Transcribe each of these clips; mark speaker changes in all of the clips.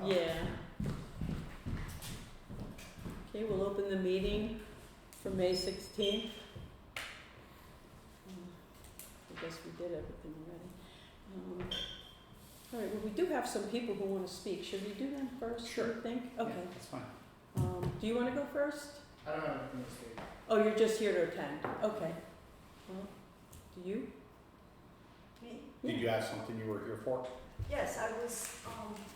Speaker 1: off.
Speaker 2: Yeah. Okay, we'll open the meeting for May 16th. I guess we did everything already. All right, well, we do have some people who want to speak. Should we do them first, do you think? Okay.
Speaker 3: Yeah, that's fine.
Speaker 2: Do you want to go first?
Speaker 1: I don't have anything to say.
Speaker 2: Oh, you're just here to attend. Okay. Well, do you?
Speaker 4: Me?
Speaker 3: Did you have something you were here for?
Speaker 4: Yes, I was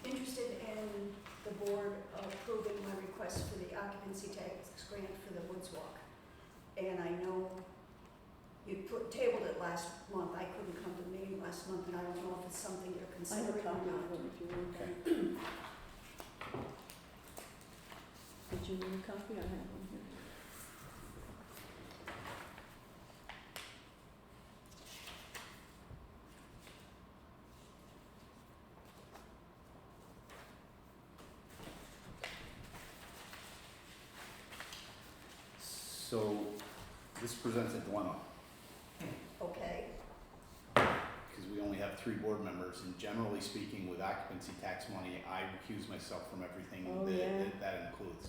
Speaker 4: interested in the board approving my request for the occupancy tax grant for the Woods Walk. And I know you tabled it last month. I couldn't come to the meeting last month, and I don't know if it's something you're
Speaker 2: I have a
Speaker 4: considering
Speaker 2: copy
Speaker 4: or
Speaker 2: of
Speaker 4: not.
Speaker 2: it if you want.
Speaker 3: Okay.
Speaker 2: Did you need a copy? I have one here.
Speaker 3: So this presents a dilemma
Speaker 4: Okay,
Speaker 3: because we only have 3 board members, and generally speaking, with occupancy tax money, I recuse myself from everything
Speaker 2: Oh,
Speaker 3: that,
Speaker 2: yeah.
Speaker 3: that includes.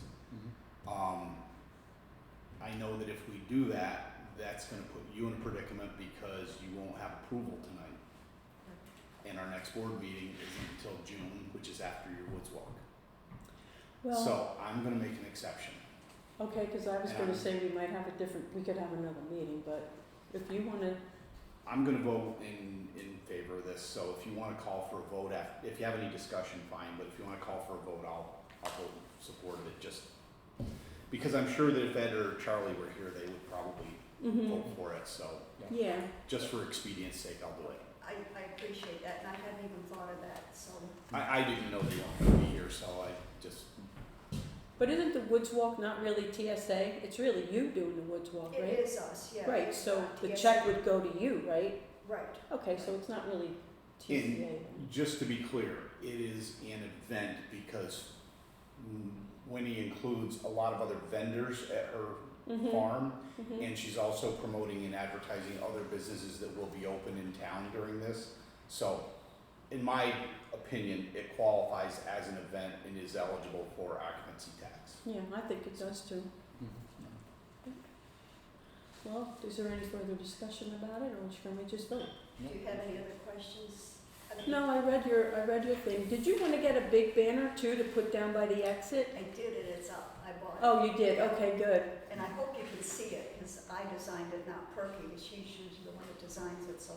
Speaker 3: I know that if we do that, that's going to put you in a predicament because you won't have approval tonight. And our next board meeting isn't until June, which is after your Woods Walk.
Speaker 2: Well,
Speaker 3: So I'm going to make an exception.
Speaker 2: okay, because I was
Speaker 3: And
Speaker 2: going to
Speaker 3: I'm-
Speaker 2: say we might have a different, we could have another meeting, but if you want to,
Speaker 3: I'm going to vote in favor of this. So if you want to call for a vote, if you have any discussion, fine. But if you want to call for a vote, I'll vote in support of it. Just because I'm sure that if Ed or Charlie were here, they would probably vote for it. So
Speaker 2: yeah.
Speaker 3: just for expedience sake, I'll do it.
Speaker 4: I appreciate that, and I hadn't even thought of that, so.
Speaker 3: I didn't know they weren't going to be here, so I just.
Speaker 2: But isn't the Woods Walk not really TSA? It's really you doing the Woods Walk, right?
Speaker 4: It is us, yeah.
Speaker 2: Right,
Speaker 4: it's
Speaker 2: so
Speaker 4: not
Speaker 2: the
Speaker 4: TSA.
Speaker 2: check would go to you, right?
Speaker 4: Right.
Speaker 2: Okay, so it's not really TCA
Speaker 3: In,
Speaker 2: then.
Speaker 3: just to be clear, it is an event because Winnie includes a lot of other vendors at her farm, and she's also promoting and advertising other businesses that will be open in town during this. So, in my opinion, it qualifies as an event and is eligible for occupancy tax.
Speaker 2: Yeah, I think it does too. Well, is there any further discussion about it, or can we just vote?
Speaker 4: Do you have any other questions?
Speaker 2: No, I read your thing. Did you want to get a big banner too to put down by the exit?
Speaker 4: I did it, it's up, I bought it.
Speaker 2: Oh, you did? Okay, good.
Speaker 4: And I hope you can see it, because I designed it, not Perky, she's usually the one that designs it, so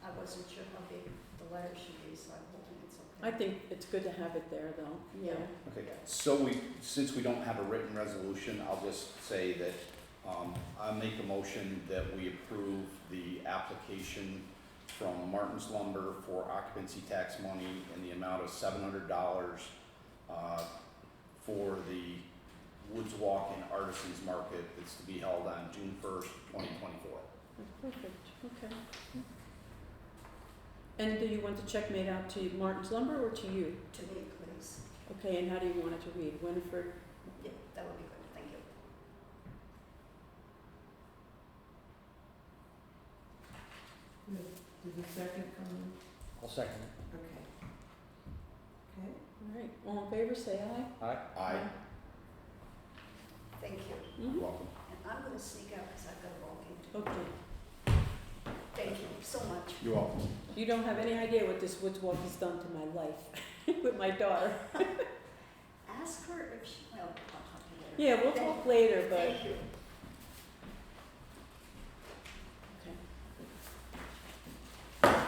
Speaker 4: I wasn't sure how big the letter should be, so I'm hoping it's okay.
Speaker 2: I think it's good to have it there though, yeah.
Speaker 3: Okay, so since we don't have a written resolution, I'll just say that I make a motion that we approve the application from Martin's Lumber for occupancy tax money in the amount of $700 for the Woods Walk and Artisans Market that's to be held on June 1st, 2024.
Speaker 2: Perfect, okay. And do you want the check made out to Martin's Lumber or to you?
Speaker 4: To me, please.
Speaker 2: Okay, and how do you want it to read? Winifred?
Speaker 4: Yeah, that would be good, thank you.
Speaker 1: Did the second come
Speaker 5: I'll second it.
Speaker 1: in? Okay. Okay.
Speaker 2: All right, all in favor, say aye.
Speaker 3: Aye.
Speaker 4: Thank you.
Speaker 2: Mhm.
Speaker 3: You're welcome.
Speaker 4: And I'm gonna sneak out because I've got to walk in.
Speaker 2: Okay,
Speaker 4: Thank you so much.
Speaker 3: You're welcome.
Speaker 2: you don't have any idea what this Woods Walk has done to my life with my daughter.
Speaker 4: Ask her if she, well, I'll talk to you later.
Speaker 2: Yeah, we'll talk later, but.
Speaker 4: Thank you.
Speaker 2: Okay.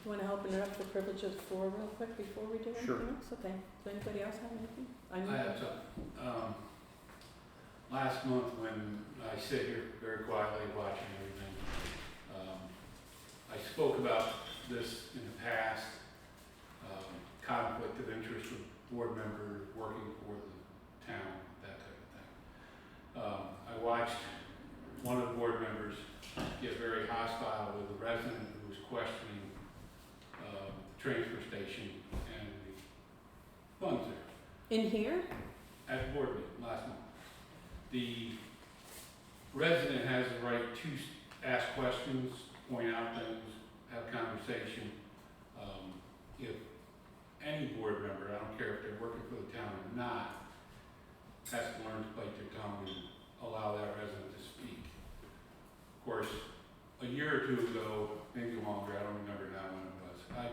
Speaker 2: You want to open it up for privilege of the floor real quick before we do anything
Speaker 3: Sure.
Speaker 2: else? Okay. Does anybody else have anything?
Speaker 6: I have some. Last month when I sit here very quietly watching everything, I spoke about this in the past, conflict of interest with board members working for the town, that type of thing. I watched one of the board members get very hostile with a resident who was questioning the transfer station and the funds there.
Speaker 2: In here?
Speaker 6: At the board meeting last month. The resident has the right to ask questions, point out things, have conversation. If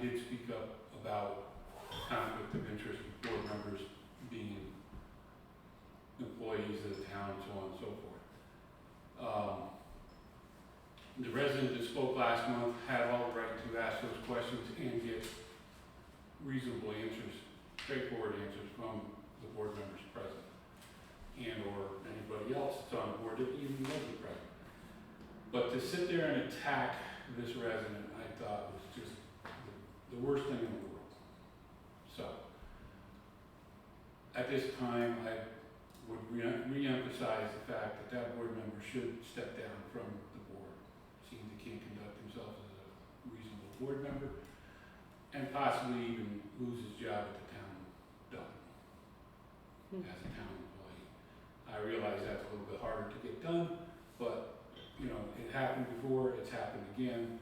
Speaker 6: did speak up about conflict of interest with board members being employees of the town, so on and so forth. The resident that spoke last month had all the right to ask those questions and get reasonable answers, straightforward answers from the board members present, and or anybody else that's on the board that even wasn't present. But to sit there and attack this resident, I thought was just the worst thing in the world. So, at this time, I would re-emphasize the fact that that board member should step down from the board. Seems he can't conduct himself as a reasonable board member, and possibly even lose his job at the town done as a town employee. I realize that's a little bit harder to get done, but you know, it happened before, it's happened again.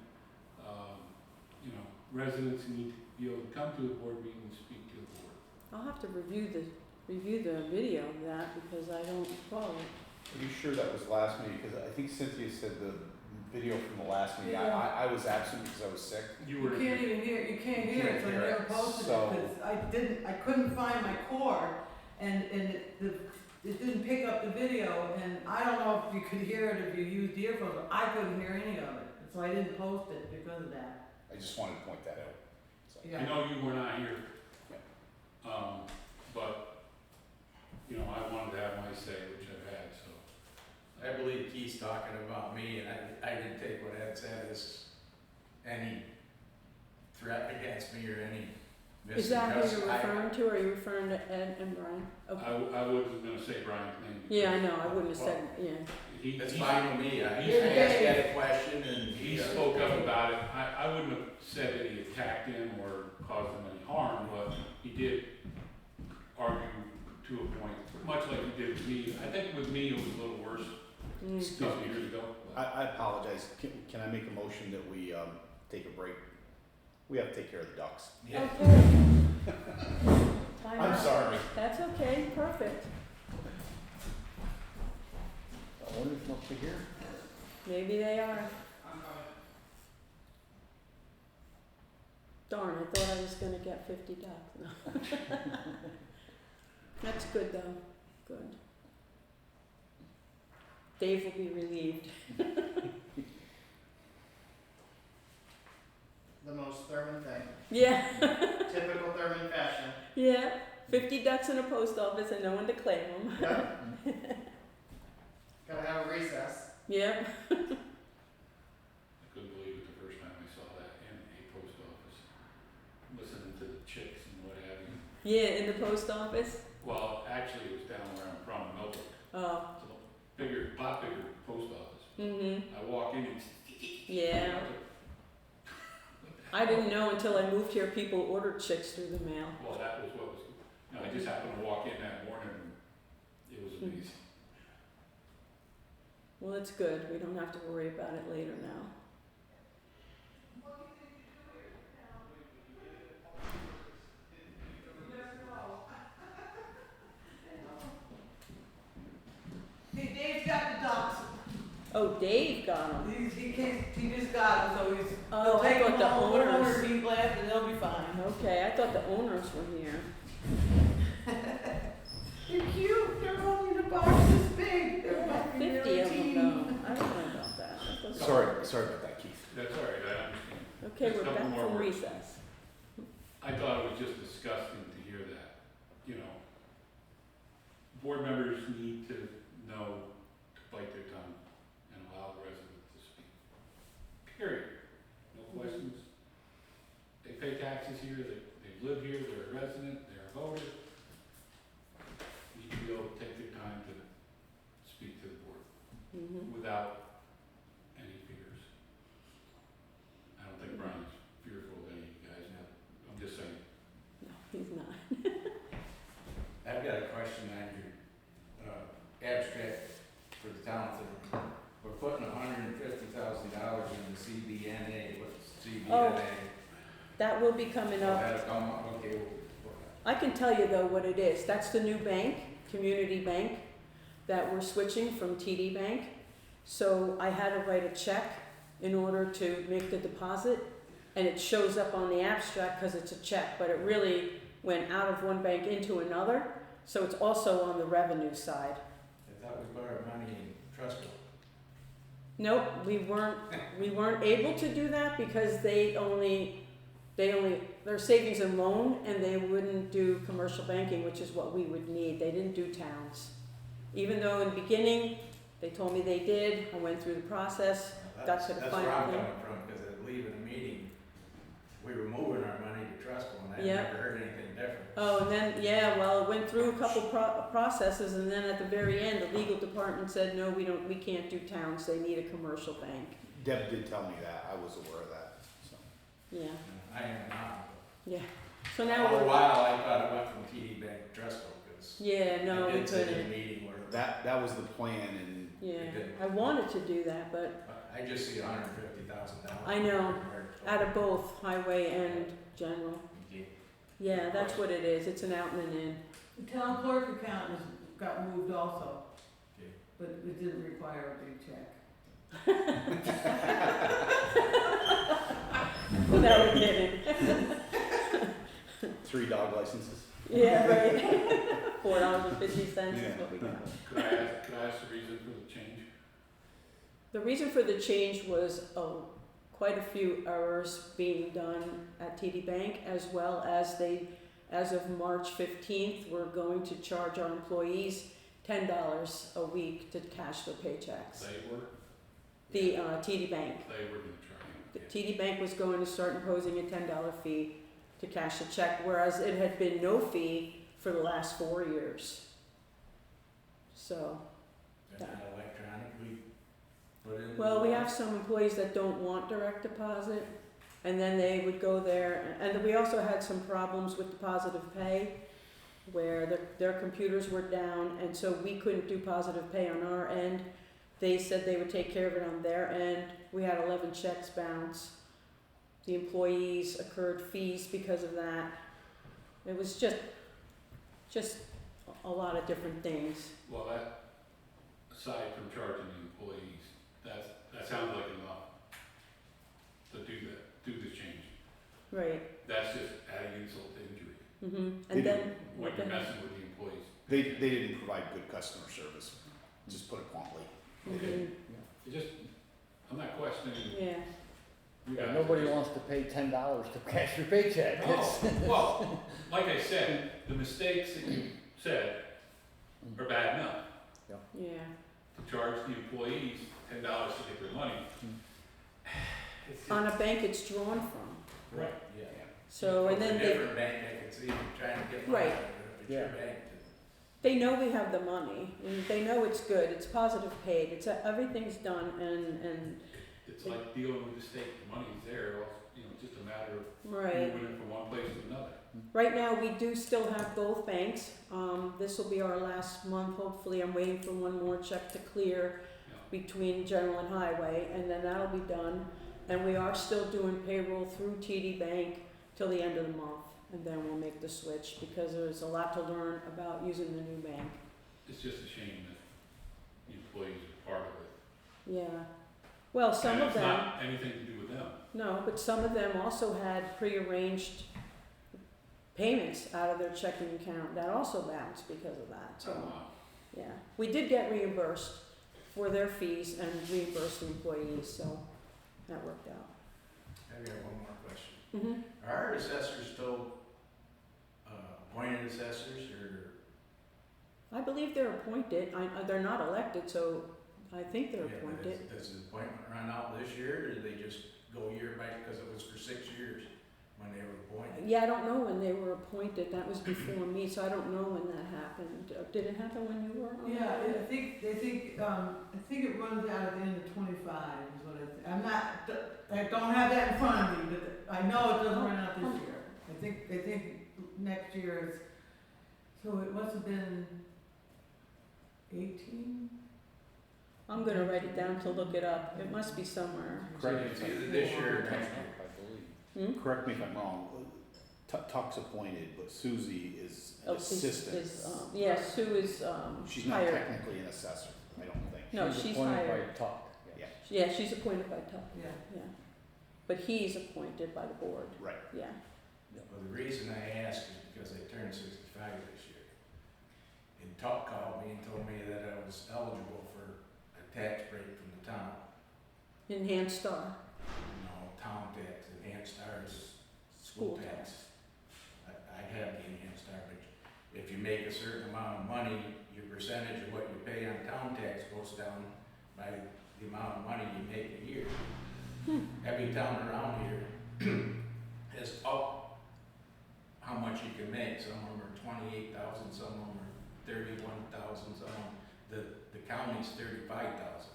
Speaker 6: You know, residents need to be able to come to the board meeting and speak to the board.
Speaker 2: I'll have to review the video of that because I don't follow it.
Speaker 3: Are you sure that was last meeting? Because I think Cynthia said the video from the last meeting,
Speaker 1: Yeah.
Speaker 3: I was absent because I was sick.
Speaker 6: You
Speaker 1: You can't even hear, you can't hear it, so I never posted it, because I couldn't find my cord, and it didn't pick up the video, and I don't know if you could hear it if you used earphones, but I couldn't hear any of it, so I didn't post it because of that.
Speaker 3: I just wanted to point that out. So.
Speaker 6: I know you were not here, but, you know, I wanted to have my say, which I've had, so.
Speaker 5: I believe Keith's talking about me, and I didn't take what Ed said as any threat against me or any
Speaker 2: Is that who
Speaker 5: mistrust.
Speaker 2: you're referring to, or are you referring to Ed and Brian? Okay.
Speaker 6: I wasn't gonna say Brian's name.
Speaker 2: Yeah, I know, I wouldn't have said, yeah.
Speaker 5: It's fine with me, I
Speaker 6: he's-
Speaker 5: asked Ed a question and
Speaker 6: He spoke up about it. I wouldn't have said that he attacked him or caused him any harm, but he did argue to a point, much like he did with me. I think with me it was a little worse a
Speaker 3: Excuse
Speaker 6: couple
Speaker 3: me.
Speaker 6: years ago.
Speaker 3: I apologize. Can I make a motion that we take a break? We have to take care of the ducks.
Speaker 5: Yeah.
Speaker 2: Okay. Time
Speaker 3: I'm
Speaker 2: out.
Speaker 3: sorry.
Speaker 2: That's okay, perfect.
Speaker 3: I wonder if they'll up to here.
Speaker 2: Maybe they are. Darn, I thought I was gonna get 50 ducks. No. That's good though, good. Dave will be relieved.
Speaker 1: The most Thurman thing,
Speaker 2: Yeah,
Speaker 1: typical Thurman fashion.
Speaker 2: yeah. 50 ducks in a post office and no one to claim them.
Speaker 1: Yep. Gotta have a recess.
Speaker 2: Yeah.
Speaker 6: I couldn't believe it the first time I saw that in a post office, listening to the chicks and what have you.
Speaker 2: Yeah, in the post office.
Speaker 6: Well, actually, it was down where I'm from, Milton.
Speaker 2: Oh.
Speaker 6: It's a bigger, lot bigger post office.
Speaker 2: Mhm.
Speaker 6: I walk in and
Speaker 2: Yeah. I didn't know until I moved here people ordered chicks through the mail.
Speaker 6: well, that was what was, you know, I just happened to walk in that morning and it was amazing.
Speaker 2: Well, it's good. We don't have to worry about it later now.
Speaker 1: Hey, Dave's got the ducks.
Speaker 2: Oh, Dave got them.
Speaker 1: He just got them, so he's,
Speaker 2: Oh,
Speaker 1: he'll
Speaker 2: I
Speaker 1: take
Speaker 2: thought
Speaker 1: them
Speaker 2: the
Speaker 1: home, put them
Speaker 2: owners.
Speaker 1: under deep glass, and they'll be fine.
Speaker 2: Okay, I thought the owners were here.
Speaker 1: They're cute, they're only the box this big, they're fucking
Speaker 2: 50
Speaker 1: really
Speaker 2: of them
Speaker 1: teeny.
Speaker 2: though. I don't know about that. That doesn't-
Speaker 3: Sorry about that, Keith.
Speaker 6: That's all right, I understand.
Speaker 2: Okay,
Speaker 6: Just a
Speaker 2: we're
Speaker 6: couple
Speaker 2: back
Speaker 6: more
Speaker 2: from
Speaker 6: words.
Speaker 2: recess.
Speaker 6: I thought it was just disgusting to hear that, you know. Board members need to know to bite their tongue and allow the residents to speak. Period. No questions. They pay taxes here, they live here, they're a resident, they're a voter. Need to be able to take their time to speak to the board
Speaker 2: Mhm.
Speaker 6: without any fears. I don't think Brian's fearful of any of you guys, but I'm just saying.
Speaker 2: No, he's not.
Speaker 5: I've got a question on your, abstract for the town. We're putting $150,000 in the CBNA, what's CBNA?
Speaker 2: That will be coming
Speaker 5: Oh,
Speaker 2: up.
Speaker 5: that'll come up, okay,
Speaker 2: I can tell you though what it is. That's the new bank, community bank, that we're switching from TD Bank. So I had to write a check in order to make the deposit. and it shows up on the abstract because it's a check, but it really went out of one bank into another, so it's also on the revenue side.
Speaker 5: I thought we borrowed money in trust fund.
Speaker 2: Nope, we weren't able to do that because they're savings and loan, and they wouldn't do commercial banking, which is what we would need. They didn't do towns. Even though in the beginning, they told me they did, I went through the process, got to the
Speaker 5: That's
Speaker 2: final
Speaker 5: where I'm
Speaker 2: thing.
Speaker 5: coming from, because at leaving a meeting, we were moving our money to trust fund, I
Speaker 2: Yeah.
Speaker 5: never heard anything different.
Speaker 2: Oh, and then, yeah, well, it went through a couple processes, and then at the very end, the legal department said, no, we can't do towns, they need a commercial bank.
Speaker 3: Deb did tell me that, I was aware of that, so.
Speaker 2: Yeah,
Speaker 5: I am now.
Speaker 2: yeah. So
Speaker 5: For
Speaker 2: now
Speaker 5: a
Speaker 2: we're,
Speaker 5: while, I thought it went from TD Bank to trust fund, because
Speaker 2: yeah, no, we
Speaker 5: I did sit in a
Speaker 2: couldn't.
Speaker 5: meeting where,
Speaker 3: That was the plan, and
Speaker 2: Yeah,
Speaker 5: didn't.
Speaker 2: I wanted to do that, but
Speaker 5: I just see $150,000.
Speaker 2: I know. out of both highway and general. Yeah, that's what it is, it's an out and an in.
Speaker 1: The town clerk account got moved also,
Speaker 5: Okay.
Speaker 1: but it didn't require a big check.
Speaker 2: No, we're kidding.
Speaker 3: 3 dog licenses.
Speaker 2: Yeah, right. $4.50 is what we got.
Speaker 6: Could I ask the reason for the change?
Speaker 2: The reason for the change was quite a few errors being done at TD Bank, as well as as of March 15th, we're going to charge our employees $10 a week to cash their paychecks.
Speaker 6: They were?
Speaker 2: The TD Bank.
Speaker 6: They were gonna try.
Speaker 2: The TD Bank was going to start imposing a $10 fee to cash a check, whereas it had been no fee for the last 4 years. So,
Speaker 5: And then electronically put in.
Speaker 2: well, we have some employees that don't want direct deposit, and then they would go there, and we also had some problems with the positive pay, where their computers were down, and so we couldn't do positive pay on our end. They said they would take care of it on their end. We had 11 checks bounce. The employees incurred fees because of that. It was just a lot of different things.
Speaker 6: Well, that, aside from charging the employees, that sounds like enough to do the change.
Speaker 2: Right.
Speaker 6: That's just adding insult to injury.
Speaker 2: And then
Speaker 6: When you're messing with the employees.
Speaker 3: They didn't provide good customer service, just put it bluntly.
Speaker 2: Mhm.
Speaker 6: It just, I'm not questioning.
Speaker 2: Yeah.
Speaker 6: you
Speaker 7: Yeah,
Speaker 6: guys.
Speaker 7: nobody wants to pay $10 to cash your paycheck.
Speaker 6: Oh, well, like I said, the mistakes that you said are bad enough.
Speaker 2: Yeah.
Speaker 6: To charge the employees $10 to get their money.
Speaker 5: It's just-
Speaker 2: On a bank it's drawn from.
Speaker 6: Right.
Speaker 5: Yeah.
Speaker 2: So, and
Speaker 5: If it's
Speaker 2: then
Speaker 5: a
Speaker 2: they,
Speaker 5: different bank, I could see them trying to get money
Speaker 2: Right.
Speaker 5: out of it, if it's your
Speaker 7: Yeah.
Speaker 5: bank.
Speaker 2: they know we have the money, and they know it's good, it's positive paid, it's, everything's done, and,
Speaker 6: It's like dealing with the state, the money's there, it's just a matter of
Speaker 2: right.
Speaker 6: moving it from one place to another.
Speaker 2: Right now, we do still have both banks. This will be our last month, hopefully. I'm waiting for one more check to clear
Speaker 6: Yeah.
Speaker 2: between general and highway, and then that'll be done. And we are still doing payroll through TD Bank till the end of the month, and then we'll make the switch, because there's a lot to learn about using the new bank.
Speaker 6: It's just a shame that the employees are part of it.
Speaker 2: Yeah. Well, some
Speaker 6: And
Speaker 2: of them,
Speaker 6: it's not anything to do with them.
Speaker 2: no, but some of them also had prearranged payments out of their checking account. That also bounced because of that, so.
Speaker 6: Wow.
Speaker 2: Yeah, we did get reimbursed for their fees and reimbursed the employees, so that worked out.
Speaker 5: I got one more question.
Speaker 2: Mm-hmm.
Speaker 5: Are our assessors still, appointed assessors, or?
Speaker 2: I believe they're appointed, they're not elected, so I think they're
Speaker 5: Yeah, but
Speaker 2: appointed.
Speaker 5: Does the appointment run out this year, or do they just go year by, because it was for 6 years when they were appointed?
Speaker 2: Yeah, I don't know when they were appointed, that was before me, so I don't know when that happened. Did it happen when you were on?
Speaker 1: Yeah, I think it runs out at the end of 25 is what I don't have that in front of me, but I know it doesn't run out this year. I think next year is, so it must have been 18?
Speaker 2: I'm gonna write it down to look it up, it must be somewhere.
Speaker 3: Correct me
Speaker 5: It's
Speaker 3: if
Speaker 5: either
Speaker 3: I'm-
Speaker 5: this year or next year.
Speaker 7: I believe.
Speaker 3: correct me if I'm wrong, Tuck's appointed, but Susie is an
Speaker 2: Oh,
Speaker 3: assistant.
Speaker 2: yeah, Sue is,
Speaker 3: She's not
Speaker 2: hired.
Speaker 3: technically an assessor, I don't think.
Speaker 2: No, she's
Speaker 7: appointed
Speaker 2: hired.
Speaker 7: by Tuck.
Speaker 2: Yeah, she's appointed by Tuck,
Speaker 1: Yeah.
Speaker 2: yeah. but he's appointed by the board,
Speaker 3: Right.
Speaker 2: yeah.
Speaker 5: Well, the reason I ask is because I turned 65 this year. And Tuck called me and told me that I was eligible for a tax break from the town.
Speaker 2: Enhanced star,
Speaker 5: No, town tax, enhanced star is
Speaker 2: school
Speaker 5: school
Speaker 2: tax.
Speaker 5: tax. I have the enhanced star, but if you make a certain amount of money, your percentage of what you pay on town tax goes down by the amount of money you make a year. Every town around here has up how much you can make. Some of them are 28,000, some of them are 31,000, some of them, the county's 35,000.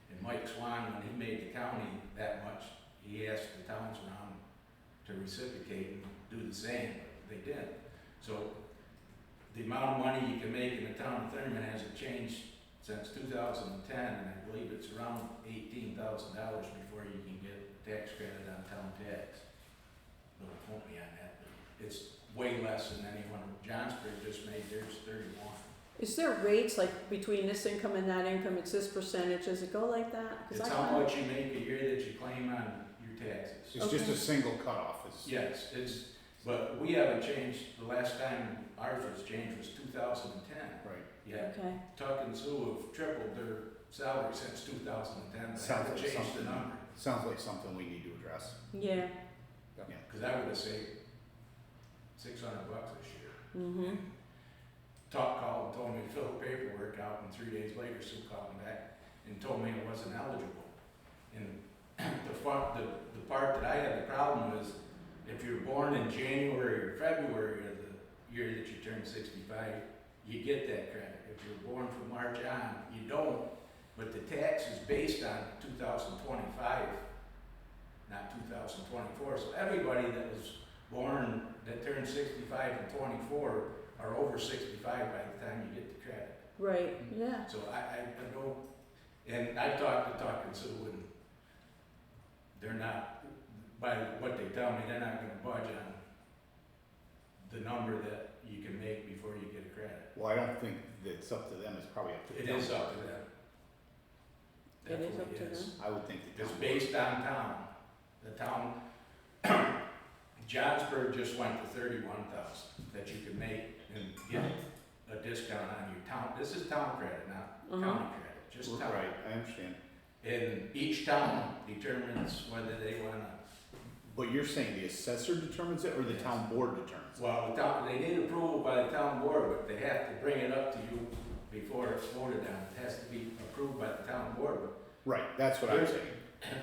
Speaker 5: And Mike Swan, when he made the county that much, he asked the towns around to reciprocate and do the same, but they didn't. So the amount of money you can make in the town of Thurman hasn't changed since 2010, and I believe it's around $18,000 before you can get tax credit on town tax. Don't quote me on that, but it's way less than anyone. Johnsburg just made theirs 31.
Speaker 2: Is there rates, like between this income and that income, it's this percentage, does it go like that? 'Cause
Speaker 5: It's
Speaker 2: I
Speaker 5: how
Speaker 2: find-
Speaker 5: much you make a year that you claim on your taxes.
Speaker 3: It's just
Speaker 2: Okay.
Speaker 3: a single cutoff.
Speaker 5: Yes, but we haven't changed, the last time ours was changed was 2010.
Speaker 3: Right.
Speaker 5: Yeah,
Speaker 2: Okay,
Speaker 5: Tuck and Sue have tripled their salary since 2010, but
Speaker 3: Sounds
Speaker 5: haven't
Speaker 3: like
Speaker 5: changed the
Speaker 3: something,
Speaker 5: number.
Speaker 3: sounds like something we need to address.
Speaker 2: yeah,
Speaker 5: Cause I would've saved $600 this year.
Speaker 2: mm-hmm,
Speaker 5: Tuck called and told me to fill the paperwork out, and 3 days later Sue called me back and told me I wasn't eligible. And the part that I had the problem was, if you're born in January or February of the year that you turn 65, you get that credit. If you're born from March on, you don't. But the tax is based on 2025, not 2024. So everybody that was born, that turned 65 and 24 are over 65 by the time you get the credit.
Speaker 2: right, yeah,
Speaker 5: So I know, and I talked to Tuck and Sue, and they're not, by what they tell me, they're not gonna budge on the number that you can make before you get a credit.
Speaker 3: Well, I don't think that it's up to them, it's probably up to the
Speaker 5: It
Speaker 3: town.
Speaker 5: is up to them.
Speaker 2: it is up to
Speaker 5: Definitely
Speaker 2: them.
Speaker 5: is.
Speaker 3: I would think the
Speaker 5: It's
Speaker 3: town.
Speaker 5: based on town. The town, Johnsburg just went to 31,000 that you can make and get a discount on your town. This is town credit, not county credit, just town.
Speaker 3: Right, I understand.
Speaker 5: And each town determines whether they wanna,
Speaker 3: But you're saying the assessor determines it or the town board determines it?
Speaker 5: well, the town, they need approval by the town board, but they have to bring it up to you before it's voted on. It has to be approved by the town board.
Speaker 3: Right, that's what I'm saying.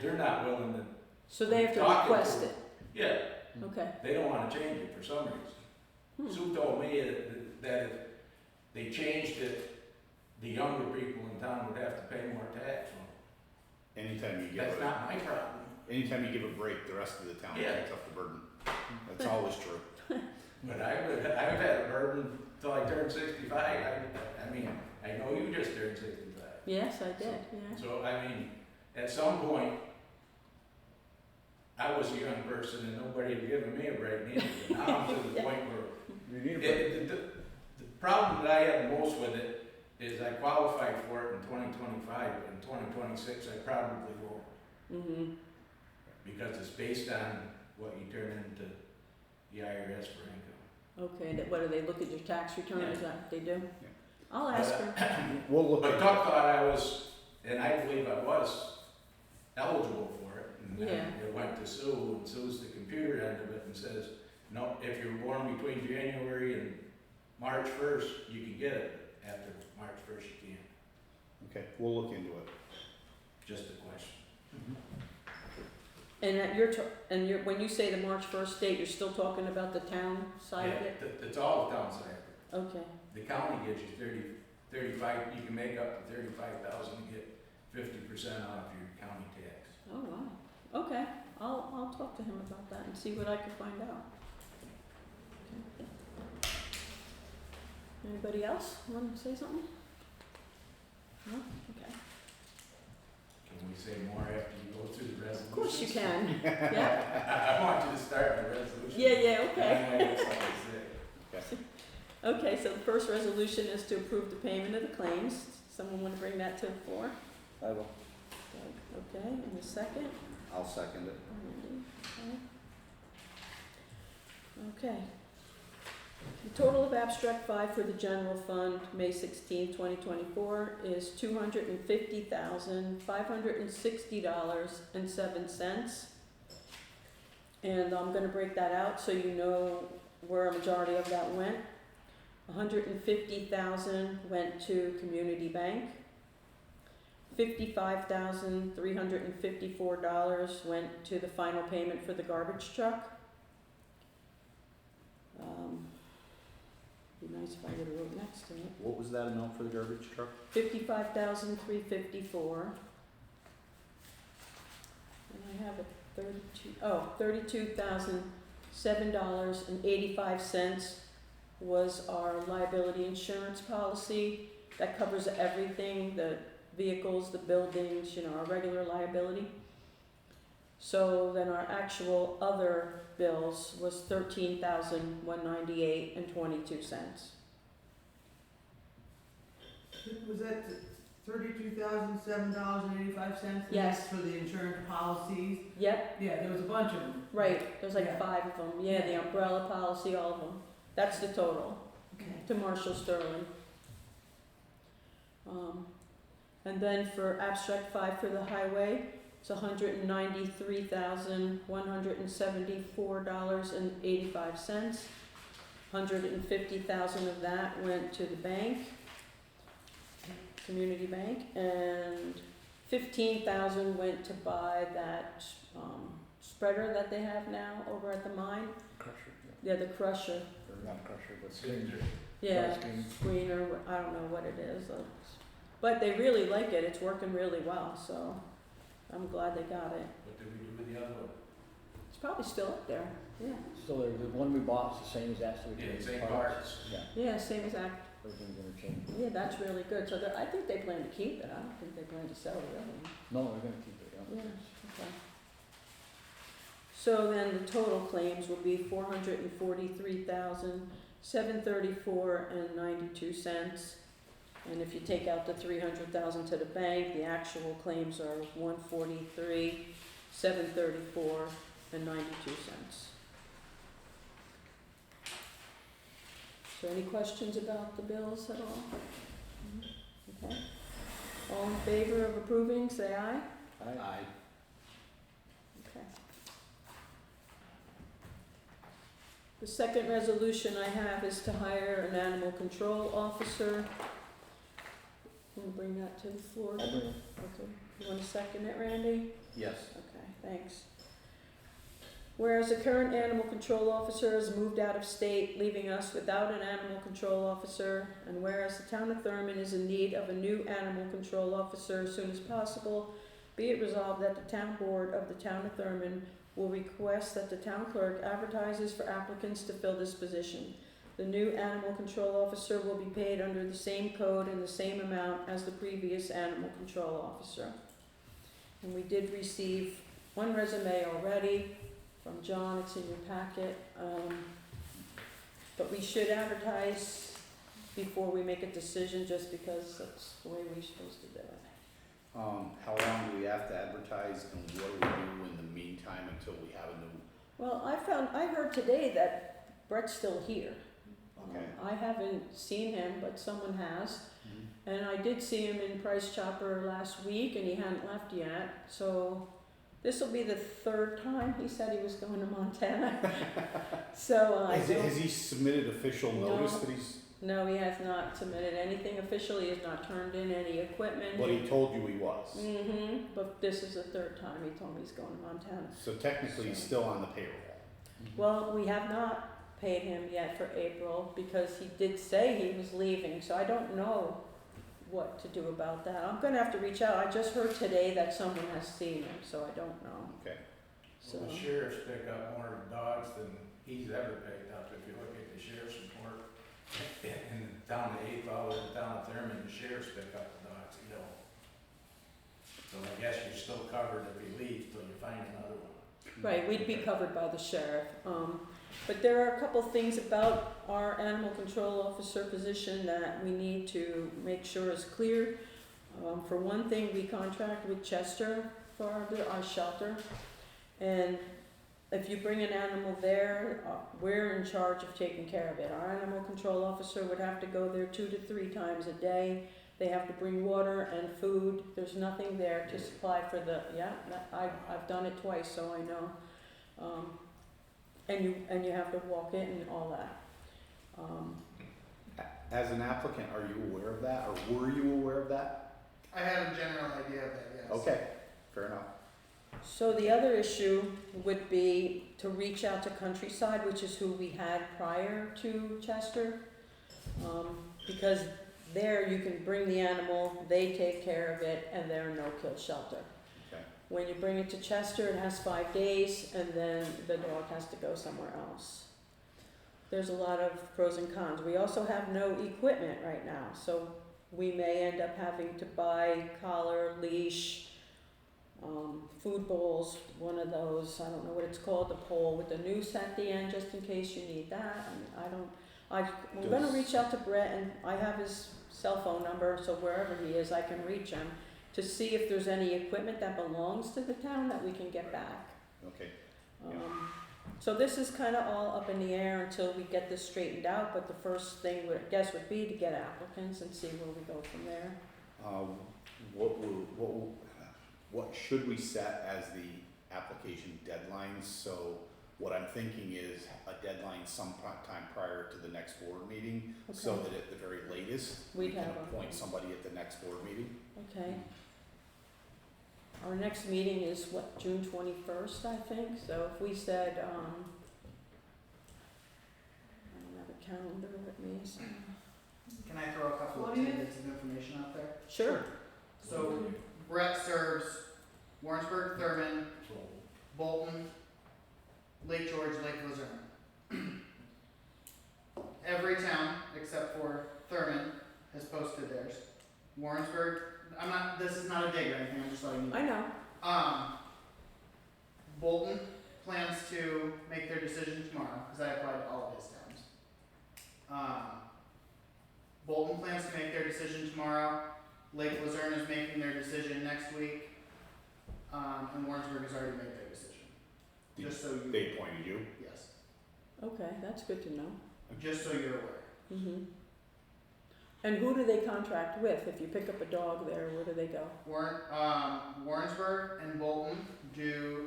Speaker 5: They're not willing to,
Speaker 2: So they have to
Speaker 5: Talking
Speaker 2: request
Speaker 5: to-
Speaker 2: it,
Speaker 5: yeah,
Speaker 2: okay,
Speaker 5: they don't wanna change it for some reason. Sue told me that if they changed it, the younger people in town would have to pay more tax.
Speaker 3: Anytime you give
Speaker 5: That's
Speaker 3: a,
Speaker 5: not my problem.
Speaker 3: anytime you give a break, the rest of the town
Speaker 5: Yeah.
Speaker 3: takes up the burden. That's always true.
Speaker 5: But I've had a burden till I turned 65. I mean, I know you just turned 65.
Speaker 2: yes, I did, yeah,
Speaker 5: So, I mean, at some point, I was a young person and nobody had given me a break neither. But now I'm to the
Speaker 2: Yeah.
Speaker 5: point where
Speaker 3: You need a break.
Speaker 5: the problem that I have most with it is I qualified for it in 2025, but in 2026 I probably won't,
Speaker 2: mm-hmm,
Speaker 5: because it's based on what you turn into the IRS for income.
Speaker 2: okay, what do they look at your tax return, is
Speaker 5: Yeah.
Speaker 2: that what they do? I'll ask her,
Speaker 3: We'll look
Speaker 5: But
Speaker 3: at
Speaker 5: Tuck thought I was, and I believe I was, eligible for it. And then
Speaker 2: Yeah.
Speaker 5: it went to Sue, and Sue's the computer end of it and says, no, if you're born between January and March 1st, you can get it. After March 1st, you can't.
Speaker 3: Okay, we'll look into it.
Speaker 5: Just a question.
Speaker 2: and when you say the March 1st date, you're still talking about the town side of it?
Speaker 5: Yeah, it's all the town side.
Speaker 2: Okay,
Speaker 5: The county gives you 35, you can make up to 35,000 and get 50% off your county tax.
Speaker 2: oh, wow, okay, I'll talk to him about that and see what I can find out. Okay. Anybody else want to say something? No, okay,
Speaker 5: Can we say more after you go through the resolution?
Speaker 2: of course you can, yeah,
Speaker 5: I want you to start the resolution.
Speaker 2: yeah, okay.
Speaker 5: I know it's like I said.
Speaker 2: Okay, so the first resolution is to approve the payment of the claims. Someone want to bring that to the floor?
Speaker 7: I will.
Speaker 2: Okay, and the second?
Speaker 7: I'll second it.
Speaker 2: Randy. Okay. The total of abstract 5 for the general fund, May 16, 2024, is $250,560.07. And I'm gonna break that out so you know where a majority of that went. $150,000 went to Community Bank. $55,354 went to the final payment for the garbage truck. Be nice if I would have wrote next to it.
Speaker 3: What was that amount for the garbage truck?
Speaker 2: $55,354. And I have it $32,007.85 was our liability insurance policy. That covers everything, the vehicles, the buildings, our regular liability. So then our actual other bills was $13,198.22.
Speaker 1: Was that $32,007.85?
Speaker 2: Yes.
Speaker 1: For the insurance policies?
Speaker 2: Yep,
Speaker 1: Yeah, there was a bunch of them.
Speaker 2: right, there's like
Speaker 1: Yeah.
Speaker 2: 5 of them, yeah, the umbrella policy, all of them. That's the total,
Speaker 1: Okay.
Speaker 2: to Marshall Sterling. And then for abstract 5 for the highway, it's $193,174.85. $150,000 of that went to the bank, Community Bank, and $15,000 went to buy that spreader that they have now over at the mine.
Speaker 7: Crusher,
Speaker 2: Yeah, the crusher.
Speaker 7: or not crusher, but
Speaker 5: Scissor.
Speaker 2: Yeah,
Speaker 7: Screen.
Speaker 2: screener, I don't know what it is. But they really like it, it's working really well, so I'm glad they got it.
Speaker 5: What did we do with the other one?
Speaker 2: It's probably still up there, yeah.
Speaker 7: So the one we bought is the same as that, so we
Speaker 5: Yeah,
Speaker 7: can.
Speaker 5: same parts.
Speaker 7: Yeah,
Speaker 2: Yeah, same exact,
Speaker 7: everything's interchangeable.
Speaker 2: yeah, that's really good, so I think they plan to keep it, I don't think they plan to sell the other one.
Speaker 7: No, we're gonna keep it, yeah.
Speaker 2: Yeah, okay. So then the total claims will be $443,734.92. And if you take out the $300,000 to the bank, the actual claims are $143,734.92. So any questions about the bills at all? Okay. All in favor of approving, say aye.
Speaker 3: Aye.
Speaker 2: Okay. The second resolution I have is to hire an animal control officer. Can you bring that to the floor?
Speaker 7: I'll bring it.
Speaker 2: Okay, you wanna second it, Randy?
Speaker 3: Yes.
Speaker 2: Okay, thanks. Whereas the current animal control officer has moved out of state, leaving us without an animal control officer, and whereas the town of Thurman is in need of a new animal control officer as soon as possible, be it resolved that the town board of the town of Thurman will request that the town clerk advertises for applicants to fill this position. The new animal control officer will be paid under the same code and the same amount as the previous animal control officer. And we did receive one resume already from John, it's in your packet. But we should advertise before we make a decision, just because that's the way we're supposed to do it.
Speaker 3: How long do we have to advertise, and what do we do in the meantime until we have a new?
Speaker 2: Well, I heard today that Brett's still here.
Speaker 3: Okay.
Speaker 2: I haven't seen him, but someone has.
Speaker 3: Mm-hmm.
Speaker 2: And I did see him in Price Chopper last week, and he hadn't left yet. So this will be the 3rd time he said he was going to Montana. So
Speaker 3: Has he submitted official notice that he's?
Speaker 2: No, he has not submitted anything officially. He has not turned in any equipment.
Speaker 3: But he told you he was.
Speaker 2: But this is the 3rd time he told me he's going to Montana.
Speaker 3: So technically, he's still on the payroll.
Speaker 2: Well, we have not paid him yet for April because he did say he was leaving, so I don't know what to do about that. I'm gonna have to reach out. I just heard today that someone has seen him, so I don't know.
Speaker 3: Okay.
Speaker 2: So,
Speaker 5: Well, the sheriffs pick up more dogs than he's ever picked up. If you look at the sheriff's report, in the town of April, in the town of Thurman, the sheriffs pick up the dogs, So I guess you're still covered if he leaves till you find another one.
Speaker 2: right, we'd be covered by the sheriff. But there are a couple things about our animal control officer position that we need to make sure is clear. For one thing, we contract with Chester for our shelter, and if you bring an animal there, we're in charge of taking care of it. Our animal control officer would have to go there 2 to 3 times a day. They have to bring water and food. There's nothing there to supply for the, I've done it twice, so I know. And you have to walk it and all that.
Speaker 3: As an applicant, are you aware of that, or were you aware of that?
Speaker 8: I have a general idea of that, yes.
Speaker 3: Okay, fair enough.
Speaker 2: So the other issue would be to reach out to Countryside, which is who we had prior to Chester. Because there you can bring the animal, they take care of it, and they're a no-kill shelter.
Speaker 3: Okay.
Speaker 2: When you bring it to Chester, it has 5 days, and then the dog has to go somewhere else. There's a lot of pros and cons. We also have no equipment right now, so we may end up having to buy collar, leash, food bowls, one of those, I don't know what it's called, the pole with the noose at the end, just in case you need that. And I'm gonna reach out to Brett, and I have his cell phone number, so wherever he is, I can reach him to see if there's any equipment that belongs to the town that we can get back.
Speaker 3: Okay.
Speaker 2: So this is kind of all up in the air until we get this straightened out, but the first thing would be to get applicants and see where we go from there.
Speaker 3: What should we set as the application deadlines? So what I'm thinking is a deadline sometime prior to the next board meeting, so
Speaker 2: Okay.
Speaker 3: that at the very latest, we
Speaker 2: We'd
Speaker 3: can
Speaker 2: have a-
Speaker 3: appoint somebody at the next board meeting.
Speaker 2: Okay. Our next meeting is what, June 21st, I think, so if we said, I don't have a calendar with me, so.
Speaker 8: Can I throw a couple of
Speaker 1: 20th?
Speaker 8: tidbits of information out there?
Speaker 2: Sure.
Speaker 8: So Brett serves Warrensburg, Thurman, Bolton, Lake George, Lake Luzerne. Every town except for Thurman has posted theirs. Warrensburg, this is not a dig or anything, I'm just letting you know.
Speaker 2: I know.
Speaker 8: Bolton plans to make their decision tomorrow, because I applied to all of his towns. Bolton plans to make their decision tomorrow. Lake Luzerne is making their decision next week. And Warrensburg has already made their decision. Just so you.
Speaker 3: They appointed you?
Speaker 8: Yes.
Speaker 2: Okay, that's good to know.
Speaker 8: Just so you're aware.
Speaker 2: Mhm. And who do they contract with? If you pick up a dog there, where do they go?
Speaker 8: Warrensburg and Bolton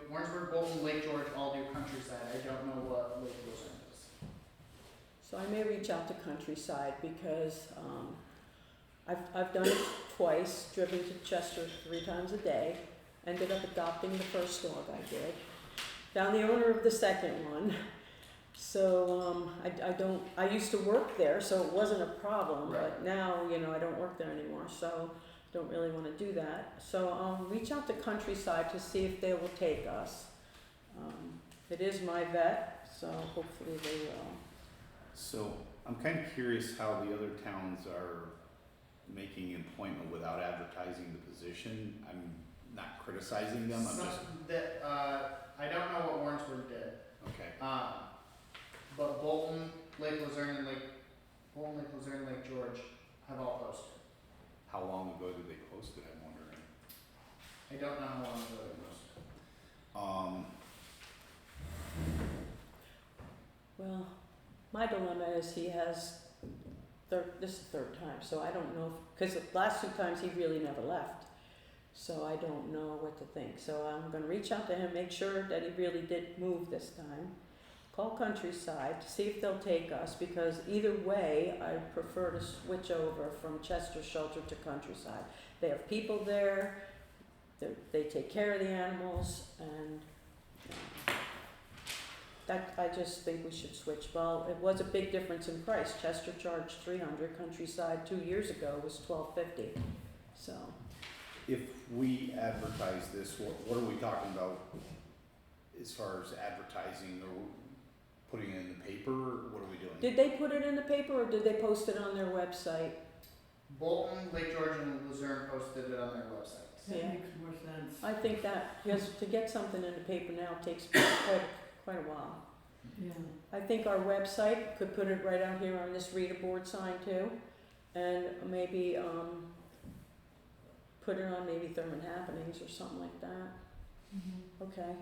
Speaker 8: Warrensburg, Bolton, Lake George all do Countryside. I don't know what Lake Luzerne does.
Speaker 2: So I may reach out to Countryside because I've done it twice, driven to Chester 3 times a day, ended up adopting the first dog I did, found the owner of the second one. So I used to work there, so it wasn't a problem, but now, I don't work there anymore, so don't really want to do that. So I'll reach out to Countryside to see if they will take us. It is my vet, so hopefully they will.
Speaker 3: So I'm kind of curious how the other towns are making an appointment without advertising the position. I'm not criticizing them, I'm just,
Speaker 8: I don't know what Warrensburg did.
Speaker 3: okay.
Speaker 8: But Bolton, Lake Luzerne, Lake George have all posted.
Speaker 3: How long ago did they post it, I'm wondering?
Speaker 8: I don't know how long ago they posted.
Speaker 2: Well, my dilemma is he has, this is the 3rd time, so I don't know, because the last 2 times he really never left. So I don't know what to think. So I'm gonna reach out to him, make sure that he really did move this time. Call Countryside to see if they'll take us, because either way, I prefer to switch over from Chester Shelter to Countryside. They have people there, they take care of the animals, and that, I just think we should switch. Well, it was a big difference in price. Chester charged $300, Countryside 2 years ago was $12.50. So,
Speaker 3: If we advertise this, what are we talking about as far as advertising, or putting it in the paper, or what are we doing?
Speaker 2: did they put it in the paper or did they post it on their website?
Speaker 8: Bolton, Lake George, and Luzerne posted it on their websites.
Speaker 1: That
Speaker 2: Yeah.
Speaker 1: makes more sense.
Speaker 2: I think that, because to get something in the paper now takes quite a while.
Speaker 1: Yeah.
Speaker 2: I think our website could put it right out here on this reader board sign too, and maybe, put it on maybe Thurman Happenings or something like that.
Speaker 1: Mm-hmm.
Speaker 2: Okay.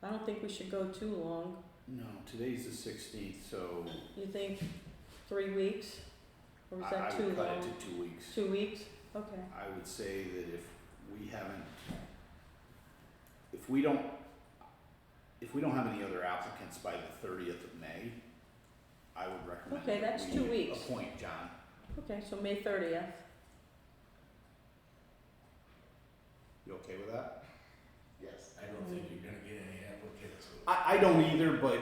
Speaker 2: I don't think we should go too long.
Speaker 3: No, today's the 16th, so
Speaker 2: You think 3 weeks? Or is
Speaker 3: I
Speaker 2: that too
Speaker 3: would cut
Speaker 2: long?
Speaker 3: it to 2 weeks.
Speaker 2: 2 weeks? Okay.
Speaker 3: I would say that if we don't have any other applicants by the 30th of May, I would recommend
Speaker 2: Okay,
Speaker 3: that
Speaker 2: that's
Speaker 3: we
Speaker 2: 2 weeks.
Speaker 3: appoint John.
Speaker 2: Okay, so May 30th.
Speaker 3: You okay with that?
Speaker 8: Yes.
Speaker 5: I don't think you're gonna get any applicants.
Speaker 3: I don't either, but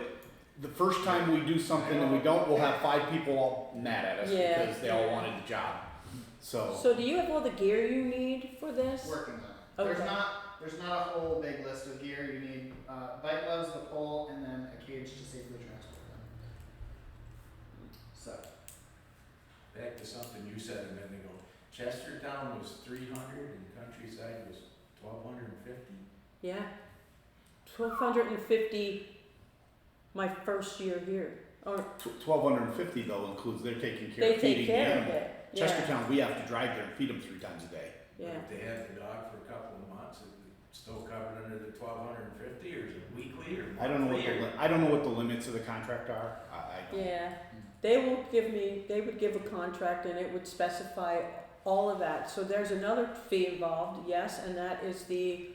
Speaker 3: the first time we do something and we don't, we'll have 5 people all mad at us
Speaker 2: Yeah.
Speaker 3: because they all wanted the job. So,
Speaker 2: So do you have all the gear you need for this?
Speaker 8: Working on it.
Speaker 2: Okay.
Speaker 8: There's not a whole big list of gear. You need bike gloves, the pole, and then a cage to safely transport them. So
Speaker 5: Back to something you said a minute ago, Chestertown was 300 and Countryside was 1,250?
Speaker 2: Yeah. 1,250 my first year here. Or
Speaker 3: 1,250 though includes they're taking care
Speaker 2: they
Speaker 3: of
Speaker 2: take
Speaker 3: feeding the
Speaker 2: care of
Speaker 3: animal.
Speaker 2: it. Yeah.
Speaker 3: Chestertown, we have to drive there and feed them 3 times a day.
Speaker 2: Yeah.
Speaker 5: If they had the dog for a couple of months, is it still covered under the 1,250 or is it weekly or
Speaker 3: I don't know what
Speaker 5: monthly or-
Speaker 3: I don't know what the limits of the contract are. I don't.
Speaker 2: Yeah. They would give a contract and it would specify all of that. So there's another fee involved, yes, and that is the,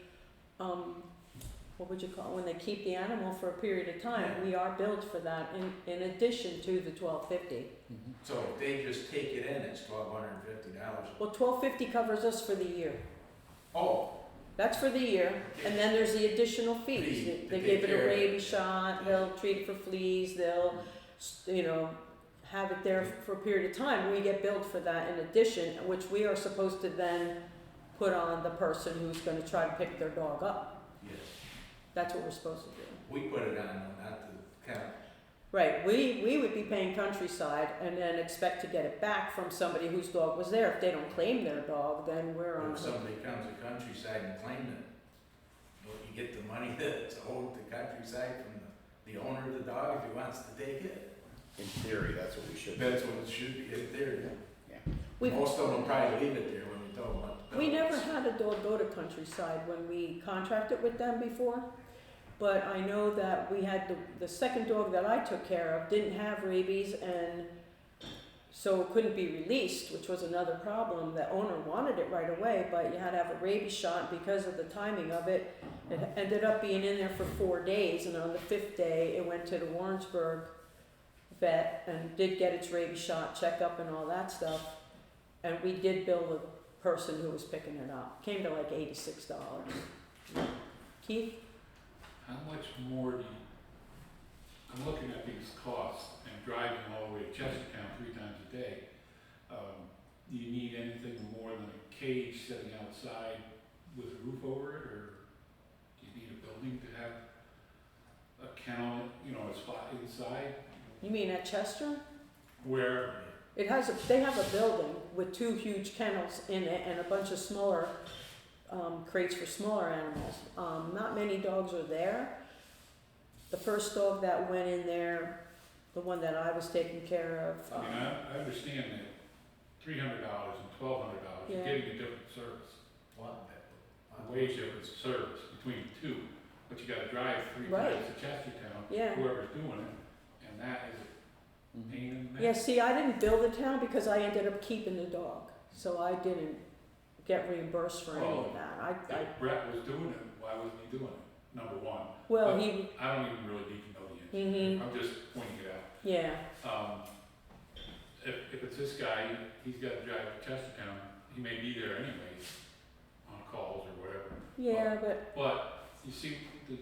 Speaker 2: what would you call it, when they keep the animal for a period of time,
Speaker 5: Yeah.
Speaker 2: we are billed for that in addition to the $1,250.
Speaker 7: Mhm.
Speaker 5: So if they just take it in, it's $1,250.
Speaker 2: Well, $1,250 covers us for the year.
Speaker 5: Oh,
Speaker 2: That's for the year, and then there's the additional fees.
Speaker 5: Fee
Speaker 2: They
Speaker 5: to
Speaker 2: they
Speaker 5: take
Speaker 2: give it
Speaker 5: care
Speaker 2: a
Speaker 5: of it.
Speaker 2: rabies shot, they'll treat it for fleas, they'll, have it there for a period of time. We get billed for that in addition, which we are supposed to then put on the person who's gonna try to pick their dog up.
Speaker 5: yes.
Speaker 2: That's what we're supposed to do.
Speaker 5: We put it on, not the county.
Speaker 2: Right, we would be paying Countryside and then expect to get it back from somebody whose dog was there. If they don't claim their dog, then we're on
Speaker 5: If
Speaker 2: the hook.
Speaker 5: somebody comes to Countryside and claims it, well, you get the money that's owed to Countryside from the owner of the dog if he wants to take it.
Speaker 3: In theory, that's what we should do.
Speaker 5: That's what it should be in theory.
Speaker 2: We've-
Speaker 5: Most of them probably leave it there when we tell them what to
Speaker 2: We
Speaker 5: do.
Speaker 2: never had a dog go to Countryside when we contracted with them before, but I know that we had the second dog that I took care of didn't have rabies and so it couldn't be released, which was another problem. The owner wanted it right away, but you had to have a rabies shot because of the timing of it. It ended up being in there for 4 days, and on the 5th day, it went to the Warrensburg vet and did get its rabies shot, checkup and all that stuff. And we did bill the person who was picking it up. Came to like $86. Keith?
Speaker 6: How much more do you, I'm looking at these costs and driving all the way to Chestertown 3 times a day. Do you need anything more than a cage sitting outside with a roof over it, or do you need a building to have a kennel, a spot inside?
Speaker 2: You mean at Chester?
Speaker 6: Where,
Speaker 2: They have a building with 2 huge kennels in it and a bunch of smaller crates for smaller animals. Not many dogs are there. The first dog that went in there, the one that I was taking care of,
Speaker 6: I understand that $300 and $1,200, you're
Speaker 2: Yeah.
Speaker 6: getting a different service. A way different service between the two, but you gotta drive 3
Speaker 2: Right.
Speaker 6: times to Chestertown,
Speaker 2: yeah.
Speaker 6: whoever's doing it, and that is a pain in the
Speaker 2: Yeah,
Speaker 6: neck.
Speaker 2: see, I didn't bill the town because I ended up keeping the dog, so I didn't get reimbursed for any of that.
Speaker 6: If Brett was doing it, why wasn't he doing it, number one?
Speaker 2: Well,
Speaker 6: But
Speaker 2: he,
Speaker 6: I don't even really need to know the answer,
Speaker 2: Mhm.
Speaker 6: I'm just pointing it out.
Speaker 2: yeah,
Speaker 6: If it's this guy, he's gotta drive to Chestertown, he may be there anyways, on calls or whatever.
Speaker 2: yeah,
Speaker 6: But, you see the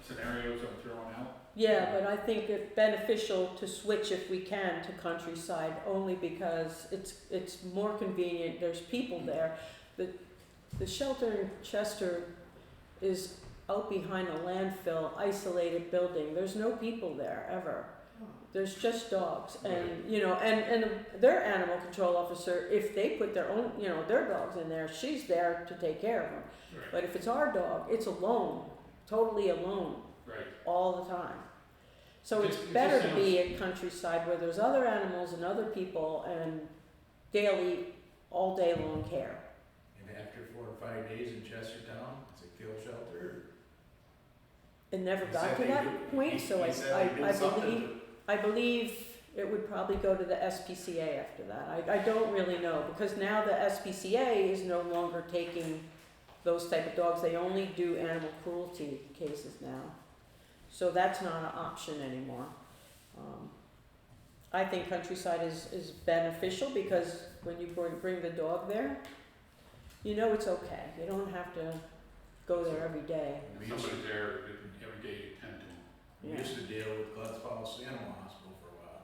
Speaker 6: scenarios I'm throwing out?
Speaker 2: but I think it's beneficial to switch if we can to Countryside, only because it's more convenient, there's people there. The shelter in Chester is out behind a landfill, isolated building, there's no people there, ever. There's just dogs, and, and their animal control officer, if they put their own, their dogs in there, she's there to take care of them.
Speaker 6: Right,
Speaker 2: But if it's our dog, it's alone, totally alone,
Speaker 6: right.
Speaker 2: all the time. So
Speaker 6: It
Speaker 2: it's
Speaker 6: just- it
Speaker 2: better
Speaker 6: just
Speaker 2: to be at Countryside where there's other animals and other people and daily, all day long care.
Speaker 5: And after 4 or 5 days in Chestertown, it's a kill shelter.
Speaker 2: it never
Speaker 5: He
Speaker 2: got
Speaker 5: said
Speaker 2: to
Speaker 5: they
Speaker 2: that
Speaker 5: do-
Speaker 2: point,
Speaker 5: he-
Speaker 2: so
Speaker 5: he said they do something
Speaker 2: I believe it would probably go to the SPCA after that. I don't really know, because now the SPCA is no longer taking those type of dogs. They only do animal cruelty cases now. So that's not an option anymore. I think Countryside is beneficial because when you bring the dog there, you know it's okay. You don't have to go there every day.
Speaker 5: We used
Speaker 6: Somebody's
Speaker 5: to,
Speaker 6: there every day you tend to.
Speaker 5: we used to deal with Glens Falls Animal Hospital for a while,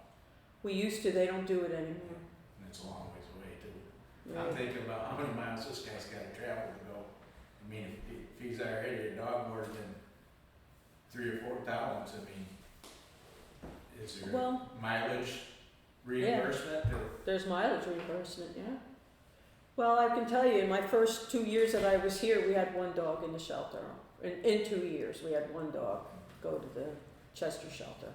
Speaker 2: We used to, they don't do it anymore.
Speaker 5: and it's a long ways away too.
Speaker 2: Right.
Speaker 5: I'm thinking about how many miles this guy's gotta travel to go. I mean, if he's already a dog more than 3 or 4 towns, I mean, is there
Speaker 2: Well,
Speaker 5: mileage reimbursement or?
Speaker 2: there's mileage reimbursement, yeah. Well, I can tell you, in my first 2 years that I was here, we had one dog in the shelter. In 2 years, we had one dog go to the Chester shelter,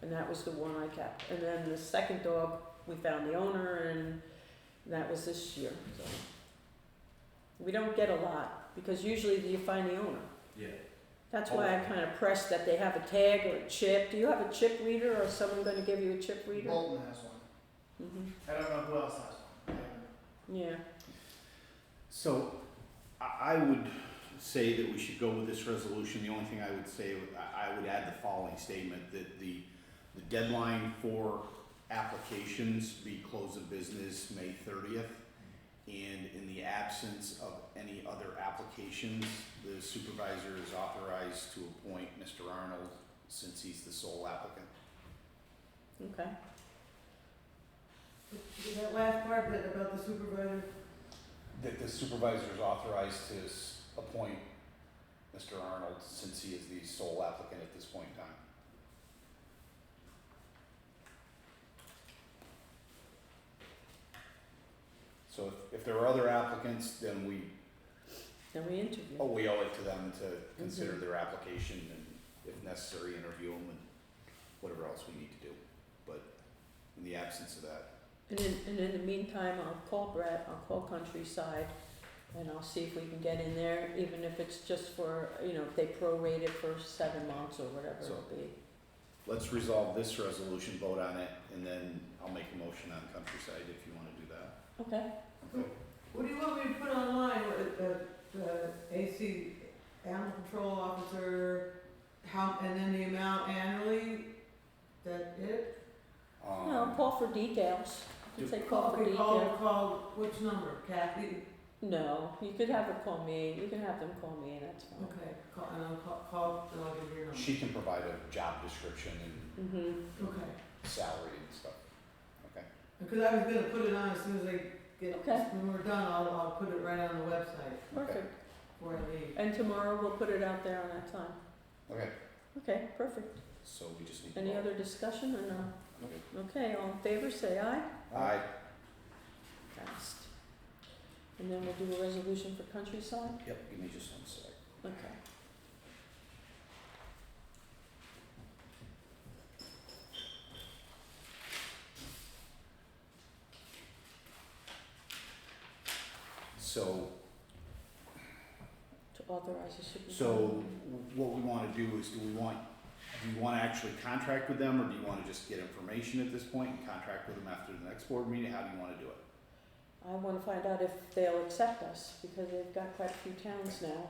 Speaker 2: and that was the one I kept. And then the second dog, we found the owner, and that was this year, so. We don't get a lot, because usually you find the owner.
Speaker 5: Yeah.
Speaker 2: That's why I kind of press that they have a tag or a chip. Do you have a chip reader, or is someone gonna give you a chip reader?
Speaker 8: Bolton has one. I don't know who else has one.
Speaker 2: Yeah,
Speaker 3: So I would say that we should go with this resolution. The only thing I would say, I would add the following statement, that the deadline for applications be close of business May 30th. And in the absence of any other applications, the supervisor is authorized to appoint Mr. Arnold since he's the sole applicant.
Speaker 2: okay.
Speaker 1: That last part that about the supervisor,
Speaker 3: That the supervisor is authorized to appoint Mr. Arnold since he is the sole applicant at this point in time. So if there are other applicants, then we
Speaker 2: Interview.
Speaker 3: we owe it to them to consider their application and if necessary, interview them and whatever else we need to do. But in the absence of that,
Speaker 2: And in the meantime, I'll call Brett, I'll call Countryside, and I'll see if we can get in there, even if it's just for, if they prorate it for 7 months or whatever
Speaker 3: So-
Speaker 2: it'll be.
Speaker 3: let's resolve this resolution, vote on it, and then I'll make a motion on Countryside if you wanna do that.
Speaker 2: Okay.
Speaker 1: what do you want me to put online, the AC animal control officer, and then the amount annually, that it?
Speaker 2: No, call for details. You could say call for
Speaker 1: Okay,
Speaker 2: details.
Speaker 1: call, which number, Kathy?
Speaker 2: No, you could have her call me, you can have them call me, that's fine.
Speaker 1: Okay, and I'll call, and I'll give you your number.
Speaker 3: She can provide a job description and
Speaker 2: Mm-hmm.
Speaker 1: Okay,
Speaker 3: salary and stuff. Okay.
Speaker 1: because I was gonna put it on as soon as I get,
Speaker 2: Okay.
Speaker 1: when we're done, I'll put it right on the website
Speaker 2: Perfect.
Speaker 1: before I leave.
Speaker 2: And tomorrow we'll put it out there on that time.
Speaker 3: Okay,
Speaker 2: Okay, perfect.
Speaker 3: so we just need to.
Speaker 2: Any
Speaker 3: vote.
Speaker 2: other discussion or no?
Speaker 3: Okay.
Speaker 2: Okay, all in favor, say aye.
Speaker 3: Aye.
Speaker 2: Passed. And then we'll do a resolution for Countryside?
Speaker 3: Yep, give me just 1 sec.
Speaker 2: Okay.
Speaker 3: So,
Speaker 2: To authorize the supervisor.
Speaker 3: so what we wanna do is, do you wanna actually contract with them, or do you wanna just get information at this point and contract with them after the next board meeting? How do you wanna do it?
Speaker 2: I wanna find out if they'll accept us, because they've got quite a few towns now.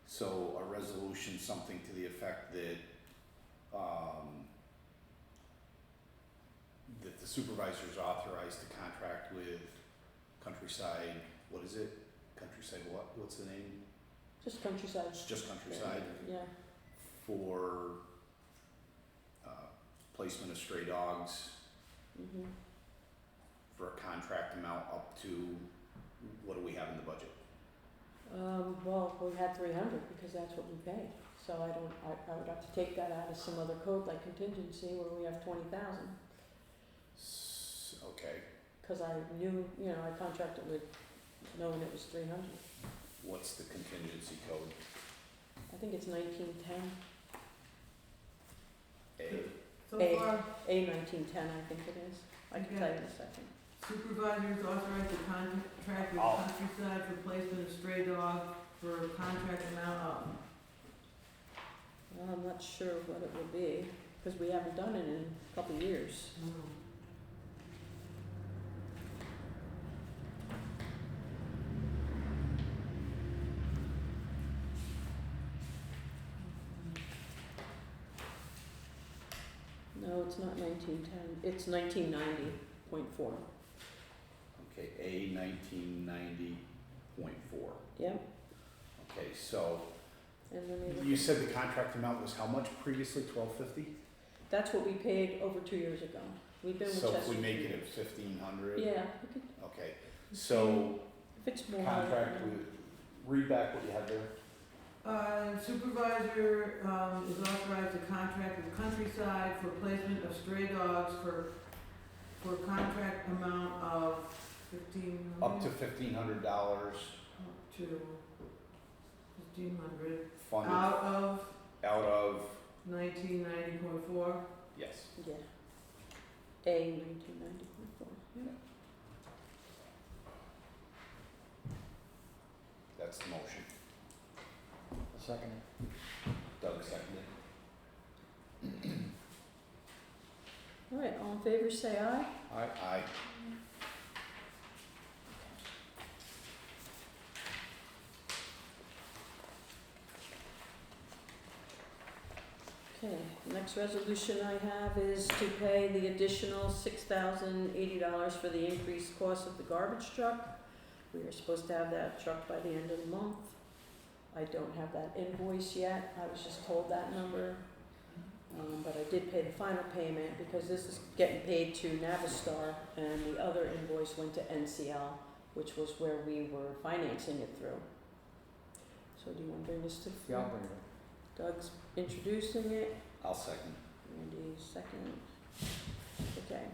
Speaker 3: So a resolution, something to the effect that, that the supervisor is authorized to contract with Countryside, what is it? Countryside what? What's the name?
Speaker 2: Just Countryside.
Speaker 3: It's just Countryside
Speaker 2: Yeah,
Speaker 3: for, placement of stray dogs
Speaker 2: mhm.
Speaker 3: for a contract amount up to, what do we have in the budget?
Speaker 2: Well, we had 300 because that's what we paid. So I would have to take that out of some other code like contingency where we have 20,000.
Speaker 3: Okay,
Speaker 2: Cause I knew, I contracted with knowing it was 300.
Speaker 3: what's the contingency code?
Speaker 2: I think it's 1910,
Speaker 3: A,
Speaker 1: So
Speaker 2: A.
Speaker 1: far,
Speaker 2: A 1910 I think it is. I can tell you in a second.
Speaker 1: supervisors authorized to contract with
Speaker 3: Oh.
Speaker 1: Countryside for placement of stray dog for contract amount of.
Speaker 2: Well, I'm not sure what it will be, because we haven't done it in a couple of years. No, it's not 1910, it's 1990.4.
Speaker 3: Okay, A 1990.4.
Speaker 2: Yep,
Speaker 3: Okay, so
Speaker 2: and let me look.
Speaker 3: you said the contract amount was how much previously, $12.50?
Speaker 2: That's what we paid over 2 years ago. We've been with
Speaker 3: So
Speaker 2: Chesapeake.
Speaker 3: if we make it at 1,500?
Speaker 2: Yeah, we could,
Speaker 3: Okay, so
Speaker 2: if it's more.
Speaker 3: contract with, read back what you had there.
Speaker 1: Supervisor, is authorized to contract with Countryside for placement of stray dogs for contract amount of $1,500.
Speaker 3: Up to $1,500
Speaker 1: Up to 1,500,
Speaker 3: funded
Speaker 1: out of
Speaker 3: out of,
Speaker 1: 1990.4.
Speaker 3: yes.
Speaker 2: Yeah. A 1990.4, yeah.
Speaker 3: That's the motion.
Speaker 7: Second.
Speaker 3: Doug seconded.
Speaker 2: All right, all in favor, say aye.
Speaker 3: Aye.
Speaker 2: Okay, next resolution I have is to pay the additional $6,080 for the increased cost of the garbage truck. We are supposed to have that truck by the end of the month. I don't have that invoice yet, I was just told that number. But I did pay the final payment because this is getting paid to Navistar and the other invoice went to NCL, which was where we were financing it through. So do you wanna bring this to the
Speaker 7: Yeah, I'll
Speaker 2: floor?
Speaker 7: bring it up.
Speaker 2: Doug's introducing it.
Speaker 3: I'll second.
Speaker 2: Randy, second. Okay.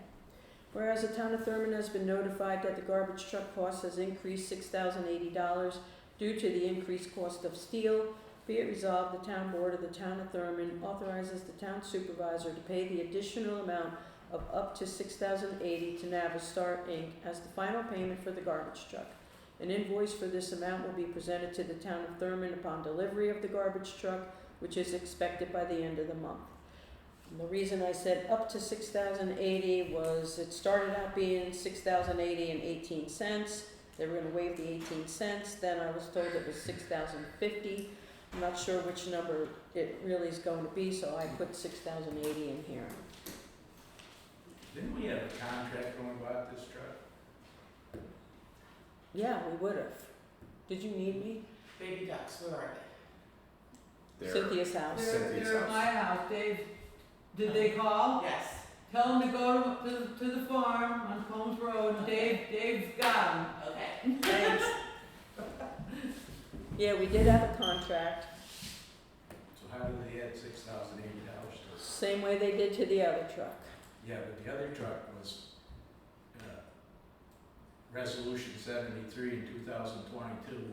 Speaker 2: Whereas the town of Thurman has been notified that the garbage truck cost has increased $6,080 due to the increased cost of steel, be it resolved, the town board of the town of Thurman authorizes the town supervisor to pay the additional amount of up to $6,080 to Navistar Inc. as the final payment for the garbage truck. An invoice for this amount will be presented to the town of Thurman upon delivery of the garbage truck, which is expected by the end of the month. And the reason I said up to $6,080 was it started out being $6,080.18. They were gonna waive the 18 cents, then I was told it was $6,050. I'm not sure which number it really is going to be, so I put $6,080 in here.
Speaker 5: Didn't we have a contract when we bought this truck?
Speaker 2: Yeah, we would have. Did you need me?
Speaker 9: Baby ducks, where are
Speaker 3: There.
Speaker 2: Cynthia's house.
Speaker 3: Cynthia's
Speaker 1: They're at
Speaker 3: house.
Speaker 1: my house, Dave, did they call?
Speaker 9: they? Yes.
Speaker 1: Tell them to go to the farm on Combs Road, and Dave's got them.
Speaker 9: Okay, thanks.
Speaker 2: Yeah, we did have a contract,
Speaker 5: So how did they add $6,080 to it?
Speaker 2: same way they did to the other truck.
Speaker 5: Yeah, but the other truck was, Resolution 73 in 2022.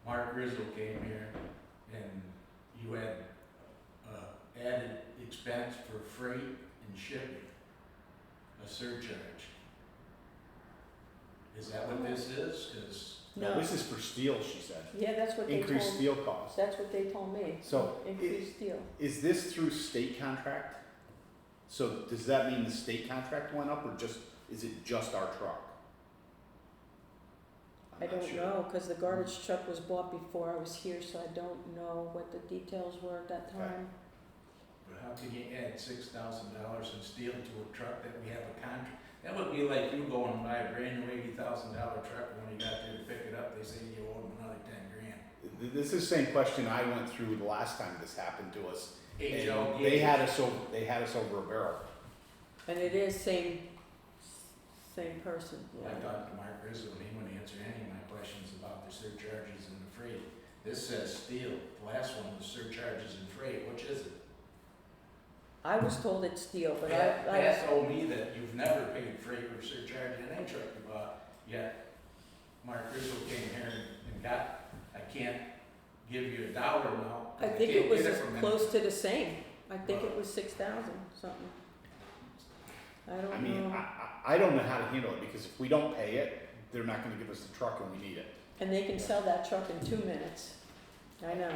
Speaker 5: Mark Rizzo came here and you had, added expense for freight and shipping, a surcharge. Is that what this is? 'Cause
Speaker 3: No, this is for steel, she said.
Speaker 2: Yeah, that's what they
Speaker 3: Increased
Speaker 2: told,
Speaker 3: steel costs.
Speaker 2: that's what they told me.
Speaker 3: So,
Speaker 2: Increased steel.
Speaker 3: Is this through state contract? So does that mean the state contract went up or is it just our truck?
Speaker 2: I
Speaker 3: I'm not
Speaker 2: don't
Speaker 3: sure.
Speaker 2: know, cause the garbage truck was bought before I was here, so I don't know what the details were at that
Speaker 3: Okay.
Speaker 2: time.
Speaker 5: But how can you add $6,000 in steel to a truck that we have a contract? That would be like you going and buy a brand new $80,000 truck, and when you got there to pick it up, they say you owe them another 10 grand.
Speaker 3: This is the same question I went through the last time this happened to us.
Speaker 5: HL
Speaker 3: And they had us over a barrel.
Speaker 2: And it is same person,
Speaker 5: I
Speaker 2: yeah.
Speaker 5: talked to Mark Rizzo, and he wouldn't answer any of my questions about the surcharges and the freight. This says steel, the last one was surcharges and freight, which is it?
Speaker 2: I was told it's steel, but
Speaker 5: Pat
Speaker 2: I,
Speaker 5: told me that you've never paid freight or surcharge in any truck you bought, yet Mark Rizzo came here and got, I can't give you a dollar amount.
Speaker 2: I
Speaker 5: I
Speaker 2: think
Speaker 5: can't
Speaker 2: it was
Speaker 5: get
Speaker 2: as
Speaker 5: from him.
Speaker 2: close to the same. I think it was 6,000 something. I
Speaker 3: I
Speaker 2: don't
Speaker 3: mean,
Speaker 2: know.
Speaker 3: I don't know how to handle it because if we don't pay it, they're not gonna give us the truck and we need it.
Speaker 2: And they can sell that truck in 2 minutes. I know.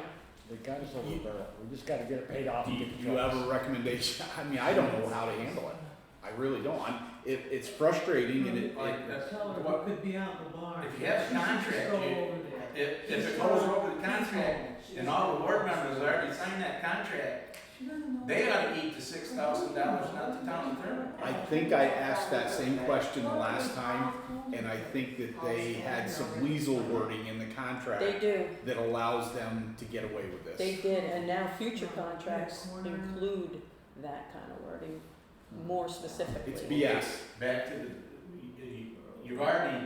Speaker 7: They got us over the barrel. We just gotta get it paid off
Speaker 3: Do
Speaker 7: and
Speaker 3: you,
Speaker 7: get the
Speaker 3: you have
Speaker 7: trucks.
Speaker 3: a recommendation? I mean, I don't know how to handle it. I really don't. It's frustrating and
Speaker 5: Like, that's
Speaker 1: Tell her
Speaker 5: what,
Speaker 1: we could be out in the barn.
Speaker 5: if you have a
Speaker 1: She should
Speaker 5: contract,
Speaker 1: go
Speaker 5: you-
Speaker 1: over there.
Speaker 5: if it goes over the contract, and all the board members already signed that contract,
Speaker 1: She doesn't know.
Speaker 5: they ought to eat the $6,000, not the town of Thurman.
Speaker 3: I think I asked that same question the last time, and I think that they had some weasel wording in the contract
Speaker 2: They do,
Speaker 3: that allows them to get away with this.
Speaker 2: they did, and now future contracts include that kind of wording more specifically.
Speaker 3: It's BS.
Speaker 5: Back to the, you've already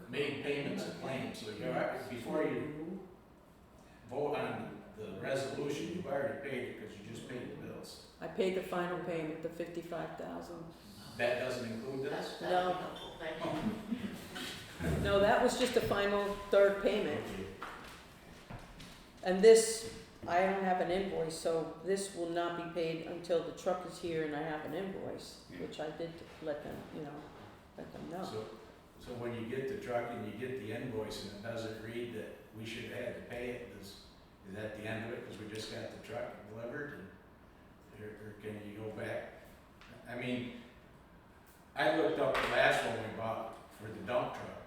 Speaker 5: made payments and claims, so you are, before you vote on the resolution, you've already paid it, because you just paid the bills.
Speaker 2: I paid the final payment, the 55,000.
Speaker 5: That doesn't include this?
Speaker 2: No. No, that was just the final third payment. And this, I don't have an invoice, so this will not be paid until the truck is here and I have an invoice, which I did let them, let them know.
Speaker 5: So when you get the truck and you get the invoice and it doesn't read that we should have had to pay it, is that the end of it, because we just got the truck delivered, and, or can you go back? I mean, I looked up the last one we bought for the dump truck,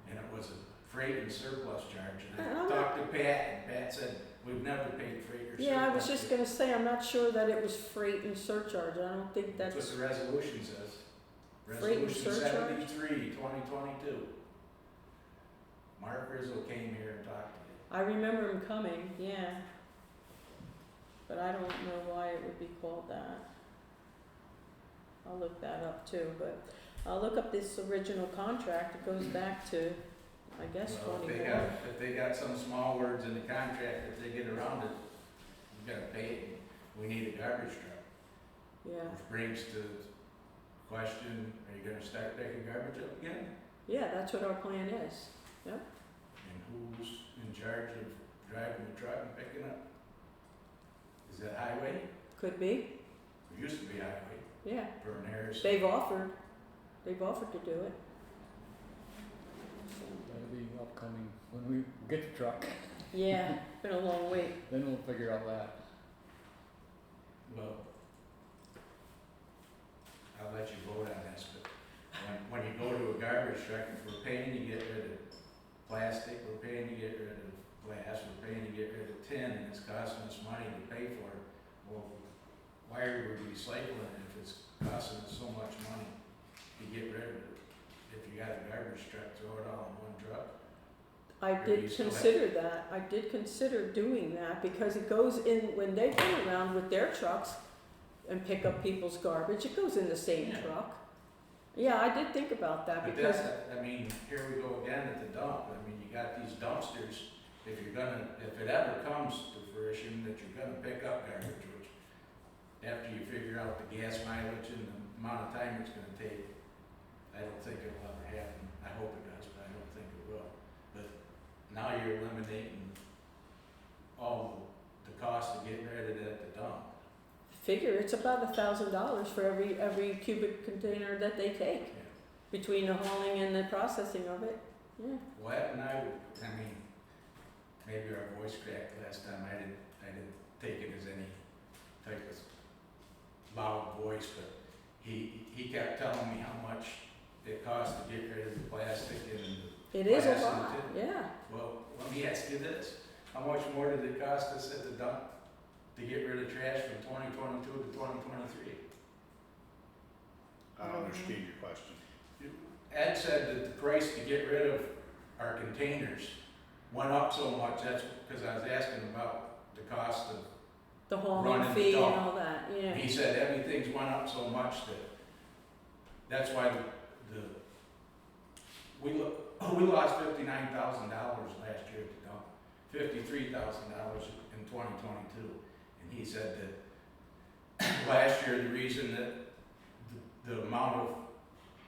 Speaker 5: and it was a freight and surplus charge, and I talked to Pat, and Pat said, we've never paid freight or surplus.
Speaker 2: Yeah, I was just gonna say, I'm not sure that it was freight and surcharge, I don't think
Speaker 5: That's
Speaker 2: that's,
Speaker 5: what the resolution says.
Speaker 2: Freight and
Speaker 5: Resolution
Speaker 2: surcharge?
Speaker 5: 73, 2022. Mark Rizzo came here and talked to you.
Speaker 2: I remember him coming, yeah. But I don't know why it would be called that. I'll look that up too, but I'll look up this original contract, it goes back to, I guess,
Speaker 5: Well,
Speaker 2: '24.
Speaker 5: if they got some small words in the contract, if they get around it, you gotta pay it. We need a garbage truck.
Speaker 2: Yeah,
Speaker 5: Which brings to the question, are you gonna start picking garbage up again?
Speaker 2: yeah, that's what our plan is,
Speaker 5: And who's in charge of driving the truck and picking up? Is that highway?
Speaker 2: could be,
Speaker 5: It used to be highway,
Speaker 2: yeah.
Speaker 5: Burn Harris.
Speaker 2: They've offered to do it.
Speaker 7: That'll be upcoming when we get the truck.
Speaker 2: Yeah, been a long wait.
Speaker 7: Then we'll figure out that.
Speaker 5: Well, I'll let you vote on this, but when you go to a garbage truck, if we're paying to get rid of plastic, we're paying to get rid of glass, we're paying to get rid of tin, and it's costing us money to pay for it, well, why are we recycling it if it's costing us so much money to get rid of it? If you got a garbage truck, throw it all in one truck.
Speaker 2: I
Speaker 5: Or do you
Speaker 2: did
Speaker 5: still
Speaker 2: consider that, I did consider doing that, because it goes in, when they go around with their trucks and pick up people's garbage, it goes in the same
Speaker 5: Yeah.
Speaker 2: truck. Yeah, I did think about that,
Speaker 5: But
Speaker 2: because,
Speaker 5: that's, I mean, here we go again at the dump, I mean, you got these dumpsters, if it ever comes to fruition that you're gonna pick up garbage, which after you figure out the gas mileage and the amount of time it's gonna take, I don't think it'll ever happen. I hope it does, but I don't think it will. But now you're eliminating all the cost of getting rid of it at the dump.
Speaker 2: figure it's about $1,000 for every cubic container that they take, between the hauling and the processing of it, yeah.
Speaker 5: What, and I mean, maybe our voice cracked last time, I didn't take it as any type of loud voice, but he kept telling me how much it costs to get rid of the plastic and
Speaker 2: It is a
Speaker 5: glass and
Speaker 2: lot,
Speaker 5: tin.
Speaker 2: yeah.
Speaker 5: Well, let me ask you this, how much more did it cost us at the dump to get rid of trash from 2022 to 2023?
Speaker 3: I don't understand your question.
Speaker 5: Ed said that the price to get rid of our containers went up so much, that's because I was asking about the cost of,
Speaker 2: The hauling
Speaker 5: Running the
Speaker 2: fee and
Speaker 5: dump.
Speaker 2: all that, yeah.
Speaker 5: he said everything's went up so much that, that's why we lost $59,000 last year at the dump, $53,000 in 2022. And he said that last year, the reason that the amount of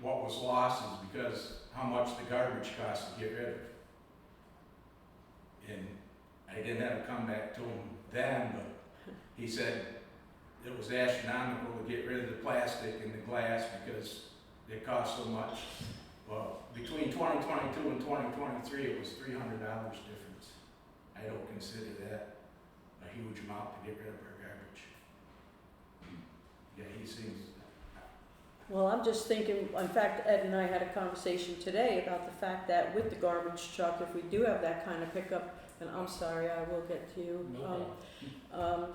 Speaker 5: what was lost is because how much the garbage cost to get rid of. And I didn't have to come back to him then, but he said it was astronomical to get rid of the plastic and the glass because it cost so much. Well, between 2022 and 2023, it was $300 difference I don't consider that a huge amount to get rid of our garbage. Yeah, he seems,
Speaker 2: Well, I'm just thinking, in fact, Ed and I had a conversation today about the fact that with the garbage truck, if we do have that kind of pickup, and I'm sorry, I will get to you.
Speaker 6: No problem.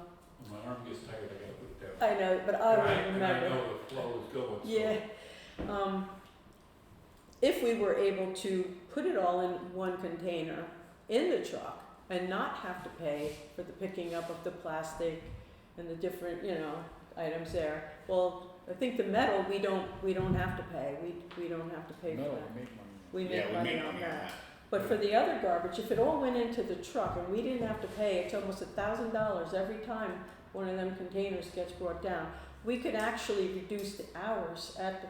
Speaker 6: When my arm gets tired, I gotta put it down.
Speaker 2: I know, but I
Speaker 6: And
Speaker 2: will remember.
Speaker 6: And I know the flow is going, so.
Speaker 2: Yeah. If we were able to put it all in one container in the truck and not have to pay for the picking up of the plastic and the different, items there, well, I think the metal, we don't have to pay. We don't have to pay for
Speaker 7: No,
Speaker 2: that.
Speaker 7: make money.
Speaker 2: We
Speaker 3: Yeah,
Speaker 2: make
Speaker 3: we
Speaker 2: money
Speaker 3: make
Speaker 2: on
Speaker 3: money on
Speaker 2: that.
Speaker 3: that.
Speaker 2: But for the other garbage, if it all went into the truck and we didn't have to pay, it's almost $1,000 every time one of them containers gets brought down. We could actually reduce the hours at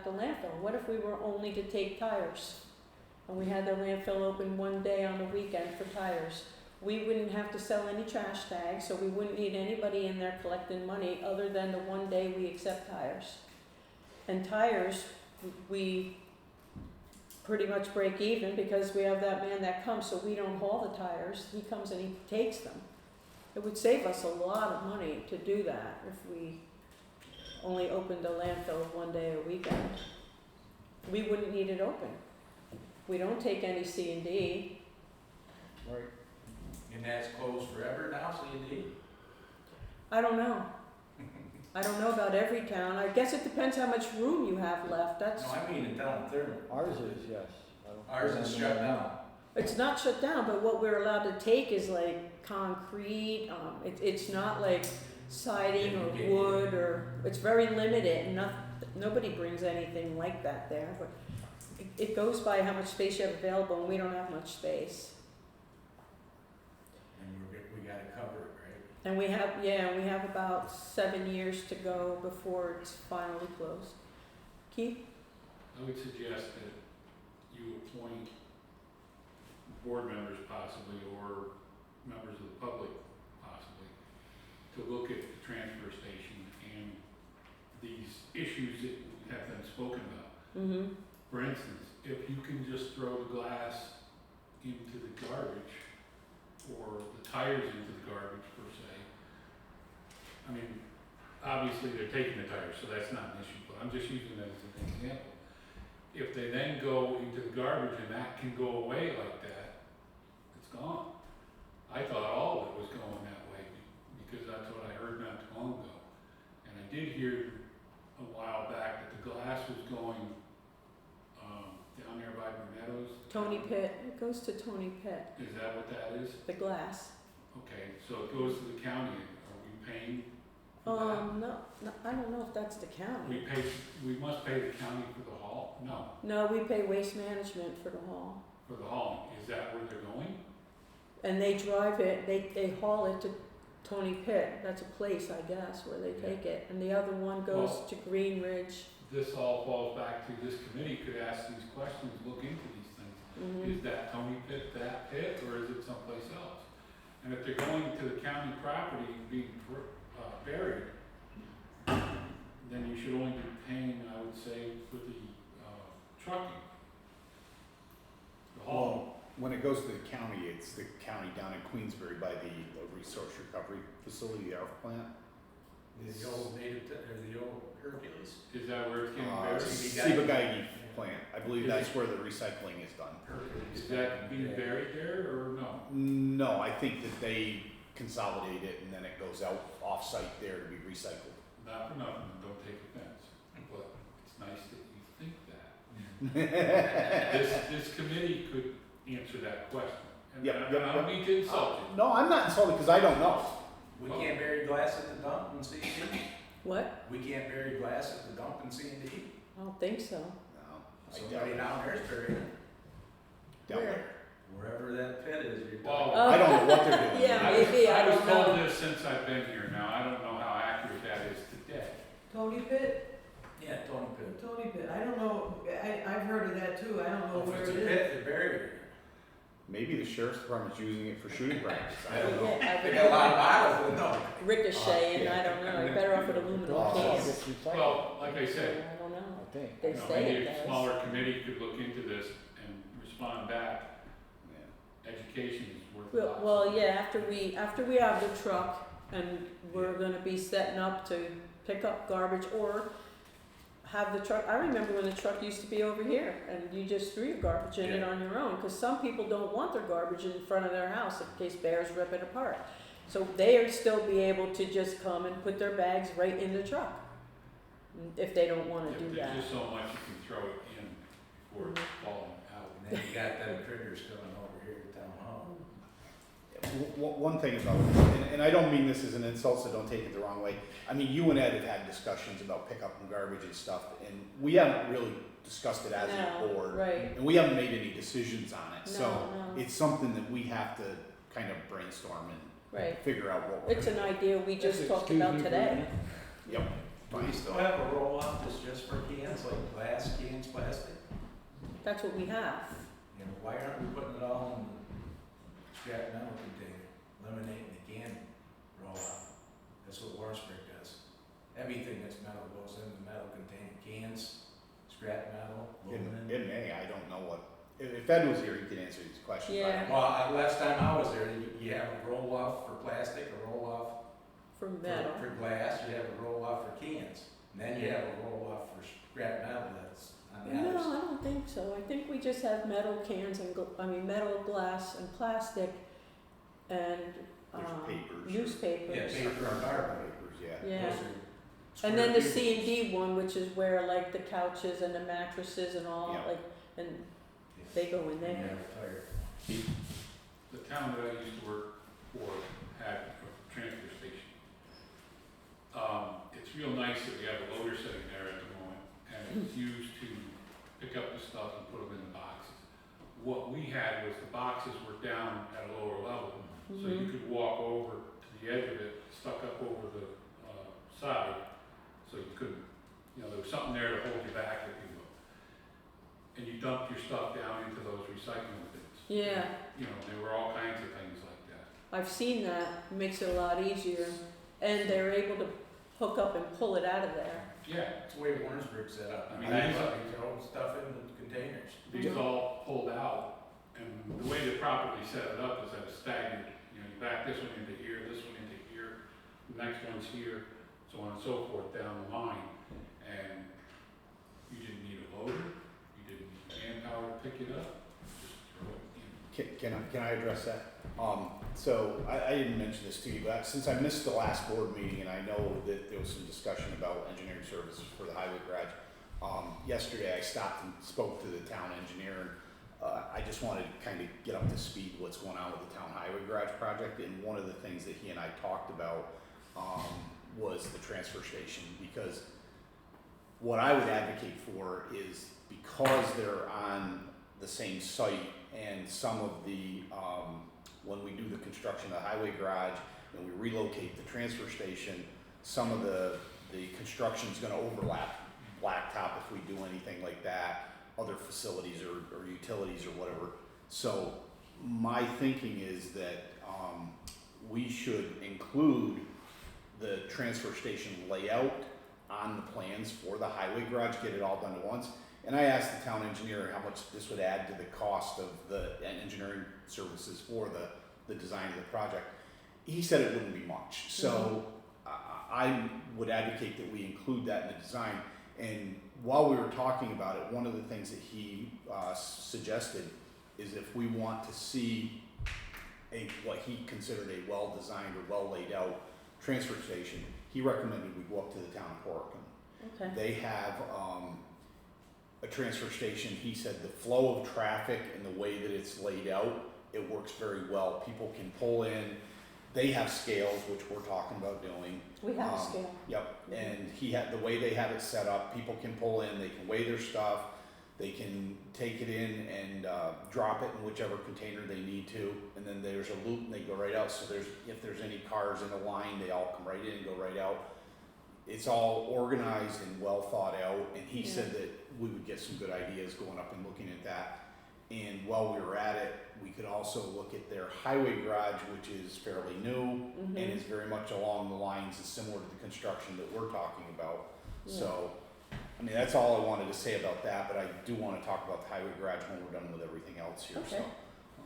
Speaker 2: the landfill. What if we were only to take tires? And we had the landfill open one day on the weekend for tires. We wouldn't have to sell any trash tags, so we wouldn't need anybody in there collecting money other than the one day we accept tires. And tires, we pretty much break even because we have that man that comes, so we don't haul the tires. He comes and he takes them. It would save us a lot of money to do that if we only opened a landfill one day a weekend. We wouldn't need it open. We don't take any C&D.
Speaker 7: Right.
Speaker 5: and that's closed forever now, C&D?
Speaker 2: I don't know. I don't know about every town. I guess it depends how much room you have left. That's,
Speaker 5: No, I mean in town of Thurman.
Speaker 7: Ours is, yes. I don't-
Speaker 5: Ours is shut down.
Speaker 2: it's not shut down, but what we're allowed to take is like concrete. It's not like siding or wood, or it's very limited. And nobody brings anything like that there. But it goes by how much space you have available, and we don't have much space.
Speaker 5: And we gotta cover it, right?
Speaker 2: And we have about 7 years to go before it's finally closed. Keith?
Speaker 6: I would suggest that you appoint board members possibly, or members of the public possibly, to look at the transfer station and these issues that have been spoken about.
Speaker 2: Mm-hmm.
Speaker 6: For instance, if you can just throw the glass into the garbage, or the tires into the garbage per se, I mean, obviously they're taking the tires, so that's not an issue, but I'm just using that as an example. If they then go into the garbage and that can go away like that, it's gone. I thought all of it was going that way, because that's what I heard not too long ago. And I did hear a while back that the glass was going down there by Meadows.
Speaker 2: Tony Pitt. It goes to Tony Pitt.
Speaker 6: Is that what that is?
Speaker 2: The glass.
Speaker 6: Okay, so it goes to the county. Are we paying for that?
Speaker 2: No, I don't know if that's the county.
Speaker 6: We must pay the county for the haul? No,
Speaker 2: No, we pay Waste Management for the haul.
Speaker 6: for the hauling. Is that where they're going?
Speaker 2: And they drive it, they haul it to Tony Pitt. That's a place, I guess, where they take it. And the other one goes
Speaker 6: Well-
Speaker 2: to Green Ridge.
Speaker 6: This all falls back to this committee could ask these questions, look into these things.
Speaker 2: Mhm.
Speaker 6: Is that Tony Pitt, that pit, or is it someplace else? And if they're going to the county property being buried, then you should only be paying, I would say, for the trucking. The haul.
Speaker 3: Well, when it goes to the county, it's the county down in Queensbury by the resource recovery facility, the ARF plant.
Speaker 5: The old native, or the old Hercules?
Speaker 6: Is that where it's getting buried?
Speaker 3: Sibagagi plant, I believe that's where the recycling is done.
Speaker 6: Is that being buried there, or no?
Speaker 3: No, I think that they consolidate it and then it goes out off-site there to be recycled.
Speaker 6: Not for nothing, don't take offense, but it's nice that you think that. This committee could answer that question. And
Speaker 3: Yep, yep,
Speaker 6: I don't mean to insult you.
Speaker 3: No, I'm not insulted because I don't know.
Speaker 5: We can't bury glass at the dump in C&D?
Speaker 2: What?
Speaker 5: We can't bury glass at the dump in C&D?
Speaker 2: I don't think so.
Speaker 3: No, I doubt
Speaker 5: Somebody
Speaker 3: it.
Speaker 5: down there is burying it,
Speaker 3: Down
Speaker 2: Where?
Speaker 3: there.
Speaker 5: wherever that pit is you're
Speaker 6: Well,
Speaker 5: talking.
Speaker 3: I don't know what they're doing.
Speaker 2: Yeah,
Speaker 6: I was-
Speaker 2: maybe, I
Speaker 6: I was
Speaker 2: don't
Speaker 6: told
Speaker 2: know.
Speaker 6: this since I've been here now, I don't know how accurate that is today.
Speaker 1: Tony Pitt?
Speaker 5: Yeah, Tony Pit.
Speaker 1: Tony Pitt, I don't know, I've heard of that too, I don't know
Speaker 5: If
Speaker 1: where
Speaker 5: it's
Speaker 1: it
Speaker 5: a
Speaker 1: is.
Speaker 5: pit, they're buried it.
Speaker 3: Maybe the sheriff's department's using it for shooting practice. I don't know.
Speaker 2: Yeah,
Speaker 5: They got a lot of bottles in them.
Speaker 2: Ricochet, and I don't know. You're better off with aluminum
Speaker 3: Oh,
Speaker 2: cans.
Speaker 7: It's recycled,
Speaker 6: Well, like I said,
Speaker 2: I don't know.
Speaker 7: I think.
Speaker 2: They
Speaker 6: you know,
Speaker 2: say
Speaker 6: maybe
Speaker 2: it
Speaker 6: a
Speaker 2: does.
Speaker 6: smaller committee could look into this and respond back
Speaker 3: Yeah.
Speaker 6: education is worth a lot.
Speaker 2: Well, yeah, after we have the truck and we're gonna be setting up to pick up garbage or have the truck, I remember when the truck used to be over here and you just threw your garbage in it on your own, cause some people don't want their garbage in front of their house in case bears rip it apart. So they'll still be able to just come and put their bags right in the truck, if they don't wanna
Speaker 6: Yeah,
Speaker 2: do that.
Speaker 6: there's just so much you can throw it in before it's falling out.
Speaker 5: And then you got them critters coming over here to town hall.
Speaker 3: One thing about, and I don't mean this as an insult, so don't take it the wrong way. I mean, you and Ed have had discussions about pickup and garbage and stuff, and we haven't really discussed it as a
Speaker 2: No,
Speaker 3: board.
Speaker 2: right.
Speaker 3: And we haven't made any decisions on it, so
Speaker 2: No.
Speaker 3: it's something that we have to kind of brainstorm and
Speaker 2: Right,
Speaker 3: figure out what we're
Speaker 2: it's an
Speaker 3: gonna
Speaker 2: idea we just talked about today.
Speaker 3: do. Yep.
Speaker 5: Do we still have a roll-off that's just for cans, like glass cans, plastic?
Speaker 2: That's what we have.
Speaker 5: You know, why aren't we putting it all in the scrap metal container, eliminating the can roll-off? That's what Warrenburg does. Everything that's metal goes in the metal container, cans, scrap metal, aluminum.
Speaker 3: It may, I don't know what, if Ed was here, he could answer these questions. I don't know.
Speaker 5: Well, last time I was there, you have a roll-off for plastic, a roll-off
Speaker 2: From metal.
Speaker 5: for glass, you have a roll-off for cans, and then you have a roll-off for scrap metal that's on the other
Speaker 2: No,
Speaker 5: side.
Speaker 2: I don't think so. I think we just have metal cans and, metal, glass and plastic and,
Speaker 3: There's papers.
Speaker 5: Yeah,
Speaker 2: newspapers.
Speaker 5: paper and cardboard.
Speaker 3: Papers, yeah.
Speaker 2: Yeah.
Speaker 5: Those are
Speaker 2: And then the
Speaker 5: square
Speaker 2: C and D one, which is where like the couches and the mattresses and all,
Speaker 3: Yeah.
Speaker 2: like, and
Speaker 5: pieces.
Speaker 2: they go in
Speaker 5: Yeah,
Speaker 2: there.
Speaker 5: retired.
Speaker 6: The town that I used to work for had a transfer station. It's real nice that we have a loader sitting there at the moment, and it's used to pick up the stuff and put them in the boxes. What we had was the boxes were down at a lower level, so you could walk over to the edge of it, stuck up over the side, so you couldn't, there was something there to hold you back, if you will. And you dumped your stuff down into those recycling bins.
Speaker 2: Yeah,
Speaker 6: There were all kinds of things like that.
Speaker 2: I've seen that. It makes it a lot easier. And they're able to hook up and pull it out of there.
Speaker 6: Yeah,
Speaker 5: That's the way Warrensburg set up.
Speaker 6: I mean,
Speaker 5: They
Speaker 6: these-
Speaker 5: throw stuff in the containers.
Speaker 6: these all pulled out, and the way they properly set it up is at a staggered, you back this one into here, this one into here, the next one's here, so on and so forth down the line. And you didn't need a loader, you didn't need manpower to pick it up, just throw it in.
Speaker 3: Can I address that? So I didn't mention this to you, but since I missed the last board meeting and I know that there was some discussion about engineering services for the highway garage, yesterday I stopped and spoke to the town engineer, and I just wanted to kind of get up to speed what's going on with the town highway garage project. And one of the things that he and I talked about was the transfer station, because what I would advocate for is, because they're on the same site, and some of the, when we do the construction of the highway garage and we relocate the transfer station, some of the construction's gonna overlap blacktop if we do anything like that, other facilities or utilities or whatever. So my thinking is that, we should include the transfer station layout on the plans for the highway garage, get it all done at once. And I asked the town engineer how much this would add to the cost of the engineering services for the design of the project. He said it wouldn't be much. So I would advocate that we include that in the design. And while we were talking about it, one of the things that he suggested is, if we want to see what he considered a well-designed or well-laid-out transfer station, he recommended we go up to the town of Horicon.
Speaker 2: Okay.
Speaker 3: They have a transfer station. He said the flow of traffic and the way that it's laid out, it works very well. People can pull in. They have scales, which we're talking about doing.
Speaker 2: We have a scale.
Speaker 3: Yep, and the way they have it set up, people can pull in, they can weigh their stuff, they can take it in and drop it in whichever container they need to, and then there's a loop and they go right out. So if there's any cars in the line, they all come right in and go right out. It's all organized and well thought out, and he said that we would get some good ideas going up and looking at that. And while we were at it, we could also look at their highway garage, which is fairly new and is very much along the lines and similar to the construction that we're talking about.
Speaker 2: Yeah.
Speaker 3: So, I mean, that's all I wanted to say about that, but I do want to talk about the highway garage when we're done with everything else here.
Speaker 2: Okay.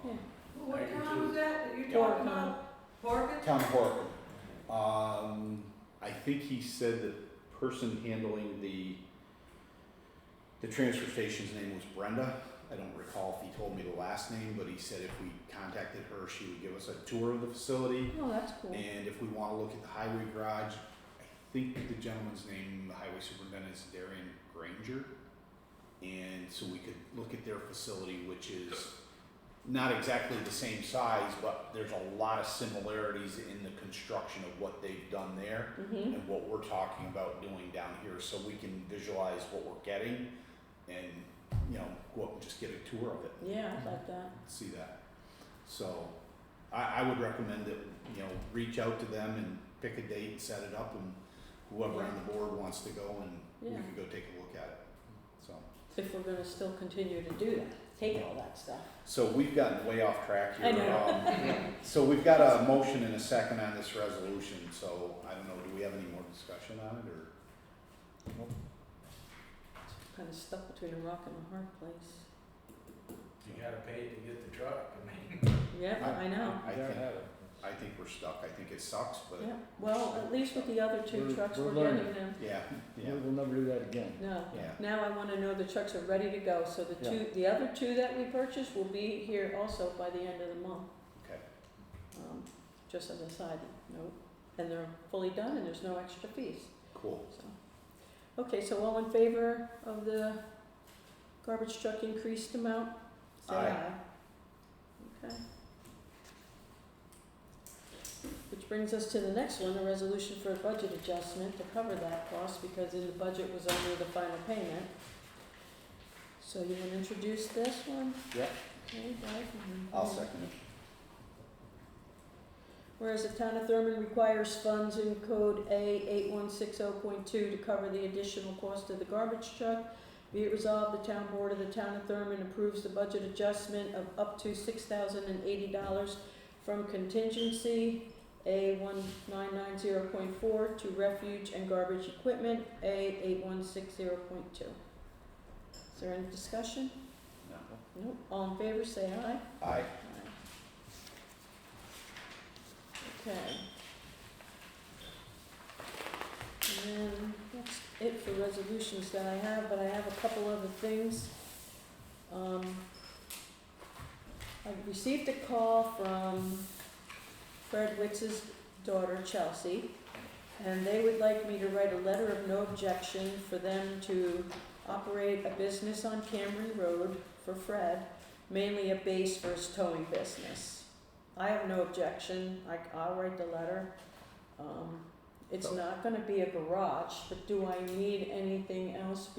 Speaker 3: So,
Speaker 1: What town was that you're
Speaker 2: Pork.
Speaker 1: talking about? Porkett?
Speaker 3: Town Park. I think he said the person handling the transfer station's name was Brenda. I don't recall if he told me the last name, but he said if we contacted her, she would give us a tour of the facility.
Speaker 2: Oh, that's cool.
Speaker 3: And if we wanna look at the highway garage, I think the gentleman's name, the highway superintendent, is Darian Granger. And so we could look at their facility, which is not exactly the same size, but there's a lot of similarities in the construction of what they've done there
Speaker 2: Mm-hmm.
Speaker 3: and what we're talking about doing down here, so we can visualize what we're getting and, you know, go up and just get a tour of it.
Speaker 2: Yeah, I like that.
Speaker 3: See that. So I would recommend that, you know, reach out to them and pick a date and set it up, and whoever on the board wants to go, and we
Speaker 2: Yeah.
Speaker 3: could go take a look at it. So.
Speaker 2: If we're gonna still continue to do that, take all that stuff.
Speaker 3: So we've gotten way off track here.
Speaker 2: I know.
Speaker 3: So we've got a motion and a second on this resolution, so I don't know, do we have any more discussion on it, or?
Speaker 2: Kinda stuck between a rock and a hard place.
Speaker 5: You gotta pay to get the truck, I mean.
Speaker 2: Yeah, I know.
Speaker 3: I think we're stuck, I think it sucks, but,
Speaker 2: Yeah, well, at least with the other two
Speaker 7: We're-
Speaker 2: trucks,
Speaker 7: we're
Speaker 2: we're getting
Speaker 7: learning.
Speaker 2: them.
Speaker 3: yeah, yeah,
Speaker 7: We'll never do that again.
Speaker 2: No,
Speaker 3: yeah.
Speaker 2: now I wanna know the trucks are ready to go, so the other two that we purchased will be here also by the end of the month.
Speaker 3: Okay.
Speaker 2: Just as a side note, and they're fully done and there's no extra fees,
Speaker 3: Cool.
Speaker 2: so. Okay, so all in favor of the garbage truck increased amount? Say
Speaker 3: Aye.
Speaker 2: aye. Okay. Which brings us to the next one, a resolution for a budget adjustment to cover that cost, because in the budget was only the final payment. So you wanna introduce this one?
Speaker 3: Yeah.
Speaker 2: Okay, Doug, and-
Speaker 3: I'll second it.
Speaker 2: Whereas the town of Thurman requires funds in code A 8160.2 to cover the additional cost of the garbage truck, be it resolved, the town board of the town of Thurman approves the budget adjustment of up to $6,080 from contingency A 1990.4 to refuge and garbage equipment A 8160.2. Is there any discussion?
Speaker 3: No.
Speaker 2: Nope. All in favor, say aye.
Speaker 3: Aye.
Speaker 2: Okay. And then that's it for resolutions that I have, but I have a couple other things. I received a call from Fred Witz's daughter Chelsea, and they would like me to write a letter of no objection for them to operate a business on Camry Road for Fred, mainly a base for his towing business. I have no objection, I'll write the letter. It's not gonna be a garage, but do I need anything else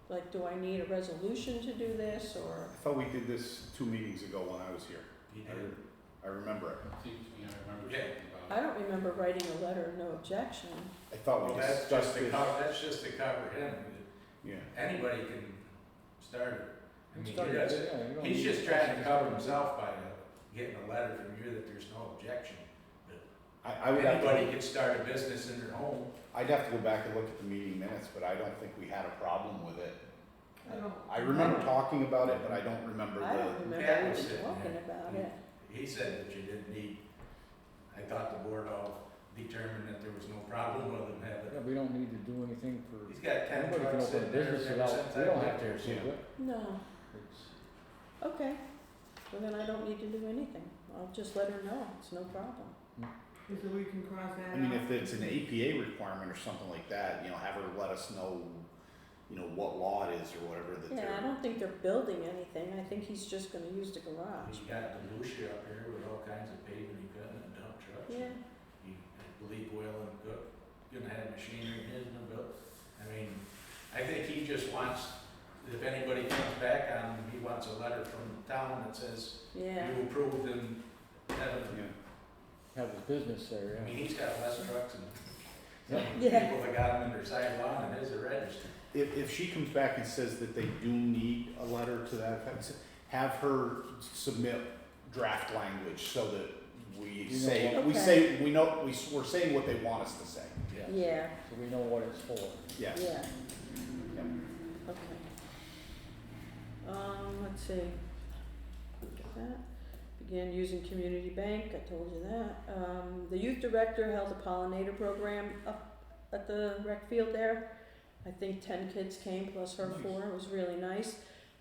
Speaker 2: like, do I need a resolution to do this, or?
Speaker 3: I thought we did this 2 meetings ago when I was here.
Speaker 5: You did.
Speaker 3: I remember it.
Speaker 6: Seems to me I remember
Speaker 5: Yeah.
Speaker 6: something about it.
Speaker 2: I don't remember writing a letter of no objection.
Speaker 3: I thought
Speaker 5: Well,
Speaker 3: we
Speaker 5: that's just
Speaker 3: discussed
Speaker 5: to
Speaker 3: it.
Speaker 5: cover, that's just to cover him.
Speaker 3: Yeah.
Speaker 5: Anybody can start it. I mean,
Speaker 7: Start
Speaker 5: he
Speaker 7: it,
Speaker 5: doesn't-
Speaker 7: yeah, you don't
Speaker 5: he's
Speaker 7: need
Speaker 5: just
Speaker 7: to-
Speaker 5: trying to cover himself by getting a letter from you that there's no objection.
Speaker 3: I would have
Speaker 5: Anybody
Speaker 3: to,
Speaker 5: can start a business in their home.
Speaker 3: I'd have to go back and look at the meeting minutes, but I don't think we had a problem with it.
Speaker 1: I don't.
Speaker 3: I remember talking about it, but I don't remember
Speaker 2: I don't
Speaker 3: the,
Speaker 2: remember
Speaker 5: Yeah,
Speaker 2: even
Speaker 5: sitting
Speaker 2: talking
Speaker 5: there.
Speaker 2: about it.
Speaker 5: He said that you didn't need, I thought the board all determined that there was no problem with him
Speaker 7: Yeah,
Speaker 5: having.
Speaker 7: we don't need to do anything for,
Speaker 5: He's got 10
Speaker 7: anybody can
Speaker 5: trucks
Speaker 7: open a
Speaker 5: sitting there
Speaker 7: business
Speaker 5: ever
Speaker 7: without,
Speaker 5: since
Speaker 7: we
Speaker 5: I've
Speaker 7: don't
Speaker 5: lived
Speaker 7: have to
Speaker 5: there,
Speaker 7: approve
Speaker 5: so.
Speaker 7: it.
Speaker 2: No,
Speaker 7: It's,
Speaker 2: okay, well then I don't need to do anything, I'll just let her know, it's no problem.
Speaker 1: So we can cross that out.
Speaker 3: I mean, if it's an APA requirement or something like that, you know, have her let us know, you know, what law it is or whatever that
Speaker 2: Yeah, I
Speaker 3: they're.
Speaker 2: don't think they're building anything, I think he's just gonna use the garage.
Speaker 5: He's got the Lucia up here with all kinds of paving equipment and dump trucks.
Speaker 2: Yeah,
Speaker 5: I believe Will and Cook gonna have machinery in his new build. I mean, I think he just wants, if anybody comes back on him, he wants a letter from the town that says
Speaker 2: yeah,
Speaker 5: you approved and having,
Speaker 3: Yeah.
Speaker 7: have his business there,
Speaker 5: I mean,
Speaker 7: yeah.
Speaker 5: he's got less trucks and some
Speaker 2: Yeah.
Speaker 5: people that got them in their side lawn and his are registered.
Speaker 3: If she comes back and says that they do need a letter to that effect, have her submit draft language so that we
Speaker 7: You know
Speaker 3: say,
Speaker 2: what-
Speaker 3: we
Speaker 2: Okay.
Speaker 3: say, we know, we're saying what they want us to say.
Speaker 2: yeah,
Speaker 7: So we know what it's for.
Speaker 3: Yes.
Speaker 2: yeah,
Speaker 3: Yep.
Speaker 2: okay. Let's see. Look at that. began using Community Bank, I told you that. The youth director held a pollinator program up at the rec field there. I think 10 kids came plus her
Speaker 3: Nice.
Speaker 2: 4, it was really nice.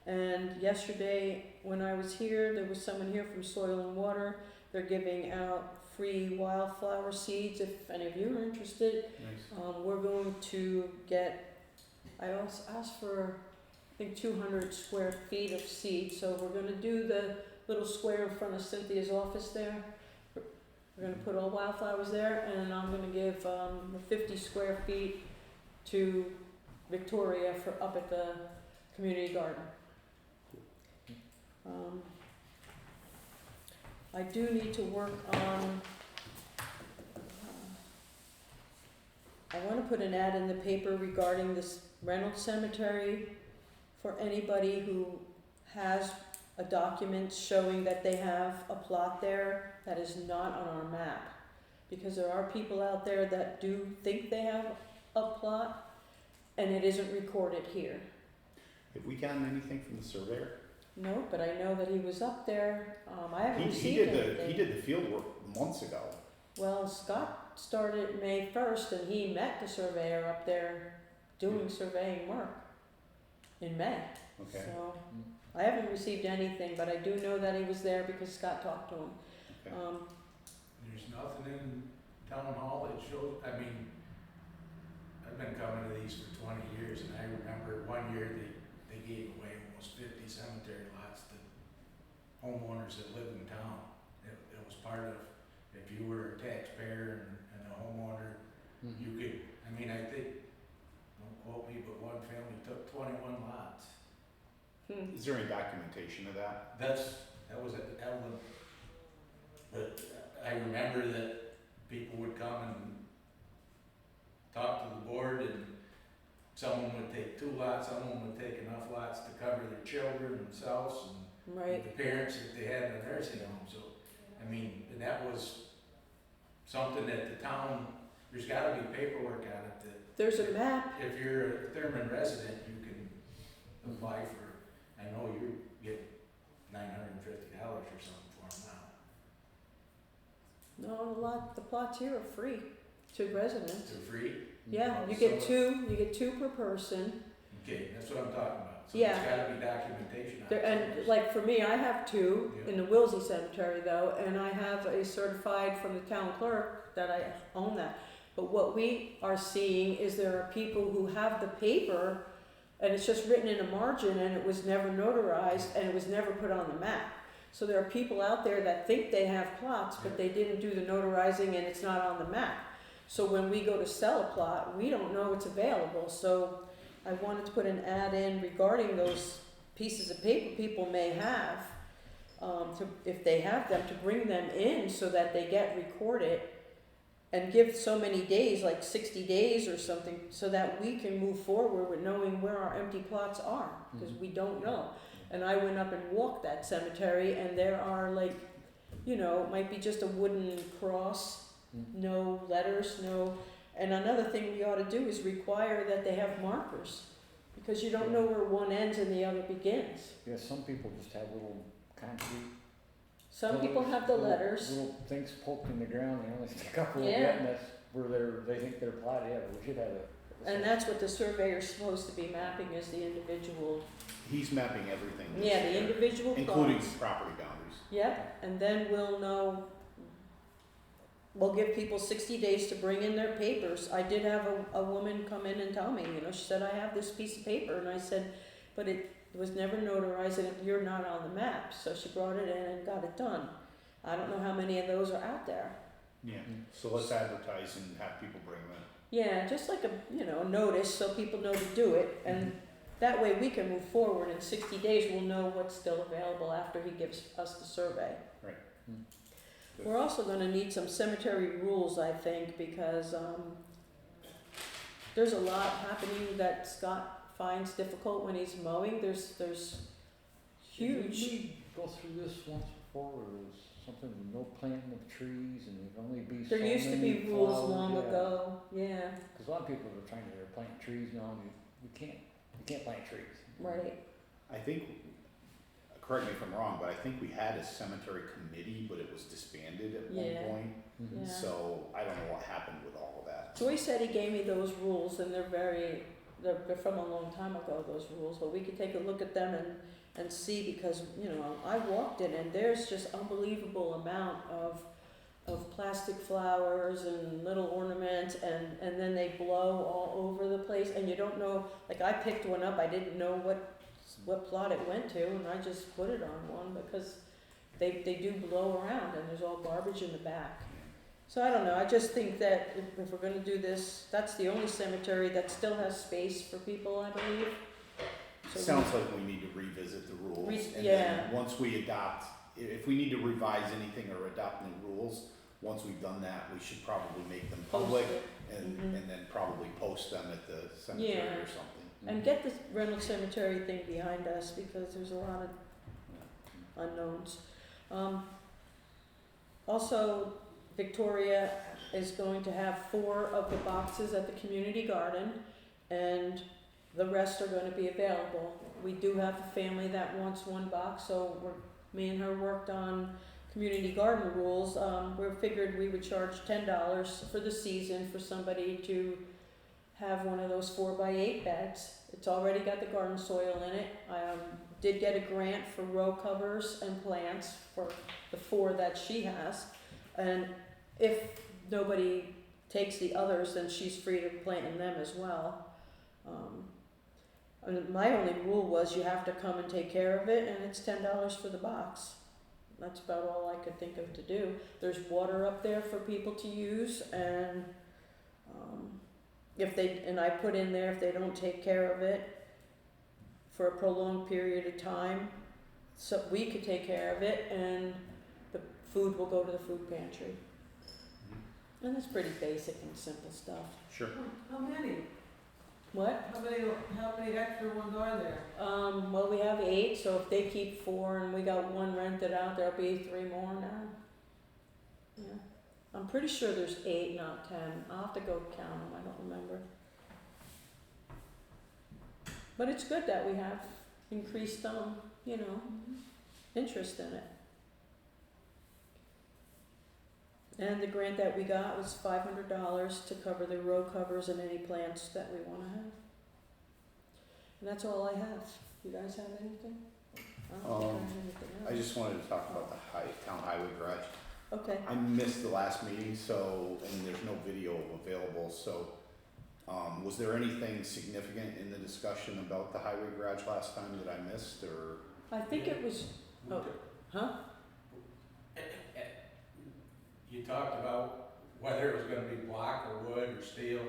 Speaker 2: And yesterday, when I was here, there was someone here from Soil and Water. They're giving out free wildflower seeds if any of you are interested.
Speaker 3: Nice.
Speaker 2: We're going to get, I also asked for, I think 200 square feet of seed, so we're gonna do the little square in front of Cynthia's office there. We're gonna put all wildflowers there, and I'm gonna give, 50 square feet to Victoria for up at the community garden. I do need to work on, I wanna put an ad in the paper regarding this Reynolds Cemetery for anybody who has a document showing that they have a plot there that is not on our map. Because there are people out there that do think they have a plot and it isn't recorded here.
Speaker 3: Have we gotten anything from the surveyor?
Speaker 2: No, but I know that he was up there, I haven't
Speaker 3: He
Speaker 2: received
Speaker 3: did
Speaker 2: anything.
Speaker 3: he did the field work months ago.
Speaker 2: Well, Scott started May 1st and he met the surveyor up there doing surveying work in May.
Speaker 3: Okay.
Speaker 2: So, I haven't received anything, but I do know that he was there because Scott talked to him.
Speaker 3: Okay.
Speaker 5: There's nothing in town hall that shows, I mean, I've been coming to these for 20 years and I remember one year they gave away almost 50 cemetery lots to homeowners that live in town. It was part of, if you were a taxpayer and a homeowner, you could, I mean, I think, don't quote me, but one family took 21 lots.
Speaker 3: Is there any documentation of that?
Speaker 5: That was at Evelyn. But I remember that people would come and talk to the board and someone would take 2 lots, someone would take enough lots to cover their children, themselves, and
Speaker 2: Right,
Speaker 5: the parents that they had in a nursing home. So, I mean, and that was something that the town, there's gotta be paperwork on it that
Speaker 2: there's a map,
Speaker 5: if you're a Thurman resident, you can apply for, I know you get $950 or something for them now.
Speaker 2: no, the plots here are free to residents.
Speaker 5: They're free?
Speaker 2: Yeah,
Speaker 5: Oh,
Speaker 2: you get
Speaker 5: so-
Speaker 2: 2 per person.
Speaker 5: Okay, that's what I'm talking about. So
Speaker 2: Yeah.
Speaker 5: there's gotta be documentation on
Speaker 2: There,
Speaker 5: it.
Speaker 2: and like for me, I have 2
Speaker 5: Yeah.
Speaker 2: in the Wilsey Cemetery though, and I have a certified from the town clerk that I own that. But what we are seeing is there are people who have the paper and it's just written in a margin and it was never notarized and it was never put on the map. So there are people out there that think they have plots, but they didn't do the notarizing and it's not on the map. So when we go to sell a plot, we don't know it's available, so I wanted to put an ad in regarding those pieces of paper people may have, if they have them, to bring them in so that they get recorded and give so many days, like 60 days or something, so that we can move forward with knowing where our empty plots are, because we don't know. And I went up and walked that cemetery and there are like, you know, it might be just a wooden cross, no letters, no. And another thing we ought to do is require that they have markers, because you don't know where one ends and the other begins.
Speaker 7: Yeah, some people just have little concrete.
Speaker 2: Some people have the
Speaker 7: little-
Speaker 2: letters.
Speaker 7: Little things poked in the ground, they only stick up a little
Speaker 2: Yeah.
Speaker 7: bit, and that's where they think they're plotted, yeah, but we should have a.
Speaker 2: And that's what the surveyor's supposed to be mapping, is the individual,
Speaker 3: He's mapping everything. that's
Speaker 2: yeah, the
Speaker 3: there,
Speaker 2: individual
Speaker 3: including
Speaker 2: plots.
Speaker 3: property boundaries.
Speaker 2: Yep, and then we'll know, we'll give people 60 days to bring in their papers. I did have a woman come in and tell me, you know, she said, I have this piece of paper, and I said, but it was never notarized and you're not on the map, so she brought it in and got it done. I don't know how many of those are out there.
Speaker 3: Yeah. So let's advertise and have people bring them in.
Speaker 2: Yeah, just like a, you know, notice so people know to do it, and that way we can move forward. In 60 days, we'll know what's still available after he gives us the survey.
Speaker 3: Right.
Speaker 7: Hmm.
Speaker 2: We're also gonna need some cemetery rules, I think, because, there's a lot happening that Scott finds difficult when he's mowing. There's
Speaker 7: Did
Speaker 2: huge,
Speaker 7: we go through this once before, where it was something with no planting of trees and there'd only be so
Speaker 2: there used to
Speaker 7: many
Speaker 2: be rules
Speaker 7: flowers,
Speaker 2: long
Speaker 7: yeah.
Speaker 2: ago, yeah,
Speaker 7: Cause a lot of people are trying to plant trees now, and you can't plant trees.
Speaker 2: right.
Speaker 3: I think correct me if I'm wrong, but I think we had a cemetery committee, but it was disbanded at
Speaker 2: Yeah.
Speaker 3: one point.
Speaker 2: Yeah.
Speaker 3: So I don't know what happened with all of that.
Speaker 2: Joy said he gave me those rules, and they're from a long time ago, those rules, but we could take a look at them and see, because, you know, I walked it, and there's just unbelievable amount of plastic flowers and little ornaments, and then they blow all over the place, and you don't know, like, I picked one up, I didn't know what plot it went to, and I just put it on one, because they do blow around, and there's all garbage in the back. So I don't know, I just think that if we're gonna do this, that's the only cemetery that still has space for people, I believe. So
Speaker 3: Sounds like we need to revisit the rules. And
Speaker 2: yeah.
Speaker 3: then once we adopt, if we need to revise anything or adopt new rules, once we've done that, we should probably make them
Speaker 2: post
Speaker 3: public
Speaker 2: it.
Speaker 3: and,
Speaker 2: Mhm.
Speaker 3: and then probably post them at the cemetery
Speaker 2: Yeah.
Speaker 3: or something.
Speaker 2: And get this Reynolds Cemetery thing behind us, because there's a lot of unknowns. Also, Victoria is going to have 4 of the boxes at the community garden, and the rest are gonna be available. We do have a family that wants 1 box, so me and her worked on community garden rules. We figured we would charge $10 for the season for somebody to have one of those 4x8 beds. It's already got the garden soil in it. I did get a grant for row covers and plants for the 4 that she has. And if nobody takes the others, then she's free to plant in them as well. And my only rule was you have to come and take care of it, and it's $10 for the box. That's about all I could think of to do. There's water up there for people to use, and I put in there, if they don't take care of it for a prolonged period of time, so we could take care of it, and the food will go to the food pantry. And it's pretty basic and simple stuff.
Speaker 3: Sure.
Speaker 1: How many?
Speaker 2: What?
Speaker 1: How many extra ones are there?
Speaker 2: Well, we have 8, so if they keep 4 and we got 1 rented out, there'll be 3 more now. Yeah. I'm pretty sure there's 8, not 10. I'll have to go count them, I don't remember. But it's good that we have increased, interest in it. And the grant that we got was $500 to cover the row covers and any plants that we wanna have. And that's all I have. You guys have anything? I don't think I have anything else.
Speaker 3: I just wanted to talk about the town highway garage.
Speaker 2: Okay.
Speaker 3: I missed the last meeting, so, and there's no video available, so, was there anything significant in the discussion about the highway garage last time that I missed, or?
Speaker 2: I think it was, huh?
Speaker 5: You talked about whether it was gonna be block or wood or steel.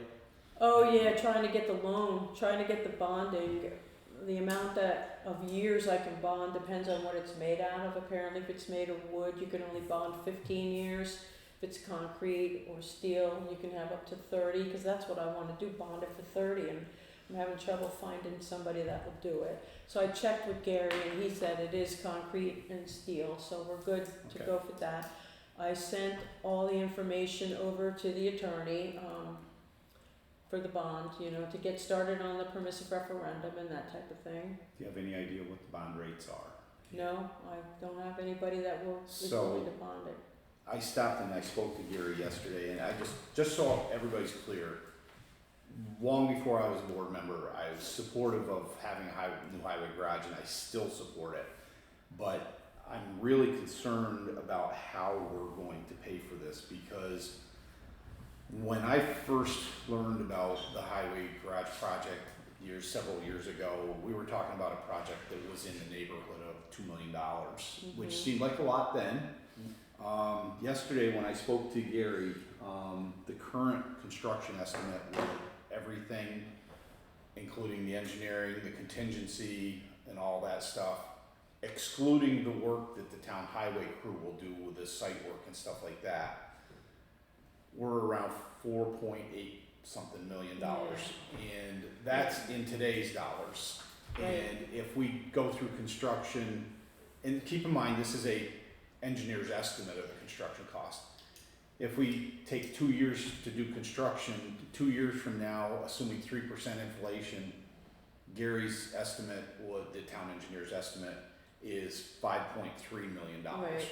Speaker 2: Oh yeah, trying to get the loan, trying to get the bonding. The amount of years I can bond depends on what it's made out of. Apparently if it's made of wood, you can only bond 15 years. If it's concrete or steel, you can have up to 30, because that's what I want to do, bond it for 30, and I'm having trouble finding somebody that will do it. So I checked with Gary, and he said it is concrete and steel, so we're good to
Speaker 3: Okay.
Speaker 2: go for that. I sent all the information over to the attorney for the bond, to get started on the permissive referendum and that type of thing.
Speaker 3: Do you have any idea what the bond rates are?
Speaker 2: No, I don't have anybody that is
Speaker 3: So-
Speaker 2: willing to bond it.
Speaker 3: I stopped and I spoke to Gary yesterday, and I just so everybody's clear, long before I was a board member, I was supportive of having a new highway garage, and I still support it. But I'm really concerned about how we're going to pay for this, because when I first learned about the highway garage project several years ago, we were talking about a project that was in the neighborhood of $2 million, which seemed like a lot then. Yesterday when I spoke to Gary, the current construction estimate with everything, including the engineering, the contingency, and all that stuff, excluding the work that the town highway crew will do with the site work and stuff like that, we're around $4.8 something million. And that's in today's dollars.
Speaker 2: Right.
Speaker 3: And if we go through construction, and keep in mind, this is a engineer's estimate of the construction cost. If we take 2 years to do construction, 2 years from now, assuming 3% inflation, Gary's estimate, or the town engineer's estimate, is $5.3 million.
Speaker 2: Right.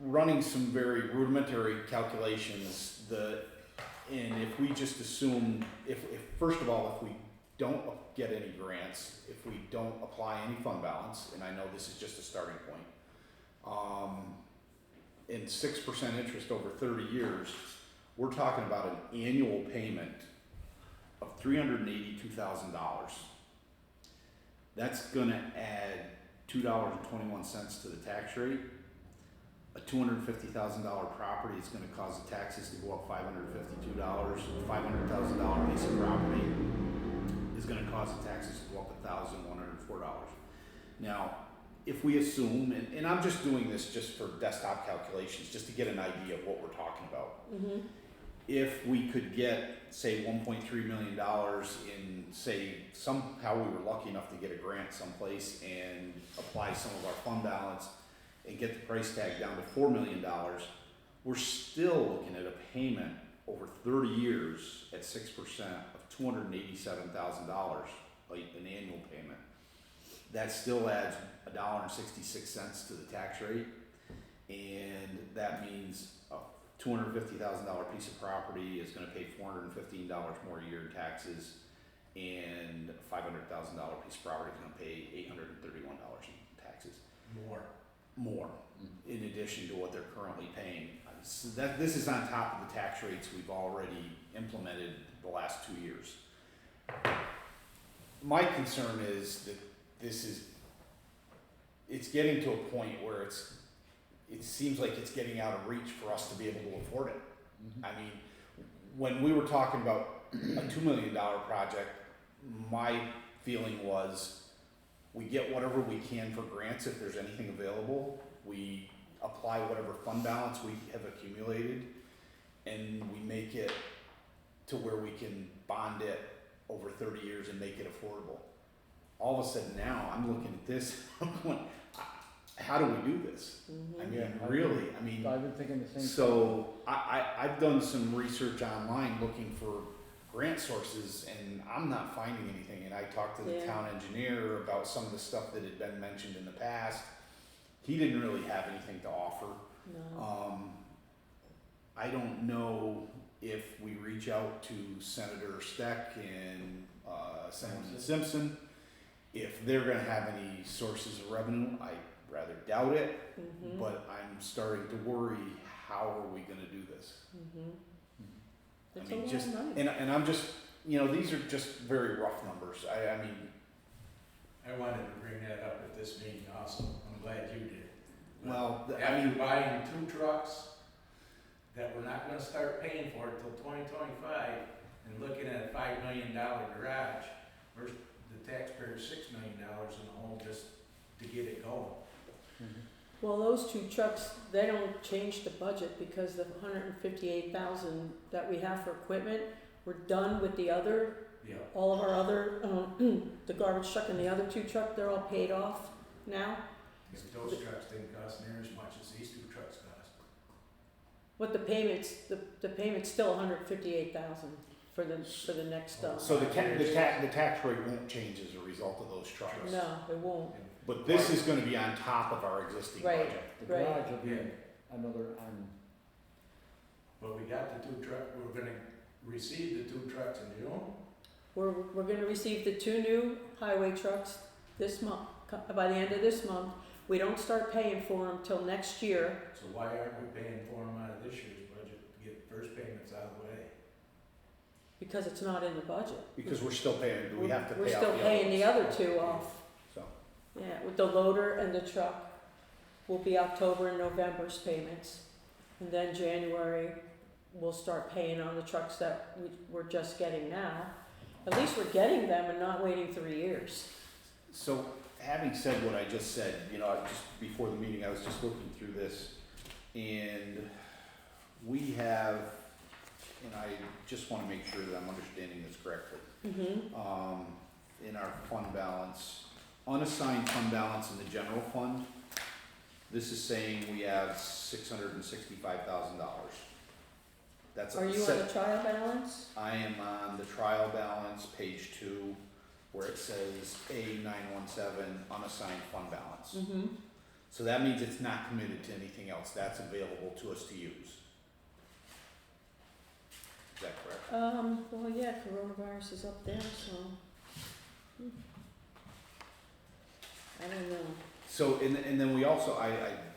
Speaker 3: Running some very rudimentary calculations, and if we just assume, if first of all, if we don't get any grants, if we don't apply any fund balance, and I know this is just a starting point, and 6% interest over 30 years, we're talking about an annual payment of $382,000. That's gonna add $2.21 to the tax rate. A $250,000 property is gonna cause the taxes to go up $552. A $500,000 piece of property is gonna cause the taxes to go up $1,104. Now, if we assume, and I'm just doing this just for desktop calculations, just to get an idea of what we're talking about.
Speaker 2: Mm-hmm.
Speaker 3: If we could get, say, $1.3 million in, say, somehow we were lucky enough to get a grant someplace and apply some of our fund balance and get the price tag down to $4 million, we're still looking at a payment over 30 years at 6% of $287,000, like an annual payment. That still adds $1.66 to the tax rate, and that means a $250,000 piece of property is going to pay $415 more a year in taxes, and a $500,000 piece of property is going to pay $831 in taxes. More, in addition to what they're currently paying. So this is on top of the tax rates we've already implemented the last 2 years. My concern is that it's getting to a point where it seems like it's getting out of reach for us to be able to afford it.
Speaker 7: Mhm.
Speaker 3: I mean, when we were talking about a $2 million project, my feeling was we get whatever we can for grants if there's anything available. We apply whatever fund balance we have accumulated, and we make it to where we can bond it over 30 years and make it affordable. All of a sudden now I'm looking at this, I'm going, how do we do this?
Speaker 2: Mm-hmm.
Speaker 3: I mean,
Speaker 7: Yeah,
Speaker 3: really, I mean,
Speaker 7: I've been thinking the same thing.
Speaker 3: so I've done some research online looking for grant sources, and I'm not finding anything. And I talked to the
Speaker 2: Yeah.
Speaker 3: town engineer about some of the stuff that had been mentioned in the past. He didn't really have anything to offer.
Speaker 2: No.
Speaker 3: I don't know if we reach out to Senator Steck and Senator Simpson, if they're gonna have any sources of revenue. I rather doubt it,
Speaker 2: Mm-hmm.
Speaker 3: but I'm starting to worry, how are we gonna do this?
Speaker 2: Mm-hmm.
Speaker 3: I
Speaker 2: It's
Speaker 3: mean,
Speaker 2: a lot
Speaker 3: just,
Speaker 2: of money.
Speaker 3: and I'm just, these are just very rough numbers. I mean,
Speaker 5: I wanted to bring that up at this meeting also, I'm glad you did.
Speaker 3: well,
Speaker 5: After buying 2 trucks that we're not gonna start paying for until 2025, and looking at a $5 million garage, versus the taxpayer's $6 million in the hole just to get it going.
Speaker 7: Mhm.
Speaker 2: Well, those 2 trucks, they don't change the budget because the $158,000 that we have for equipment, we're done with the other,
Speaker 5: Yeah.
Speaker 2: all of our other, the garbage truck and the other 2 truck, they're all paid off now.
Speaker 5: Because those trucks didn't cost near as much as these 2 trucks cost.
Speaker 2: But the payment's still $158,000 for the next,
Speaker 3: so the tax rate won't change as a result of those trucks.
Speaker 2: no, it won't.
Speaker 3: But this is gonna be on top of our existing
Speaker 2: Right.
Speaker 3: budget.
Speaker 7: The
Speaker 2: Right.
Speaker 7: garage will be
Speaker 5: Yeah.
Speaker 7: another,
Speaker 5: But we got the 2 truck, we're gonna receive the 2 trucks in June.
Speaker 2: We're gonna receive the 2 new highway trucks this month, by the end of this month. We don't start paying for them till next year.
Speaker 5: So why aren't we paying for them out of this year's budget to get first payments out of the way?
Speaker 2: Because it's not in the budget.
Speaker 3: Because we're still paying, we have to pay
Speaker 2: We're
Speaker 3: out
Speaker 2: still
Speaker 3: the
Speaker 2: paying the
Speaker 3: others.
Speaker 2: other 2 off.
Speaker 3: So,
Speaker 2: Yeah, with the loader and the truck will be October and November's payments. And then January, we'll start paying on the trucks that we're just getting now. At least we're getting them and not waiting 3 years.
Speaker 3: so having said what I just said, just before the meeting, I was just looking through this, and we have, and I just wanna make sure that I'm understanding this correctly.
Speaker 2: Mm-hmm.
Speaker 3: In our fund balance, unassigned fund balance in the general fund, this is saying we have $665,000. That's
Speaker 2: Are you on the trial balance?
Speaker 3: I am on the trial balance, page 2, where it says A917 unassigned fund balance.
Speaker 2: Mm-hmm.
Speaker 3: So that means it's not committed to anything else, that's available to us to use. Is that correct?
Speaker 2: Well, yeah, coronavirus is up there, so. I don't know.
Speaker 3: So, and then we also, I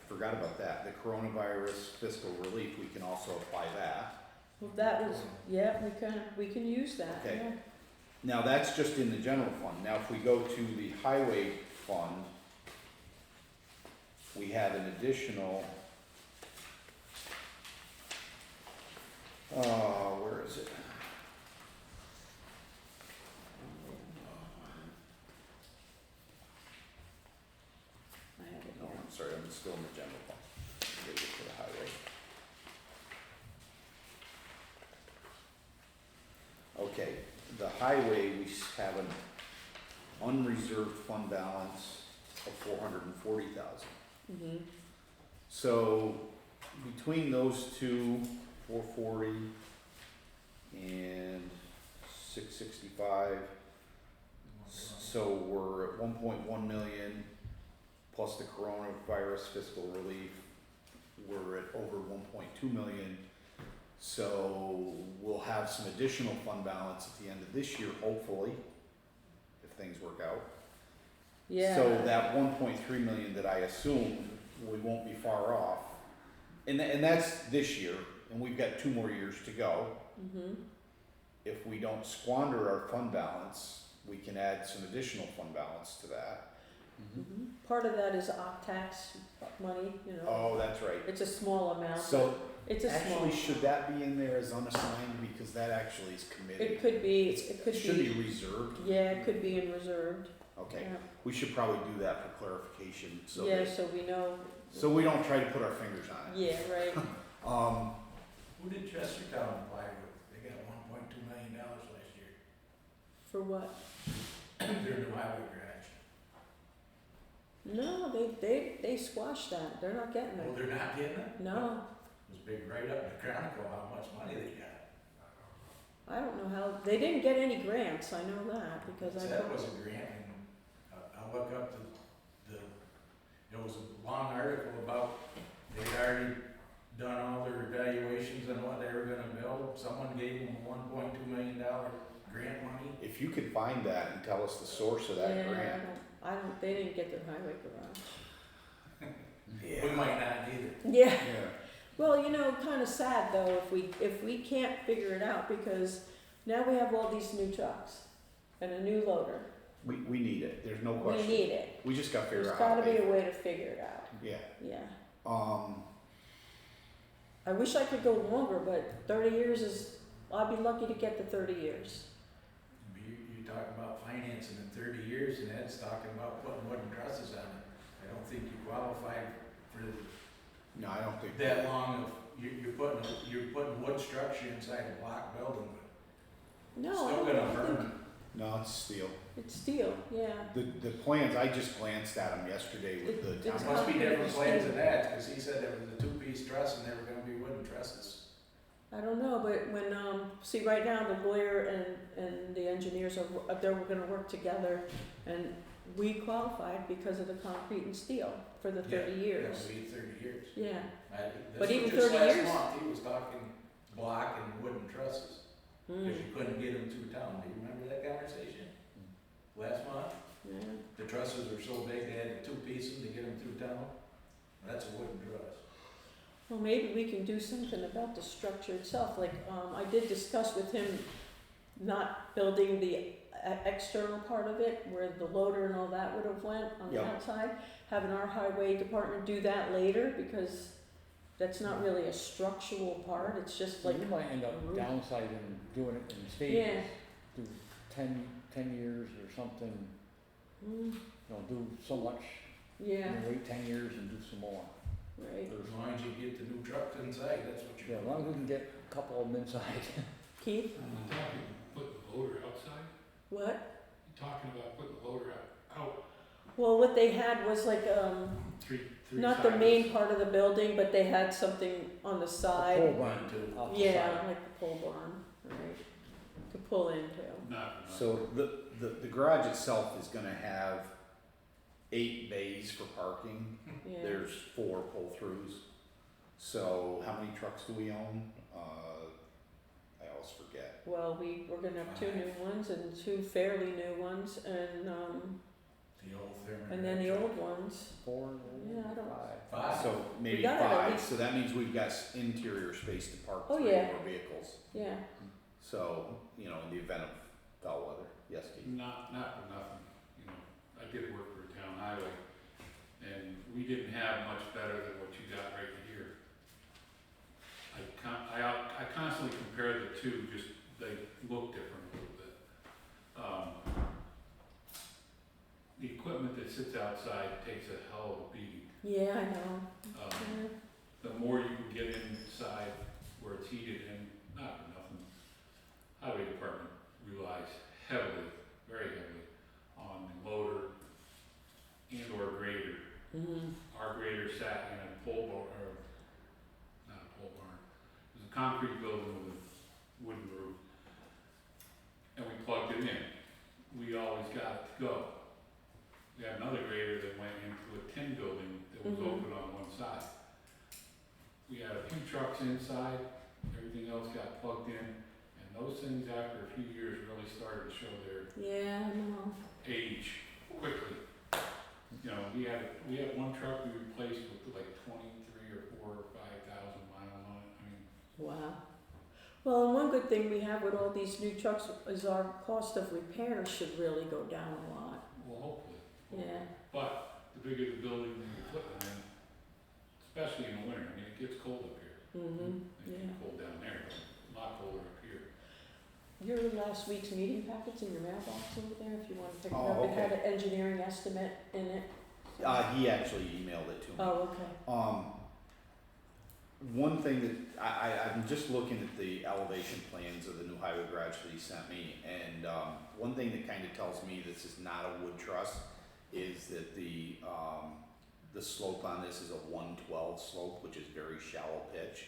Speaker 3: forgot about that, the coronavirus fiscal relief, we can also apply that.
Speaker 2: Well, that was, yeah, we can use that,
Speaker 3: Okay.
Speaker 2: yeah.
Speaker 3: Now, that's just in the general fund. Now, if we go to the highway fund, we have an additional, where is it?
Speaker 2: I have it
Speaker 3: No,
Speaker 2: here.
Speaker 3: I'm sorry, I'm still in the general fund. Gotta get to the highway. Okay, the highway, we have an unreserved fund balance of 440,000.
Speaker 2: Mm-hmm.
Speaker 3: So between those two, 440 and 665, so we're at 1.1 million plus the coronavirus fiscal relief, we're at over 1.2 million. So we'll have some additional fund balance at the end of this year, hopefully, if things work out.
Speaker 2: Yeah.
Speaker 3: So that 1.3 million that I assumed, we won't be far off. And that's this year, and we've got 2 more years to go.
Speaker 2: Mm-hmm.
Speaker 3: If we don't squander our fund balance, we can add some additional fund balance to that.
Speaker 2: Mm-hmm. Part of that is tax money, you know.
Speaker 3: Oh, that's right.
Speaker 2: It's a small amount.
Speaker 3: So
Speaker 2: It's a small.
Speaker 3: actually, should that be in there as unassigned, because that actually is committed?
Speaker 2: It could be,
Speaker 3: It should be reserved.
Speaker 2: Yeah, it could be in reserved.
Speaker 3: Okay,
Speaker 2: Yeah.
Speaker 3: we should probably do that for clarification, so
Speaker 2: Yeah,
Speaker 3: that,
Speaker 2: so we know.
Speaker 3: so we don't try to put our fingers on it.
Speaker 2: Yeah, right.
Speaker 5: Who did Chestertown apply with? They got $1.2 million last year.
Speaker 2: For what?
Speaker 5: Their new highway garage.
Speaker 2: No, they squashed that. They're not getting
Speaker 5: Well,
Speaker 2: it.
Speaker 5: they're not getting it?
Speaker 2: No,
Speaker 5: It was big right up in the Chronicle how much money they got.
Speaker 2: I don't know how, they didn't get any grants, I know that, because I.
Speaker 5: That was a grant, and I'll look up there was a long article about they'd already done all their evaluations on what they were gonna build. Someone gave them $1.2 million grant money.
Speaker 3: If you could find that and tell us the source of that
Speaker 2: Yeah,
Speaker 3: grant.
Speaker 2: I don't, they didn't get their highway garage.
Speaker 5: We might not either.
Speaker 2: Yeah.
Speaker 3: Yeah.
Speaker 2: Well, you know, kind of sad though, if we can't figure it out, because now we have all these new trucks and a new loader.
Speaker 3: We need it, there's no
Speaker 2: We
Speaker 3: question.
Speaker 2: need it.
Speaker 3: We just gotta figure
Speaker 2: There's
Speaker 3: out how
Speaker 2: gotta
Speaker 3: to
Speaker 2: be
Speaker 3: pay
Speaker 2: a
Speaker 3: for
Speaker 2: way
Speaker 3: it.
Speaker 2: to figure it out.
Speaker 3: Yeah,
Speaker 2: Yeah. I wish I could go longer, but 30 years is, I'd be lucky to get to 30 years.
Speaker 5: You talk about financing in 30 years, and Ed's talking about putting wooden trusses on it. I don't think you qualify for
Speaker 3: no, I don't think.
Speaker 5: that long of, you're putting wood structure inside a block building, but
Speaker 2: No,
Speaker 5: still
Speaker 2: I
Speaker 5: gonna
Speaker 2: don't think
Speaker 5: burn.
Speaker 3: No, it's steel.
Speaker 2: it's steel, yeah.
Speaker 3: The plans, I just glanced at them yesterday with the
Speaker 2: It's
Speaker 3: town.
Speaker 5: Must be different
Speaker 2: Steel.
Speaker 5: plans than that, because he said there was a 2-piece truss and they were gonna be wooden trusses.
Speaker 2: I don't know, but when, see, right now, the lawyer and the engineers they're gonna work together, and we qualified because of the concrete and steel for the 30 years.
Speaker 5: Yeah, we need 30 years.
Speaker 2: Yeah,
Speaker 5: This
Speaker 2: But
Speaker 5: was
Speaker 2: even
Speaker 5: just
Speaker 2: 30
Speaker 5: last
Speaker 2: years?
Speaker 5: month, he was talking block and wooden trusses,
Speaker 2: mm,
Speaker 5: because you couldn't get them through town. Do you remember that conversation? Last month?
Speaker 2: yeah.
Speaker 5: The trusses were so big, they had to 2-piece them to get them through town. That's a wooden truss.
Speaker 2: Well, maybe we can do something about the structure itself, like, I did discuss with him not building the external part of it, where the loader and all that would have went on the
Speaker 3: Yeah.
Speaker 2: outside, having our highway department do that later, because that's not really a structural part, it's just like,
Speaker 7: You might end up
Speaker 2: roof.
Speaker 7: downsizing, doing it in
Speaker 2: yeah.
Speaker 7: stages, do 10 years or something,
Speaker 2: Mm,
Speaker 7: do so much,
Speaker 2: yeah,
Speaker 7: and wait 10 years and do some more.
Speaker 2: right.
Speaker 5: As long as you get the new trucks inside, that's what
Speaker 7: Yeah,
Speaker 5: you're.
Speaker 7: as long as we can get a couple of them inside.
Speaker 2: Keith,
Speaker 6: You talking putting the loader outside?
Speaker 2: what?
Speaker 6: You talking about putting the loader out
Speaker 2: Well, what they had was like,
Speaker 6: three
Speaker 2: not the
Speaker 6: sides?
Speaker 2: main part of the building, but they had something on the
Speaker 7: A
Speaker 2: side.
Speaker 7: pole barn off the
Speaker 2: Yeah,
Speaker 7: side.
Speaker 2: like the pole barn, right. To pull into.
Speaker 6: Not,
Speaker 3: So the garage itself is gonna have 8 bays for parking.
Speaker 2: Yeah.
Speaker 3: There's 4 pull-throughs. So how many trucks do we own? I always forget.
Speaker 2: Well, we're gonna have 2 new ones and 2 fairly new ones, and
Speaker 5: The old Thurman.
Speaker 2: and then the old ones.
Speaker 7: 4,
Speaker 2: Yeah, I don't.
Speaker 5: 5.
Speaker 3: So maybe
Speaker 2: gotta at
Speaker 3: 5,
Speaker 2: least-
Speaker 3: so that means we've got interior space to park
Speaker 2: Oh,
Speaker 3: 3
Speaker 2: yeah.
Speaker 3: more vehicles.
Speaker 2: Yeah.
Speaker 3: So, you know, in the event of foul weather, yes, Keith?
Speaker 6: not for nothing, you know, I did work for a town highway, and we didn't have much better than what you got right here. I constantly compare the two, just they look different a little bit. The equipment that sits outside takes a hell of a beating.
Speaker 2: Yeah, I know.
Speaker 6: Um, the more you can get inside where it's heated, and not for nothing, highway department relies heavily, very heavily, on the loader and or grader.
Speaker 2: Mm-hmm.
Speaker 6: Our grader sat in a pole barn, or not a pole barn, it was a concrete building with a wooden roof. And we plugged it in. We always got it to go. We had another grader that went into a tin building that was
Speaker 2: Mhm.
Speaker 6: open on one side. We had a few trucks inside, everything else got plugged in, and those things after a few years really started to show their
Speaker 2: Yeah, I know.
Speaker 6: age quickly. You know, we had one truck we replaced with like 23 or 4 or 5,000 miles on it. I mean,
Speaker 2: Wow. Well, and one good thing we have with all these new trucks is our cost of repair should really go down a lot.
Speaker 6: well, hopefully.
Speaker 2: Yeah.
Speaker 6: But the bigger the building and the equipment, and especially in the winter, I mean, it gets cold up here.
Speaker 2: Mm-hmm.
Speaker 6: It
Speaker 2: Yeah.
Speaker 6: gets cold down there, but a lot colder up here.
Speaker 2: Your last week's meeting packets in your mailbox over there, if you want to pick it
Speaker 3: Oh,
Speaker 2: up. It had
Speaker 3: okay.
Speaker 2: an engineering estimate in it.
Speaker 3: He actually emailed it to me.
Speaker 2: Oh, okay.
Speaker 3: One thing that I'm just looking at the elevation plans of the new highway garage that he sent me, and one thing that kind of tells me this is not a wood truss is that the slope on this is a 112 slope, which is very shallow pitch.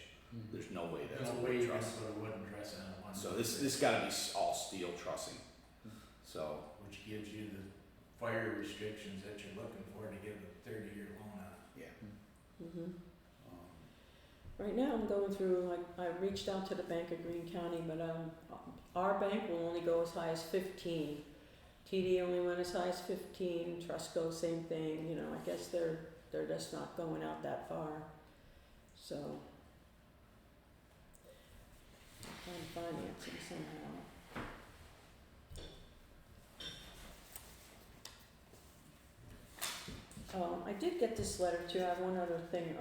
Speaker 3: There's no way that's a
Speaker 5: No
Speaker 3: wood
Speaker 5: way you're gonna
Speaker 3: truss.
Speaker 5: put a wooden dress on it one.
Speaker 3: So this got to be all steel trussing. So
Speaker 5: Which gives you the fire restrictions that you're looking for to give a 30-year loan on it.
Speaker 3: yeah.
Speaker 2: Mm-hmm.
Speaker 3: Um,
Speaker 2: Right now, I'm going through, like, I reached out to the Bank of Greene County, but our bank will only go as high as 15. TD only went as high as 15. Trustco, same thing. You know, I guess they're just not going out that far. So, find financing somehow. I did get this letter too. I have one other thing.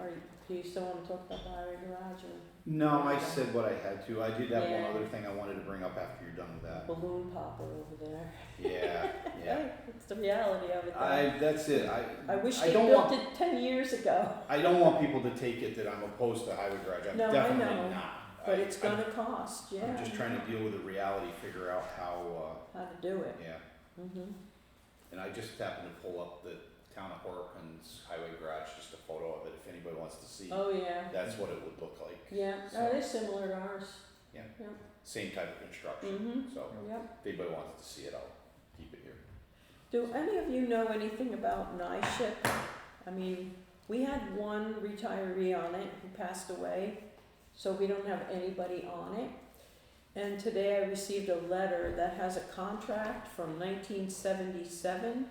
Speaker 2: Do you still want to talk about the highway garage or?
Speaker 3: No, I said what I had to. I did have
Speaker 2: Yeah.
Speaker 3: one other thing I wanted to bring up after you're done with that.
Speaker 2: Balloon popper over there.
Speaker 3: Yeah, yeah.
Speaker 2: Hey, it's the reality of it. Though.
Speaker 3: That's it.
Speaker 2: I wish
Speaker 3: I
Speaker 2: they
Speaker 3: don't
Speaker 2: built
Speaker 3: want-
Speaker 2: it 10 years ago,
Speaker 3: I don't want people to take it that I'm opposed to highway garage. I'm
Speaker 2: No, I
Speaker 3: definitely
Speaker 2: know.
Speaker 3: not.
Speaker 2: but it's gonna cost. Yeah.
Speaker 3: I'm just trying to deal with the reality, figure out how.
Speaker 2: How to do it.
Speaker 3: Yeah.
Speaker 2: Mhm.
Speaker 3: And I just happened to pull up the town of Horicken's highway garage, just a photo of it. If anybody wants to see,
Speaker 2: Oh yeah.
Speaker 3: that's what it would look like.
Speaker 2: Yeah.
Speaker 3: So-
Speaker 2: Oh, they're similar to ours.
Speaker 3: Same type of construction.
Speaker 2: Mhm.
Speaker 3: So
Speaker 2: Yep.
Speaker 3: if anybody wants to see it, I'll keep it here.
Speaker 2: Do any of you know anything about NISHIP? I mean, we had one retiree on it who passed away, so we don't have anybody on it. And today I received a letter that has a contract from 1977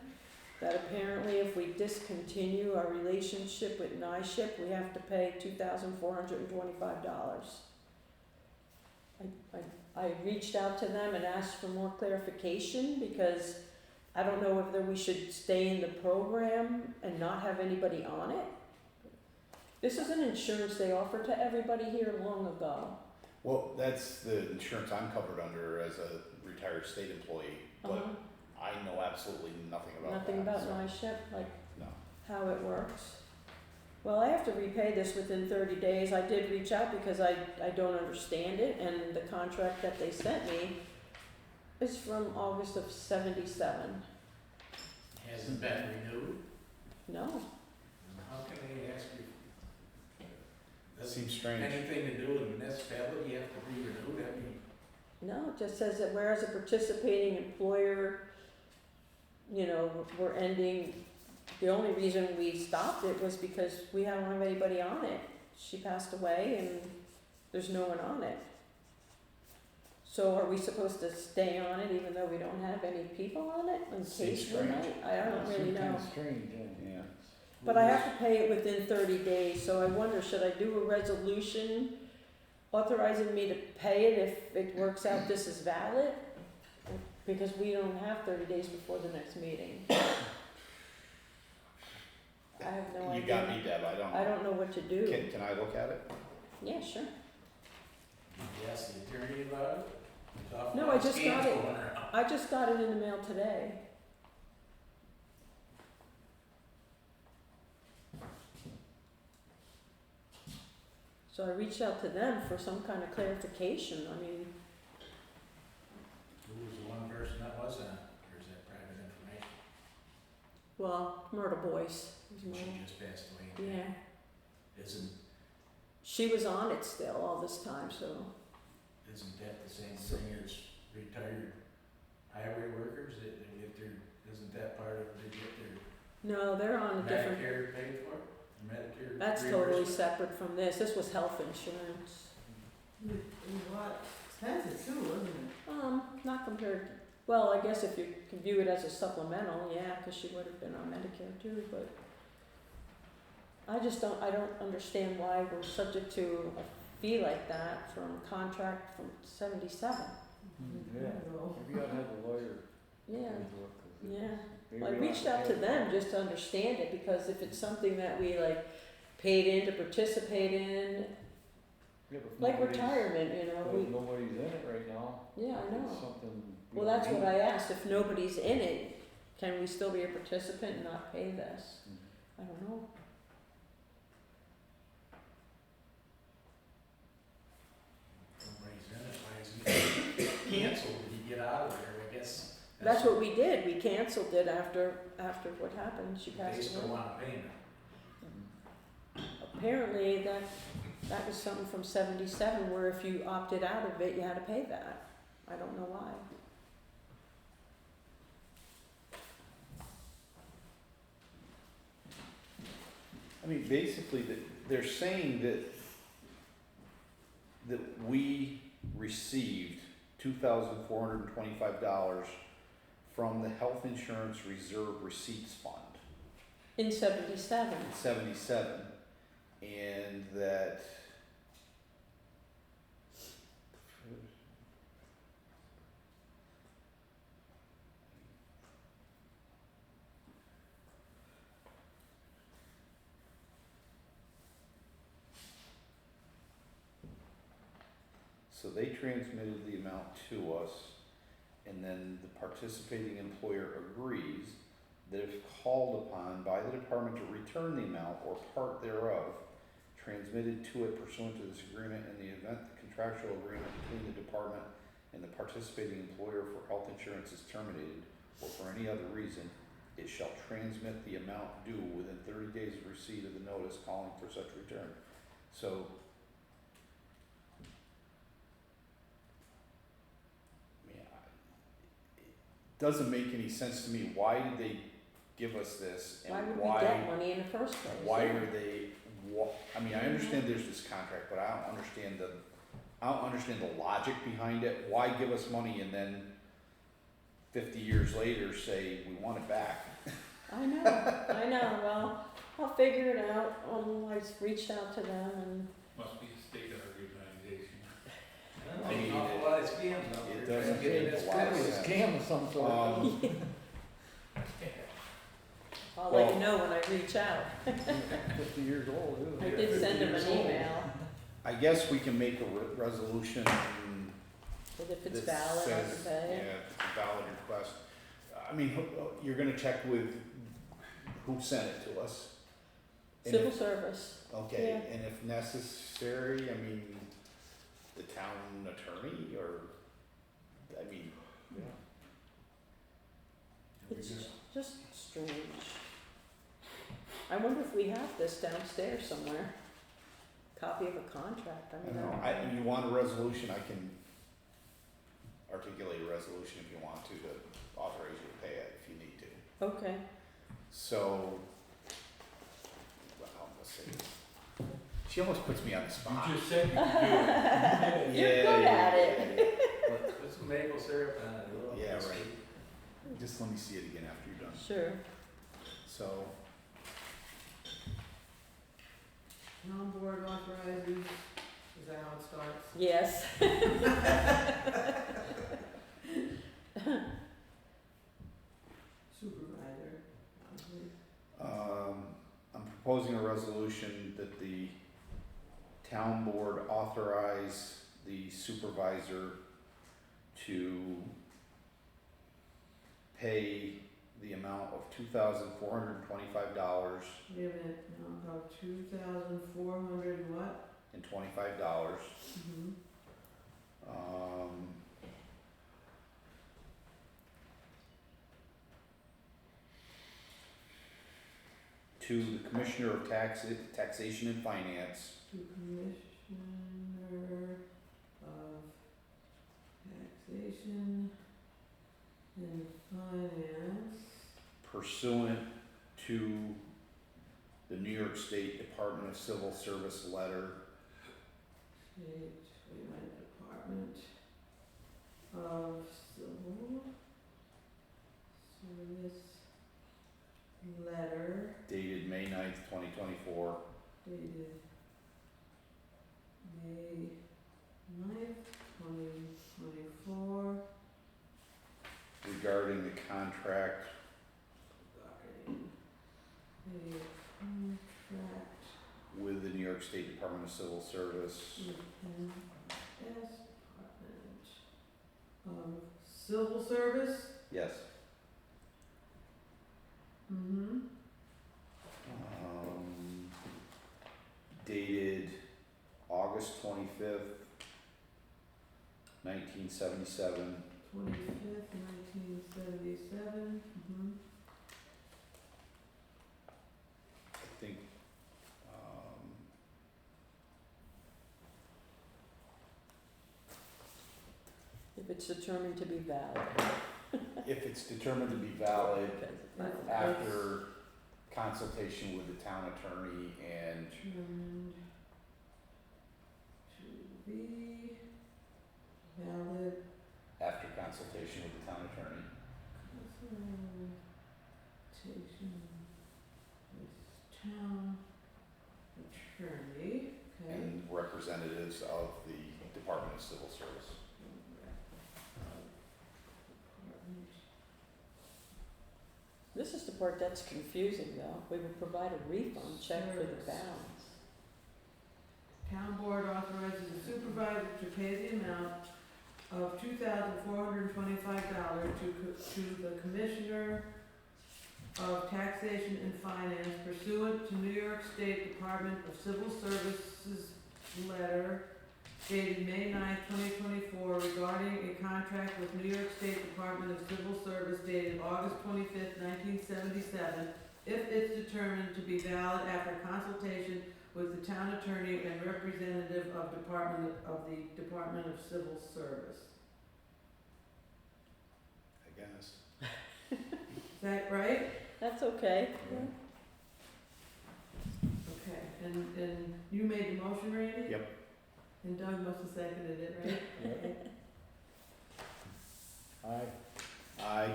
Speaker 2: that apparently if we discontinue our relationship with NISHIP, we have to pay $2,425. I reached out to them and asked for more clarification because I don't know whether we should stay in the program and not have anybody on it. This is an insurance they offered to everybody here long ago.
Speaker 3: Well, that's the insurance I'm covered under as a retired state employee, but
Speaker 2: Uh-huh.
Speaker 3: I know absolutely nothing about
Speaker 2: Nothing
Speaker 3: that.
Speaker 2: about
Speaker 3: so,
Speaker 2: NISHIP, like
Speaker 3: No.
Speaker 2: how it works. Well, I have to repay this within 30 days. I did reach out because I don't understand it, and the contract that they sent me is from August of 77.
Speaker 5: Hasn't been renewed.
Speaker 2: No.
Speaker 5: How can they ask you?
Speaker 3: That seems strange.
Speaker 5: Anything to do with municipality, you have to be renewed, I mean,
Speaker 2: No, it just says that whereas a participating employer, you know, we're ending, the only reason we stopped it was because we don't have anybody on it. She passed away and there's no one on it. So are we supposed to stay on it even though we don't have any people on it in
Speaker 3: Seems
Speaker 2: case we
Speaker 3: strange.
Speaker 2: might? I don't really know.
Speaker 7: Kinda strange, yeah.
Speaker 3: Yeah.
Speaker 2: But I have to pay it within 30 days, so I wonder, should I do a resolution authorizing me to pay it if it works out this is valid? Because we don't have 30 days before the next meeting. I have no idea.
Speaker 3: You got me, Deb,
Speaker 2: I don't know what to do.
Speaker 3: Can I look at it?
Speaker 2: Yeah, sure.
Speaker 5: Did you ask the attorney about it? There's awful
Speaker 2: No,
Speaker 5: lot
Speaker 2: I
Speaker 5: of
Speaker 2: just
Speaker 5: scams
Speaker 2: got it.
Speaker 5: going around.
Speaker 2: I just got it in the mail today. So I reached out to them for some kind of clarification. I mean,
Speaker 5: Who was the one person that was on it, or is that private information?
Speaker 2: well, Myrtle Boyce was
Speaker 5: She
Speaker 2: mine.
Speaker 5: just passed away.
Speaker 2: Yeah,
Speaker 5: Isn't,
Speaker 2: she was on it still all this time, so.
Speaker 5: isn't that the same thing as retired highway workers, that they get their, isn't that part of, they get their
Speaker 2: No, they're on a different,
Speaker 5: Medicare paid for? Medicare
Speaker 2: that's totally
Speaker 5: reimbursement?
Speaker 2: separate from this. This was health insurance.
Speaker 1: It was a lot expensive too, wasn't it?
Speaker 2: Not compared, well, I guess if you can view it as a supplemental, yeah, cause she would have been on Medicare too, but I don't understand why we're subject to a fee like that from contract from 77.
Speaker 7: Yeah, maybe I'd have a lawyer.
Speaker 2: Yeah,
Speaker 7: look, 'cause
Speaker 2: yeah.
Speaker 7: maybe
Speaker 2: I
Speaker 7: I'll
Speaker 2: reached out to
Speaker 7: have-
Speaker 2: them just to understand it, because if it's something that we like paid in to participate in,
Speaker 7: Yeah, but if
Speaker 2: like
Speaker 7: nobody's-
Speaker 2: retirement, you know,
Speaker 7: but
Speaker 2: we,
Speaker 7: if nobody's in it right now.
Speaker 2: yeah, I
Speaker 7: it's
Speaker 2: know.
Speaker 7: Something. we
Speaker 2: Well,
Speaker 7: don't
Speaker 2: that's what
Speaker 7: need.
Speaker 2: I asked, if nobody's in it, can we still be a participant and not pay this?
Speaker 7: Mhm.
Speaker 2: I don't know.
Speaker 5: Nobody's in it, why isn't it canceled when you get out of there, I guess.
Speaker 2: That's what we did, we canceled it after what happened, she
Speaker 5: They
Speaker 2: passed
Speaker 5: still
Speaker 2: away.
Speaker 5: want payment.
Speaker 2: Apparently, that was something from 77, where if you opted out of it, you had to pay that. I don't know why.
Speaker 3: I mean, basically, they're saying that we received $2,425 from the Health Insurance Reserve Receipts Fund
Speaker 2: In 77,
Speaker 3: in '77, and that so they transmitted the amount to us, and then the participating employer agrees that if called upon by the department to return the amount or part thereof transmitted to it pursuant to this agreement, in the event the contractual agreement between the department and the participating employer for health insurance is terminated, or for any other reason, it shall transmit the amount due within 30 days of receipt of the notice calling for such return. So doesn't make any sense to me. Why did they give us this, and
Speaker 2: why would we get money in the first place?
Speaker 3: why
Speaker 2: Yeah.
Speaker 3: are they? I mean, I understand there's this contract, but I don't understand the logic behind it. Why give us money and then 50 years later say we want it back?
Speaker 2: I know, well, I'll figure it out, I reached out to them and,
Speaker 6: Must be a state organization.
Speaker 5: I don't know, an awful lot of scams out
Speaker 3: It
Speaker 5: there.
Speaker 3: doesn't
Speaker 5: trying to get in
Speaker 3: make
Speaker 5: this
Speaker 3: a lot of
Speaker 7: Probably a
Speaker 5: business.
Speaker 3: sense.
Speaker 7: scam of some sort.
Speaker 2: I'll let you know when I reach out.
Speaker 7: 50 years old, isn't
Speaker 2: I
Speaker 7: it?
Speaker 2: did send them an
Speaker 3: 50 years old.
Speaker 2: email,
Speaker 3: I guess we can make a resolution
Speaker 2: but if it's
Speaker 3: that
Speaker 2: valid, I can
Speaker 3: says,
Speaker 2: pay it.
Speaker 3: yeah, it's a valid request. I mean, you're gonna check with who sent it to us? And
Speaker 2: Civil
Speaker 3: if-
Speaker 2: service,
Speaker 3: Okay,
Speaker 2: Yeah.
Speaker 3: and if necessary, I mean, the town attorney, or, I mean,
Speaker 7: Yeah.
Speaker 2: it's just strange. I wonder if we have this downstairs somewhere, copy of a contract, I
Speaker 3: I
Speaker 2: mean,
Speaker 3: don't know, you want a resolution, I can articulate a resolution if you want to authorize you to pay it if you need to.
Speaker 2: Okay,
Speaker 3: So, well, let's see. She almost puts me on the spot.
Speaker 6: You just said you could do it.
Speaker 2: You're good at it.
Speaker 5: Put some maple syrup on it, a little.
Speaker 3: Yeah, right. Just let me see it again after you're done.
Speaker 2: Sure.
Speaker 3: So,
Speaker 1: Town board authorizes, is that how it starts?
Speaker 2: Yes.
Speaker 1: Supervisor.
Speaker 3: I'm proposing a resolution that the town board authorize the supervisor to pay the amount of $2,425
Speaker 1: Wait a minute, now about $2,400 and what?
Speaker 3: and $25.
Speaker 1: Mm-hmm.
Speaker 3: To the Commissioner of Taxation and Finance
Speaker 1: To Commissioner of Taxation and Finance.
Speaker 3: pursuant to the New York State Department of Civil Service letter
Speaker 1: State, wait a minute, Department of Civil Service letter
Speaker 3: dated May 9th, 2024,
Speaker 1: dated May 9th, 2024,
Speaker 3: regarding the contract
Speaker 1: regarding a contract
Speaker 3: with the New York State Department of Civil Service
Speaker 1: with NS Department of Civil Service.
Speaker 3: yes,
Speaker 1: Mm-hmm.
Speaker 3: dated August 25th, 1977,
Speaker 1: 25th, 1977. Mm-hmm.
Speaker 3: I think,
Speaker 2: If it's determined to be valid.
Speaker 3: if it's determined to be valid
Speaker 2: Because
Speaker 3: after consultation with the town attorney and
Speaker 1: Determined to be valid.
Speaker 3: after consultation with the town attorney.
Speaker 1: Consultation with town attorney, okay.
Speaker 3: And representatives of the Department of Civil Service.
Speaker 2: This is the part that's confusing though. We would provide a refund check for the
Speaker 1: Service.
Speaker 2: balance.
Speaker 1: Town board authorizes the supervisor to pay the amount of $2,425 to the Commissioner of Taxation and Finance pursuant to New York State Department of Civil Services letter dated May 9th, 2024 regarding a contract with New York State Department of Civil Service dated August 25th, 1977, if it's determined to be valid after consultation with the town attorney and representative of the Department of Civil Service.
Speaker 3: I guess.
Speaker 1: Is that right?
Speaker 2: That's okay.
Speaker 1: Okay, and you made the motion, Randy?
Speaker 3: Yep.
Speaker 1: And Doug must have seconded it, right?
Speaker 7: Aye.
Speaker 3: Aye.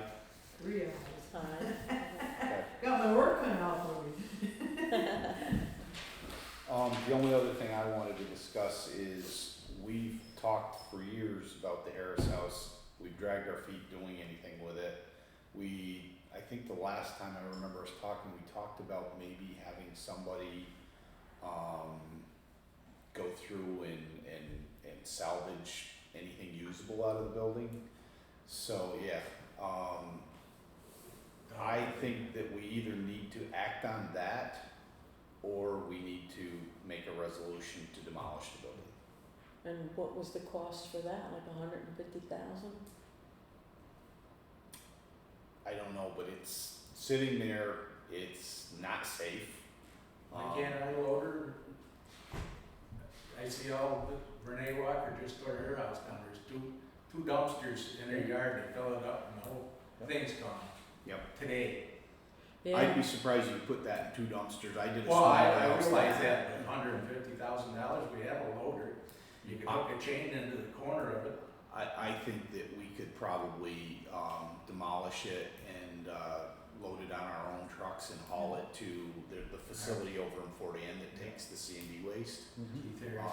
Speaker 1: 3 ayes.
Speaker 2: Aye.
Speaker 1: Got my work cut out for me.
Speaker 3: The only other thing I wanted to discuss is we've talked for years about the Harris House. We've dragged our feet doing anything with it. I think the last time I remember us talking, we talked about maybe having somebody, go through and salvage anything usable out of the building. So, yeah, I think that we either need to act on that or we need to make a resolution to demolish the building.
Speaker 2: And what was the cost for that? Like $150,000?
Speaker 5: I
Speaker 3: don't know, but it's sitting there, it's not safe.
Speaker 5: Why can't I load her? I see all the Renee Walker just tore her house down, there's two 2 dumpsters in their yard, they fill it up and the whole thing's gone.
Speaker 3: Yep.
Speaker 5: Today.
Speaker 2: Yeah.
Speaker 3: I'd be surprised you put that in 2 dumpsters. I did a
Speaker 5: Well,
Speaker 3: small
Speaker 5: I
Speaker 3: house like
Speaker 5: realize that, but $150,000, we have a loader. You can hook a chain into the corner of it.
Speaker 3: I think that we could probably demolish it and load it on our own trucks and haul it to the facility over in Fort Ann that takes the C&D waste.
Speaker 5: Keith Harris.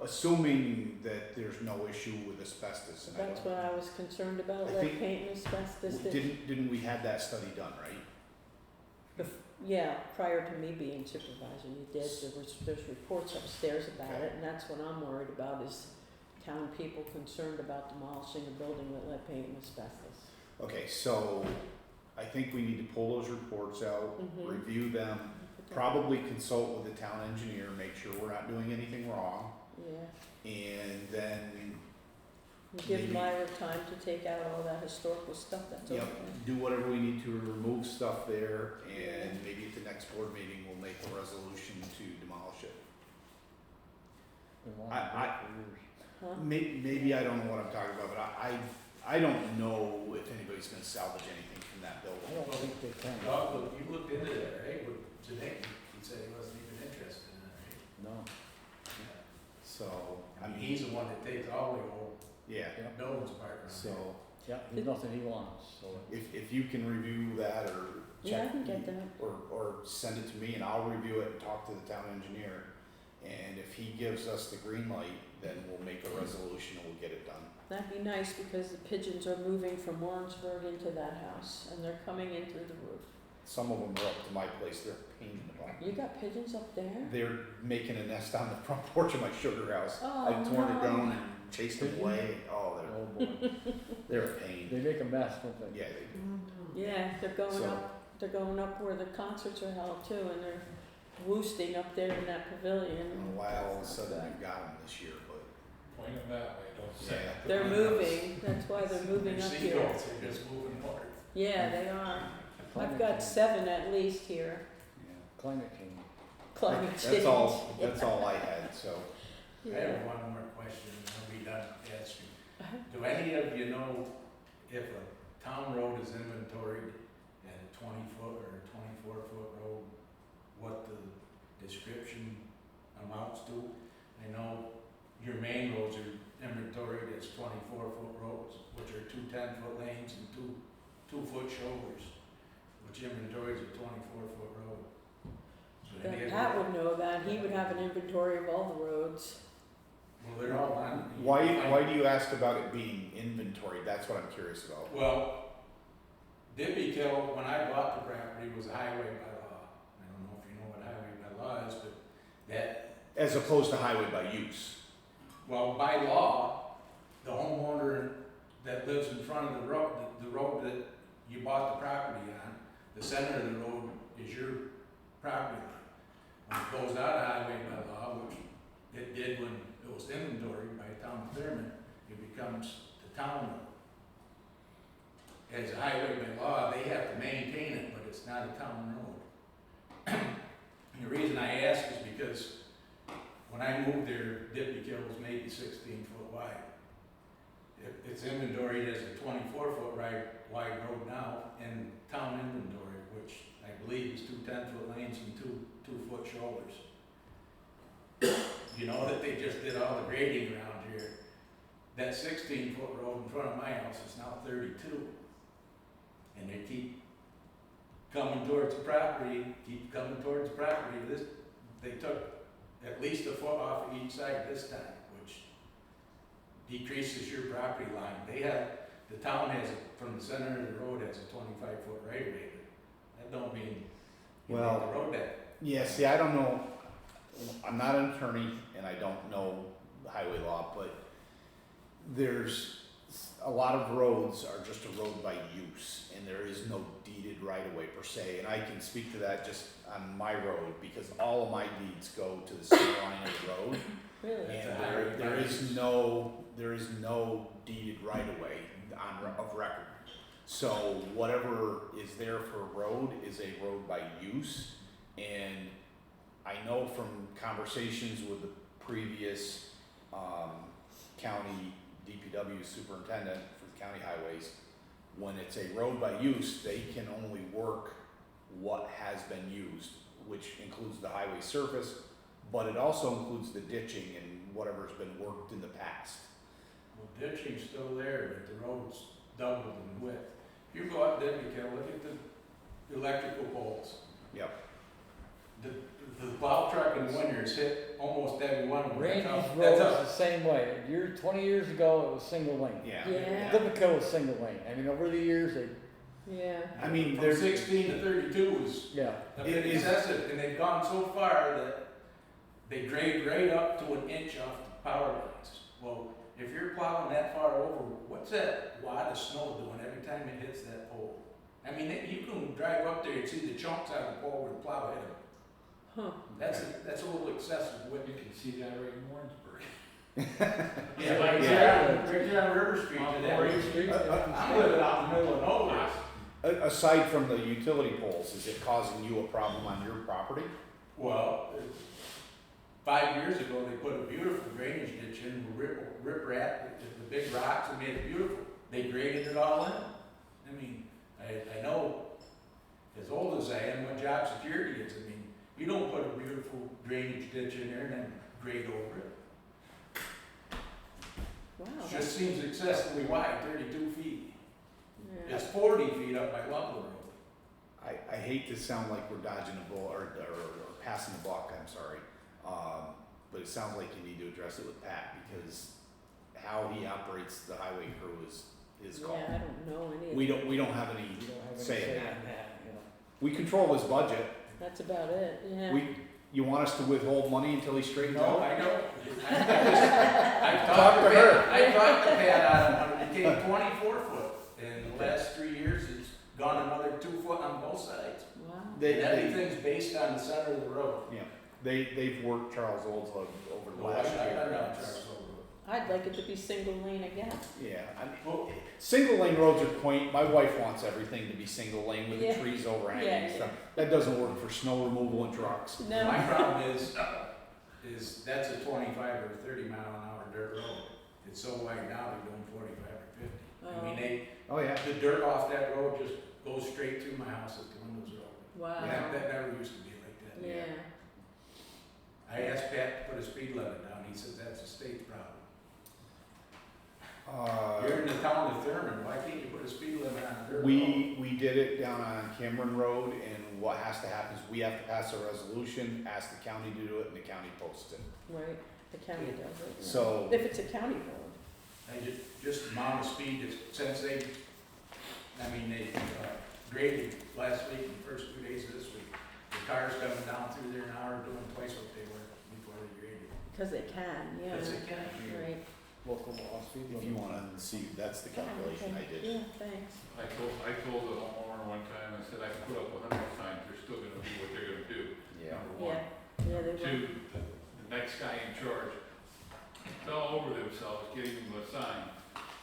Speaker 3: Assuming that there's no issue with asbestos. And
Speaker 2: That's what I was concerned about,
Speaker 3: I
Speaker 2: lead
Speaker 3: think-
Speaker 2: paint and asbestos.
Speaker 3: Didn't we have that study done, right?
Speaker 2: Yeah, prior to me being supervisor, you did, there's reports upstairs about it, and that's what I'm worried about, is town people concerned about demolishing a building with lead paint and asbestos.
Speaker 3: Okay, so I think we need to pull those reports out,
Speaker 2: Mhm.
Speaker 3: review them, probably consult with the town engineer, make sure we're not doing anything wrong,
Speaker 2: Yeah,
Speaker 3: and then,
Speaker 2: we give
Speaker 3: Maybe-
Speaker 2: Myra time to take out all that historical stuff that's over
Speaker 3: yep,
Speaker 2: there.
Speaker 3: do whatever we need to remove stuff there, and maybe at the next board meeting, we'll make a resolution to demolish it.
Speaker 7: Been wanting
Speaker 3: I-
Speaker 7: to do it for years.
Speaker 2: Huh?
Speaker 3: Maybe I don't know what I'm talking about, but I don't know if anybody's gonna salvage anything from that
Speaker 7: I
Speaker 3: building.
Speaker 7: don't think they can.
Speaker 5: Doug, look, you looked into that, right? With Janae, he said he wasn't even interested in it, right?
Speaker 7: No.
Speaker 5: Yeah.
Speaker 3: So,
Speaker 5: I mean, he's the one that takes all the old
Speaker 3: yeah,
Speaker 5: buildings apart. around here.
Speaker 3: so
Speaker 7: Yeah, there's nothing he wants, so.
Speaker 3: if you can review that or
Speaker 2: Yeah, I
Speaker 3: check,
Speaker 2: can get that.
Speaker 3: or send it to me and I'll review it and talk to the town engineer. And if he gives us the green light, then we'll make a resolution and we'll get it done.
Speaker 2: That'd be nice, because the pigeons are moving from Warrensburg into that house, and they're coming in through the roof.
Speaker 3: Some of them are up to my place, they're a pain in the butt.
Speaker 2: You got pigeons up there?
Speaker 3: They're making a nest on the front porch of my sugar house.
Speaker 2: Oh,
Speaker 3: I've torn
Speaker 2: no.
Speaker 3: it down and chased them away. Oh,
Speaker 7: Oh boy,
Speaker 3: they're a pain.
Speaker 7: they make a mess, don't they?
Speaker 3: Yeah, they do.
Speaker 2: Yeah,
Speaker 3: So-
Speaker 2: they're going up where the concerts are held too, and they're roosting up there in that
Speaker 3: I
Speaker 2: pavilion.
Speaker 3: don't know why all of a sudden I've got them this year, but
Speaker 6: Point them that way, don't say.
Speaker 3: yeah.
Speaker 2: They're moving, that's why they're moving
Speaker 5: Their
Speaker 2: up here.
Speaker 5: seagulls are just moving north.
Speaker 2: Yeah, they are.
Speaker 7: Climate
Speaker 2: I've got
Speaker 7: change.
Speaker 2: 7 at least here,
Speaker 7: Climate change.
Speaker 2: climate change.
Speaker 3: That's all I had, so.
Speaker 5: I
Speaker 2: Yeah.
Speaker 5: have one more question, and I'll be done asking.
Speaker 2: Uh-huh.
Speaker 5: Do any of you know if a town road is inventoried at a 20-foot or a 24-foot road, what the description amounts to? I know your main roads are inventoried as 24-foot roads, which are 2 10-foot lanes and 2-foot shoulders, which inventories a 24-foot road. So any of
Speaker 2: Pat
Speaker 5: you-
Speaker 2: would know that, he would have an inventory of all the roads.
Speaker 5: Well, they're all on.
Speaker 3: Why do you ask about it being inventory? That's what I'm curious about.
Speaker 5: Well, Dippy Kill, when I bought the property, was a highway by law. I don't know if you know what highway by law is, but that,
Speaker 3: As opposed to highway by use.
Speaker 5: well, by law, the homeowner that lives in front of the road that you bought the property on, the center of the road is your property line. When it goes out of highway by law, which it did when it was inventoried by town of Thurman, it becomes the town road. As a highway by law, they have to maintain it, but it's not a town road. And the reason I ask is because when I moved there, Dippy Kill was maybe 16 foot wide. It's inventoried as a 24-foot wide road now in town inventory, which I believe is 2 10-foot lanes and 2-foot shoulders. You know that they just did all the grading around here. That 16-foot road in front of my house is now 32. And they keep coming towards the property, they took at least a foot off each side this time, which decreases your property line. The town has, from the center of the road, has a 25-foot right of way. That don't mean you
Speaker 3: Well-
Speaker 5: make the road that.
Speaker 3: Yeah, see, I don't know, I'm not an attorney and I don't know the highway law, but there's, a lot of roads are just a road by use and there is no deeded right of way per se. And I can speak to that just on my road because all of my deeds go to the center line of the road.
Speaker 2: Really?
Speaker 3: And there is no deeded right of way of record. So whatever is there for a road is a road by use. And I know from conversations with the previous county DPW superintendent for the county highways, when it's a road by use, they can only work what has been used, which includes the highway surface, but it also includes the ditching and whatever's been worked in the past.
Speaker 5: Well, ditching's still there, but the road's doubled in width. If you go up Denby, look at the electrical poles.
Speaker 3: Yep.
Speaker 5: The plow truck in the winters hit almost every one of them.
Speaker 7: Randy's
Speaker 5: That's
Speaker 7: Road
Speaker 5: how-
Speaker 7: is the same way. 20 years ago, it was single lane.
Speaker 3: Yeah.
Speaker 2: Yeah.
Speaker 7: Lipico was single lane. I mean, over the years, they,
Speaker 2: Yeah.
Speaker 3: I mean,
Speaker 5: From
Speaker 3: there's,
Speaker 5: 16 to 32 is
Speaker 7: yeah.
Speaker 5: a bit
Speaker 3: It is-
Speaker 5: excessive, and they've gone so far that they grade right up to an inch off the power lines. Well, if you're plowing that far over, what's that wad of snow doing every time it hits that pole? I mean, you can drive up there and see the chunks out of the pole where the plow hit them.
Speaker 2: Huh.
Speaker 5: That's a little excessive width.
Speaker 6: You can see that right in Warrensburg.
Speaker 5: Yeah,
Speaker 6: like
Speaker 5: right
Speaker 6: that.
Speaker 5: there on River Street
Speaker 6: On
Speaker 5: today.
Speaker 6: Warren Street.
Speaker 5: I'm living out in the middle of nowhere.
Speaker 3: aside from the utility poles, is it causing you a problem on your property?
Speaker 5: Well, 5 years ago, they put a beautiful drainage ditch in, rip wrap, the big rocks, and made it beautiful. They graded it all in. I mean, I know, as old as I am, what job security is. I mean, you don't put a beautiful drainage ditch in there and then grade over it.
Speaker 2: Wow.
Speaker 5: It just seems excessively wide, 32 feet.
Speaker 2: Yeah.
Speaker 5: It's 40 feet up by Ludlow Road.
Speaker 3: I hate to sound like we're dodging a bull or passing the buck, I'm sorry. But it sounds like you need to address it with Pat because how he operates the highway crew is his call.
Speaker 2: Yeah, I don't know any of
Speaker 3: We
Speaker 2: that.
Speaker 3: don't have any
Speaker 7: You don't have any
Speaker 3: say in
Speaker 7: say
Speaker 3: that.
Speaker 7: in that, you know.
Speaker 3: We control his budget.
Speaker 2: That's about it, yeah.
Speaker 3: You want us to withhold money until he straightens
Speaker 5: No,
Speaker 3: out?
Speaker 5: I don't.
Speaker 3: Talk
Speaker 5: I talked
Speaker 3: to
Speaker 5: to
Speaker 3: her.
Speaker 5: Pat, I talked to Pat on it, it became 24 foot. In the last 3 years, it's gone another 2 foot on both sides.
Speaker 2: Wow.
Speaker 3: They,
Speaker 5: And
Speaker 3: they,
Speaker 5: everything's based on the center of the road.
Speaker 3: they've worked Charles Oldhug over the
Speaker 5: Well,
Speaker 3: last
Speaker 5: I
Speaker 3: year.
Speaker 5: don't know, Charles Road.
Speaker 2: I'd like it to be single lane again.
Speaker 3: Yeah, I mean,
Speaker 5: Well,
Speaker 3: single lane roads are quaint. My wife wants everything to be single lane with
Speaker 2: Yeah.
Speaker 3: the trees overhanging
Speaker 2: Yeah,
Speaker 3: and stuff. That doesn't work for snow removal and trucks.
Speaker 2: No.
Speaker 5: my problem is that's a 25 or 30 mile an hour dirt road. It's so wide now, they're doing 45 or 50. I mean,
Speaker 3: Oh, yeah.
Speaker 5: the dirt off that road just goes straight through my house at the windows are open.
Speaker 2: Wow.
Speaker 5: That never used to be like that.
Speaker 2: Yeah.
Speaker 5: I asked Pat to put a speed limit down, he says that's a state problem. You're in the town of Thurman, why can't you put a speed limit on a dirt road?
Speaker 3: We did it down on Cameron Road, and what has to happen is we have to pass a resolution, ask the county to do it, and the county posts it.
Speaker 2: Right, the county does it. yeah.
Speaker 3: So-
Speaker 2: If it's a county road.
Speaker 5: I just the amount of speed, since they graded last week and the first 2 days of this week, the cars coming down through there now are doing twice what they were before they graded.
Speaker 2: Because they can, yeah.
Speaker 5: Because they can.
Speaker 2: Right.
Speaker 7: Local law, speed
Speaker 3: If
Speaker 7: limit.
Speaker 3: you wanna see, that's the calculation I did.
Speaker 2: Yeah, thanks.
Speaker 6: I told the homeowner one time, I said I can put up 100 signs, they're still gonna do what they're gonna do,
Speaker 3: Yeah.
Speaker 6: number one.
Speaker 2: Yeah, they will.
Speaker 6: Two, the next guy in charge fell over themselves getting them a sign,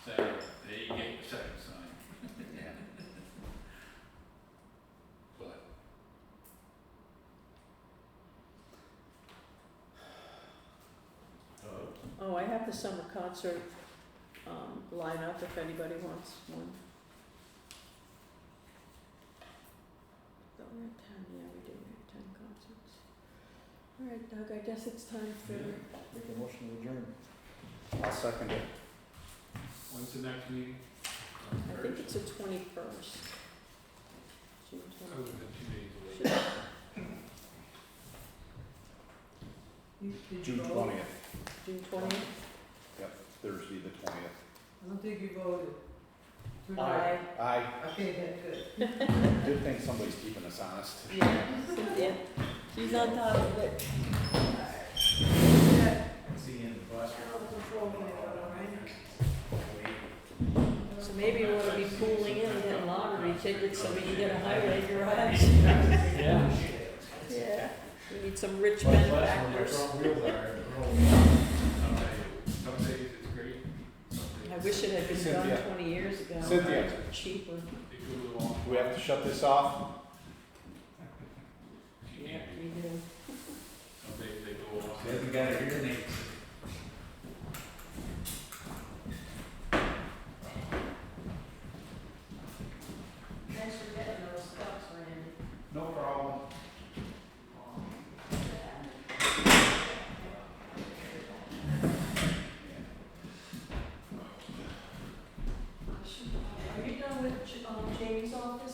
Speaker 6: saying they ain't getting a second sign. But
Speaker 2: Oh, I have the summer concert, lineup if anybody wants one. Don't we have 10? Yeah, we do, we have 10 concerts. All right, Doug, I guess it's time for,
Speaker 7: Make a motion to adjourn.
Speaker 3: I'll second it.
Speaker 6: when's the next meeting?
Speaker 2: I think it's the 21st. June
Speaker 6: I would have been 2 days away.
Speaker 2: Should-
Speaker 1: Did you
Speaker 3: June
Speaker 1: vote?
Speaker 3: 20th.
Speaker 2: June 20th?
Speaker 3: Yep, Thursday the 20th.
Speaker 1: I don't think you voted. Too
Speaker 2: Aye.
Speaker 3: Aye.
Speaker 1: Okay, good.
Speaker 3: Good thing somebody's keeping us honest.
Speaker 2: Yeah, Cynthia, she's on top of it.
Speaker 5: See you in the bus.
Speaker 2: So maybe you wanna be pooling in and getting lottery tickets so we can get a highway garage.
Speaker 7: Yeah.
Speaker 2: Yeah, we need some rich benefactors.
Speaker 6: Some days it's great, some days
Speaker 2: I wish it had been
Speaker 3: Cynthia.
Speaker 2: done 20 years ago.
Speaker 3: Cynthia.
Speaker 2: Cheaper.
Speaker 6: it goes along.
Speaker 3: Do we have to shut this off?
Speaker 2: Yeah, we do.
Speaker 6: Some days they go along.
Speaker 5: Hasn't got a hearing aid.
Speaker 4: at Jamie's office?